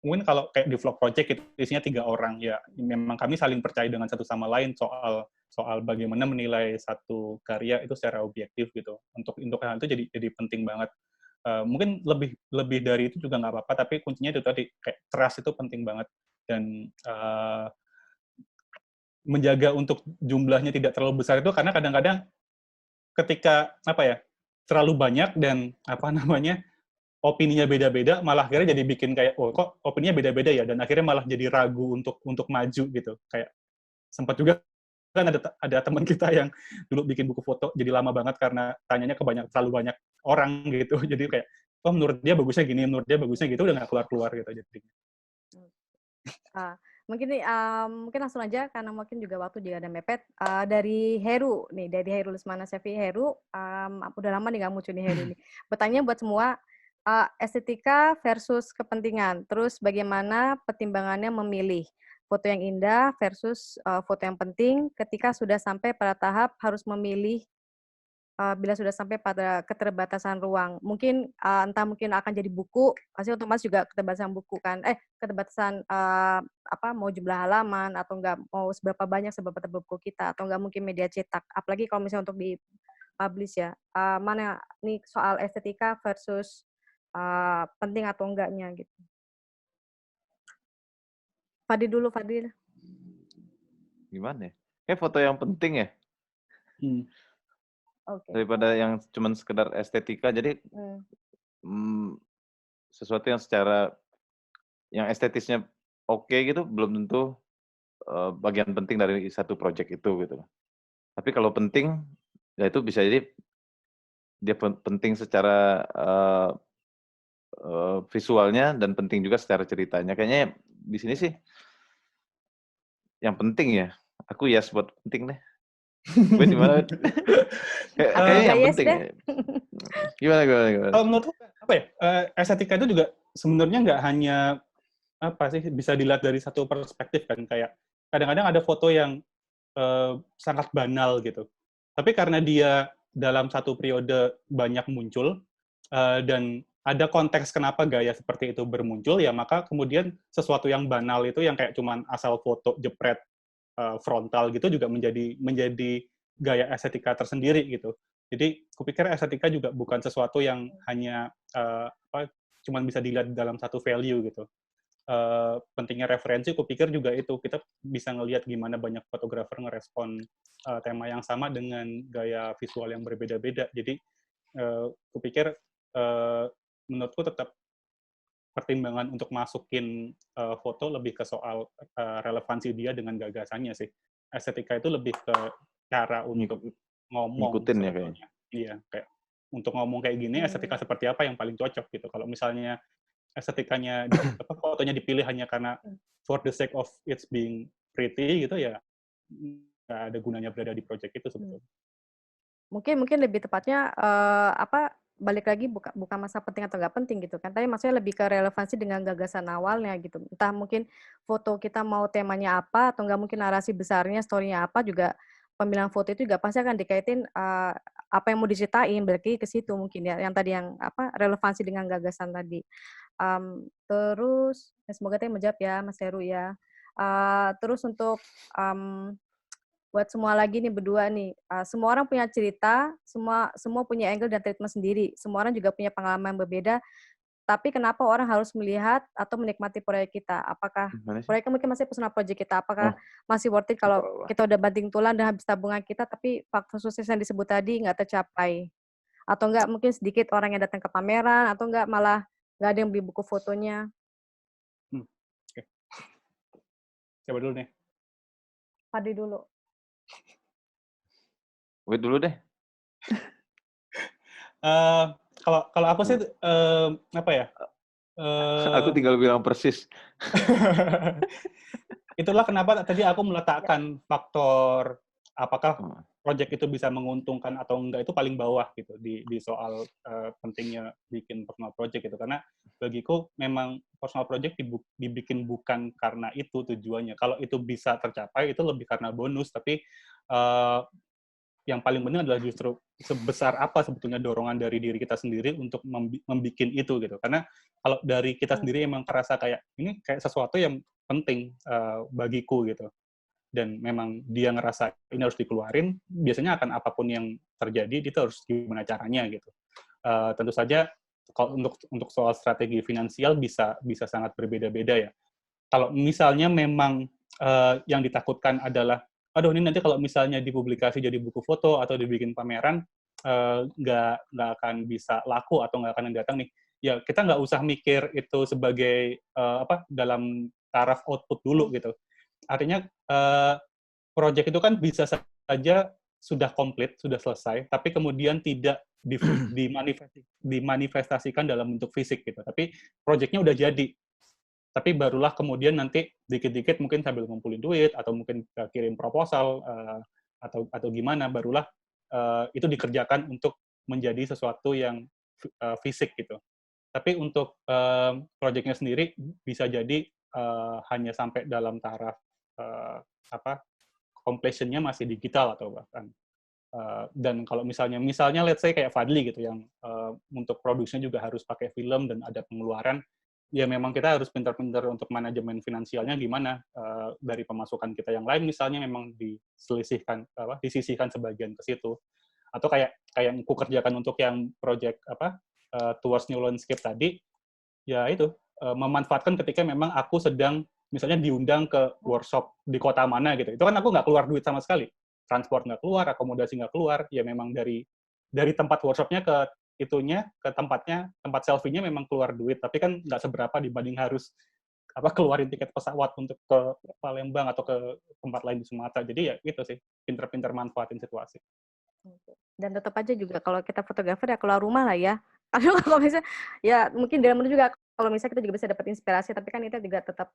mungkin kalau kayak di vlog project itu isinya 3 orang ya, memang kami saling percaya dengan satu sama lain soal bagaimana menilai satu karya itu secara objektif gitu. Untuk hal itu jadi penting banget. Mungkin lebih dari itu juga nggak apa-apa, tapi kuncinya itu tadi, kayak trust itu penting banget, dan menjaga untuk jumlahnya tidak terlalu besar itu karena kadang-kadang ketika terlalu banyak dan opininya beda-beda, malah akhirnya jadi bikin kayak, oh kok opininya beda-beda ya, dan akhirnya malah jadi ragu untuk maju gitu. Kayak sempat juga kan ada teman kita yang dulu bikin buku foto jadi lama banget karena tanyanya terlalu banyak orang gitu. Jadi kayak, oh menurut dia bagusnya gini, menurut dia bagusnya gitu, udah nggak keluar-keluar gitu jadinya. Mungkin langsung aja karena mungkin juga waktu juga ada mepet. Dari Heru nih, dari Heru Lesmana Sefi. Heru, udah lama nih nggak muncul nih Heru nih. Bertanya buat semua, estetika versus kepentingan. Terus bagaimana pertimbangannya memilih foto yang indah versus foto yang penting ketika sudah sampai pada tahap harus memilih, bila sudah sampai pada keterbatasan ruang. Mungkin entah mungkin akan jadi buku, pasti otomatis juga keterbatasan buku kan. Keterbatasan mau jumlah halaman atau enggak mau seberapa tebel buku kita, atau enggak mungkin media cetak. Apalagi kalau misalnya untuk di publish ya. Mana nih soal estetika versus penting atau enggaknya gitu. Fadil dulu, Fadil. Gimana ya? Foto yang penting ya. Okay. Daripada yang cuman sekedar estetika. Jadi sesuatu yang secara yang estetisnya oke gitu belum tentu bagian penting dari satu project itu gitu. Tapi kalau penting ya itu bisa jadi dia penting secara visualnya dan penting juga secara ceritanya. Kayaknya di sini sih yang penting ya. Aku yes buat penting deh. Gue gimana? Kayaknya yang penting. Gimana? Kalau menurutku estetika itu juga sebenarnya nggak hanya bisa dilihat dari satu perspektif kan, kayak kadang-kadang ada foto yang sangat banal gitu. Tapi karena dia dalam satu periode banyak muncul, dan ada konteks kenapa gaya seperti itu bermuncul, ya maka kemudian sesuatu yang banal itu yang kayak cuman asal foto jepret frontal gitu juga menjadi gaya estetika tersendiri gitu. Jadi kupikir estetika juga bukan sesuatu yang hanya cuman bisa dilihat dalam satu value gitu. Pentingnya referensi, kupikir juga itu kita bisa ngelihat gimana banyak fotografer ngerespon tema yang sama dengan gaya visual yang berbeda-beda. Jadi kupikir menurutku tetap pertimbangan untuk masukin foto lebih ke soal relevansi dia dengan gagasannya sih. Estetika itu lebih ke cara untuk ngomong ngikutin ya sebetulnya. Iya, kayak untuk ngomong kayak gini estetika seperti apa yang paling cocok gitu. Kalau misalnya estetikanya fotonya dipilih hanya karena for the sake of it's being pretty gitu ya, nggak ada gunanya berada di project itu sebetulnya. Mungkin lebih tepatnya balik lagi bukan masa penting atau nggak penting gitu kan, tapi maksudnya lebih ke relevansi dengan gagasan awalnya gitu. Entah mungkin foto kita mau temanya apa atau nggak, mungkin narasi besarnya, story-nya apa, juga pemilihan foto itu juga pasti akan dikaitin apa yang mau diceritain, berarti ke situ mungkin ya, yang tadi yang relevansi dengan gagasan tadi. Terus semoga tadi menjawab ya Mas Heru ya. Terus untuk buat semua lagi nih berdua nih, semua orang punya cerita, semua punya angle dan treatment sendiri. Semua orang juga punya pengalaman berbeda. Tapi kenapa orang harus melihat atau menikmati proyek kita? Apakah proyeknya mungkin masih personal project kita? Apakah masih worth it kalau kita udah banting tulang dan habis tabungan kita, tapi faktor sukses yang disebut tadi nggak tercapai? Atau nggak mungkin sedikit orang yang datang ke pameran, atau nggak malah nggak ada yang beli buku fotonya? Oke. Coba dulu nih. Fadli dulu. Wait dulu deh. Kalau aku sih apa ya? Aku tinggal bilang persis. Itulah kenapa tadi aku meletakkan faktor apakah project itu bisa menguntungkan atau enggak itu paling bawah gitu di soal pentingnya bikin personal project gitu. Karena bagiku memang personal project dibikin bukan karena itu tujuannya. Kalau itu bisa tercapai itu lebih karena bonus, tapi yang paling penting adalah justru sebesar apa sebetulnya dorongan dari diri kita sendiri untuk membuat itu gitu. Karena kalau dari kita sendiri emang kerasa kayak ini kayak sesuatu yang penting bagiku gitu, dan memang dia ngerasa ini harus dikeluarin, biasanya akan apapun yang terjadi itu harus gimana caranya gitu. Tentu saja kalau untuk soal strategi finansial bisa sangat berbeda-beda ya. Kalau misalnya memang yang ditakutkan adalah aduh ini nanti kalau misalnya dipublikasi jadi buku foto atau dibikin pameran nggak akan bisa laku atau nggak akan datang nih, ya kita nggak usah mikir itu sebagai dalam taraf output dulu gitu. Artinya project itu kan bisa saja sudah komplit, sudah selesai, tapi kemudian tidak dimanifestasikan dalam bentuk fisik gitu. Tapi projectnya udah jadi. Tapi barulah kemudian nanti dikit-dikit mungkin sambil ngumpulin duit atau mungkin kirim proposal atau gimana, barulah itu dikerjakan untuk menjadi sesuatu yang fisik gitu. Tapi untuk project-nya sendiri bisa jadi hanya sampai dalam taraf completion-nya masih digital atau bahkan dan kalau misalnya let's say kayak Fadli gitu yang untuk produksinya juga harus pakai film dan ada pengeluaran, ya memang kita harus pintar-pintar untuk manajemen finansialnya gimana, dari pemasukan kita yang lain misalnya memang disisihkan sebagian ke situ, atau kayak yang aku kerjakan untuk yang project Towards New Landscape tadi, ya itu memanfaatkan ketika memang aku sedang misalnya diundang ke workshop di kota mana gitu, itu kan aku nggak keluar duit sama sekali, transport nggak keluar, akomodasi nggak keluar, ya memang dari tempat workshopnya ke tempat selfie-nya memang keluar duit, tapi kan nggak seberapa dibanding harus keluarin tiket pesawat untuk ke Palembang atau ke tempat lain di Sumatera. Jadi ya itu sih, pinter-pinter manfaatin situasi. Dan tetap aja juga kalau kita fotografer ya keluar rumah lah ya. Kalau misalnya ya mungkin dalam rumah juga, kalau misalnya kita juga bisa dapat inspirasi, tapi kan kita juga tetap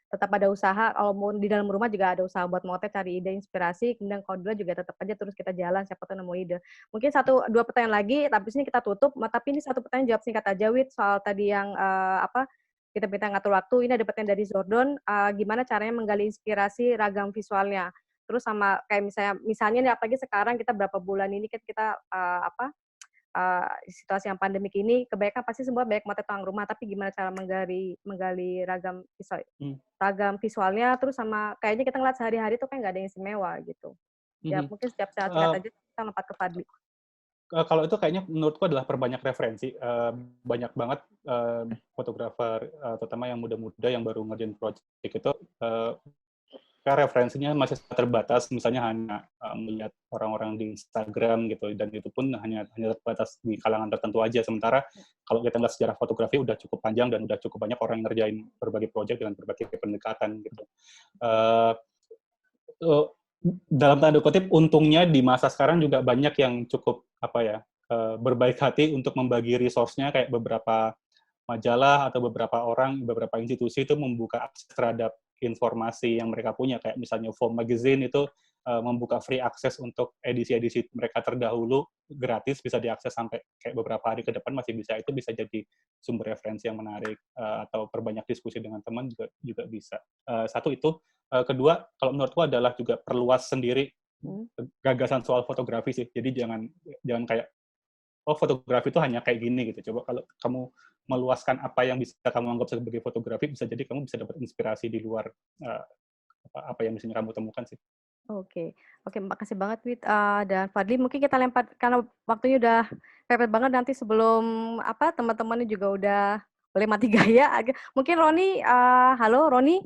tetap ada usaha. Kalau mau di dalam rumah juga ada usaha buat motret, cari ide, inspirasi. Kemudian kalau dulu juga tetap aja terus kita jalan, siapa tahu nemu ide. Mungkin 1-2 pertanyaan lagi, tapi ini kita tutup. Tapi ini satu pertanyaan jawab singkat aja, Wit, soal tadi yang kita minta ngatur waktu, ini ada pertanyaan dari Zordon, gimana caranya menggali inspirasi ragam visualnya. Terus sama kayak misalnya nih, apalagi sekarang kita berapa bulan ini kan kita situasi yang pandemik ini, kebanyakan pasti semua banyak mata tuang rumah, tapi gimana cara menggali ragam visualnya, terus sama kayaknya kita ngeliat sehari-hari tuh kan nggak ada yang istimewa gitu. Ya mungkin setiap saat aja kita lompat ke Fadli. Kalau itu kayaknya menurutku adalah perbanyak referensi. Banyak banget fotografer, terutama yang muda-muda yang baru ngerjain project itu, referensinya masih terbatas, misalnya hanya melihat orang-orang di Instagram gitu, dan itu pun hanya terbatas di kalangan tertentu aja. Sementara kalau kita lihat sejarah fotografi udah cukup panjang dan udah cukup banyak orang yang ngerjain berbagai project dengan berbagai pendekatan gitu. Dalam tanda kutip, untungnya di masa sekarang juga banyak yang cukup berbaik hati untuk membagi resource-nya, kayak beberapa majalah atau beberapa orang, beberapa institusi itu membuka akses terhadap informasi yang mereka punya, kayak misalnya Foam Magazine itu membuka free akses untuk edisi-edisi mereka terdahulu gratis, bisa diakses sampai kayak beberapa hari ke depan masih bisa. Itu bisa jadi sumber referensi yang menarik, atau perbanyak diskusi dengan teman juga bisa. Satu itu. Kedua, kalau menurutku adalah juga perluas sendiri gagasan soal fotografi sih. Jadi jangan kayak fotografi itu hanya kayak gini gitu. Coba kalau kamu meluaskan apa yang bisa kamu anggap sebagai fotografi, bisa jadi kamu bisa dapat inspirasi di luar apa yang misalnya kamu temukan sih. Oke, makasih banget Wit dan Fadli. Mungkin kita lempar karena waktunya udah mepet banget, nanti sebelum teman-temannya juga udah boleh mati gaya. Mungkin Roni, halo Roni.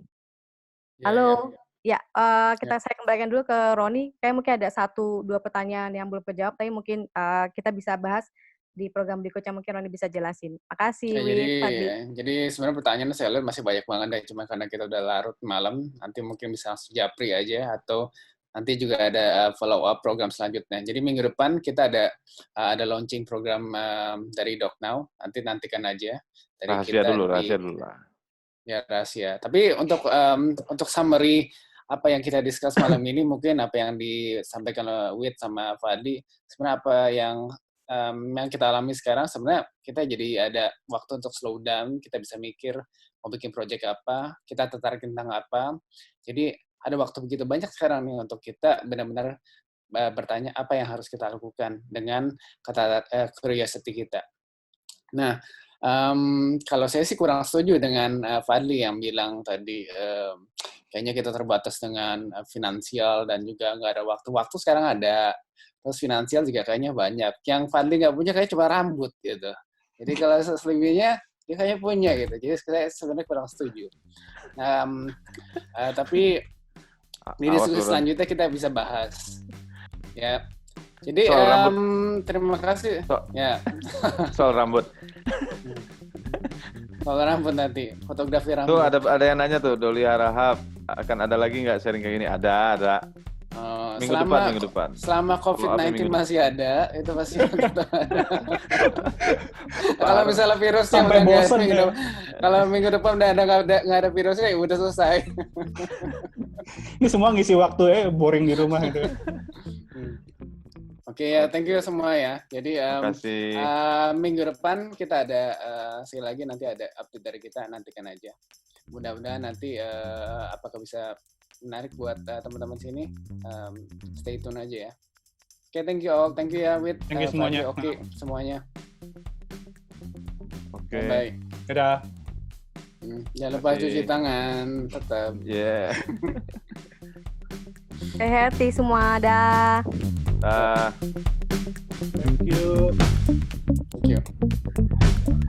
Halo. Ya, saya kembalikan dulu ke Roni. Kayak mungkin ada 1-2 pertanyaan yang belum terjawab, tapi mungkin kita bisa bahas di program berikutnya, mungkin Roni bisa jelasin. Makasih, Jadi sebenarnya pertanyaannya saya lihat masih banyak banget deh, cuma karena kita udah larut malam, nanti mungkin bisa langsung japri aja, atau nanti juga ada follow-up program selanjutnya. Jadi minggu depan kita ada launching program dari DocNow, nantikan aja. Dari rahasia dulu lah. Ya, rahasia. Tapi untuk summary apa yang kita discuss malam ini, mungkin apa yang disampaikan oleh Wit sama Fadli, sebenarnya apa yang kita alami sekarang, sebenarnya kita jadi ada waktu untuk slow down, kita bisa mikir mau bikin project apa, kita tertarik tentang apa. Jadi ada waktu begitu banyak sekarang nih untuk kita benar-benar bertanya apa yang harus kita lakukan dengan kata curiosity kita. Nah, kalau saya sih kurang setuju dengan Fadli yang bilang tadi, kayaknya kita terbatas dengan finansial dan juga nggak ada waktu. Waktu sekarang ada, terus finansial juga kayaknya banyak. Yang Fadli nggak punya kayak cuma rambut gitu. Jadi kalau selebihnya dia kayaknya punya gitu. Jadi saya sebenarnya kurang setuju. Tapi di diskusi selanjutnya kita bisa bahas. Ya. Jadi terima kasih. Soal rambut. Soal rambut nanti, fotografi rambut. Tuh ada yang nanya tuh, Doli Harahap, akan ada lagi nggak sharing kayak gini? Ada. Minggu depan. Selama COVID-19 masih ada, itu pasti tetap ada. Kalau misalnya virusnya udah nggak, kalau minggu depan udah nggak ada virusnya, ya udah selesai. Ini semua ngisi waktu boring di rumah itu. Oke, ya, thank you semua ya. Jadi minggu depan kita ada sekali lagi, nanti ada update dari kita, nantikan aja. Mudah-mudahan nanti apakah bisa menarik buat teman-teman sini. Stay tune aja ya. Oke, thank you all. Thank you ya, Wit. Thank you semuanya. Oke, semuanya. Oke. Bye. Dadah. Jangan lupa cuci tangan, tetap. Yeah. Hati semua, dah. Thank you. Thank you.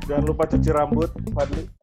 Jangan lupa cuci rambut, Fadli.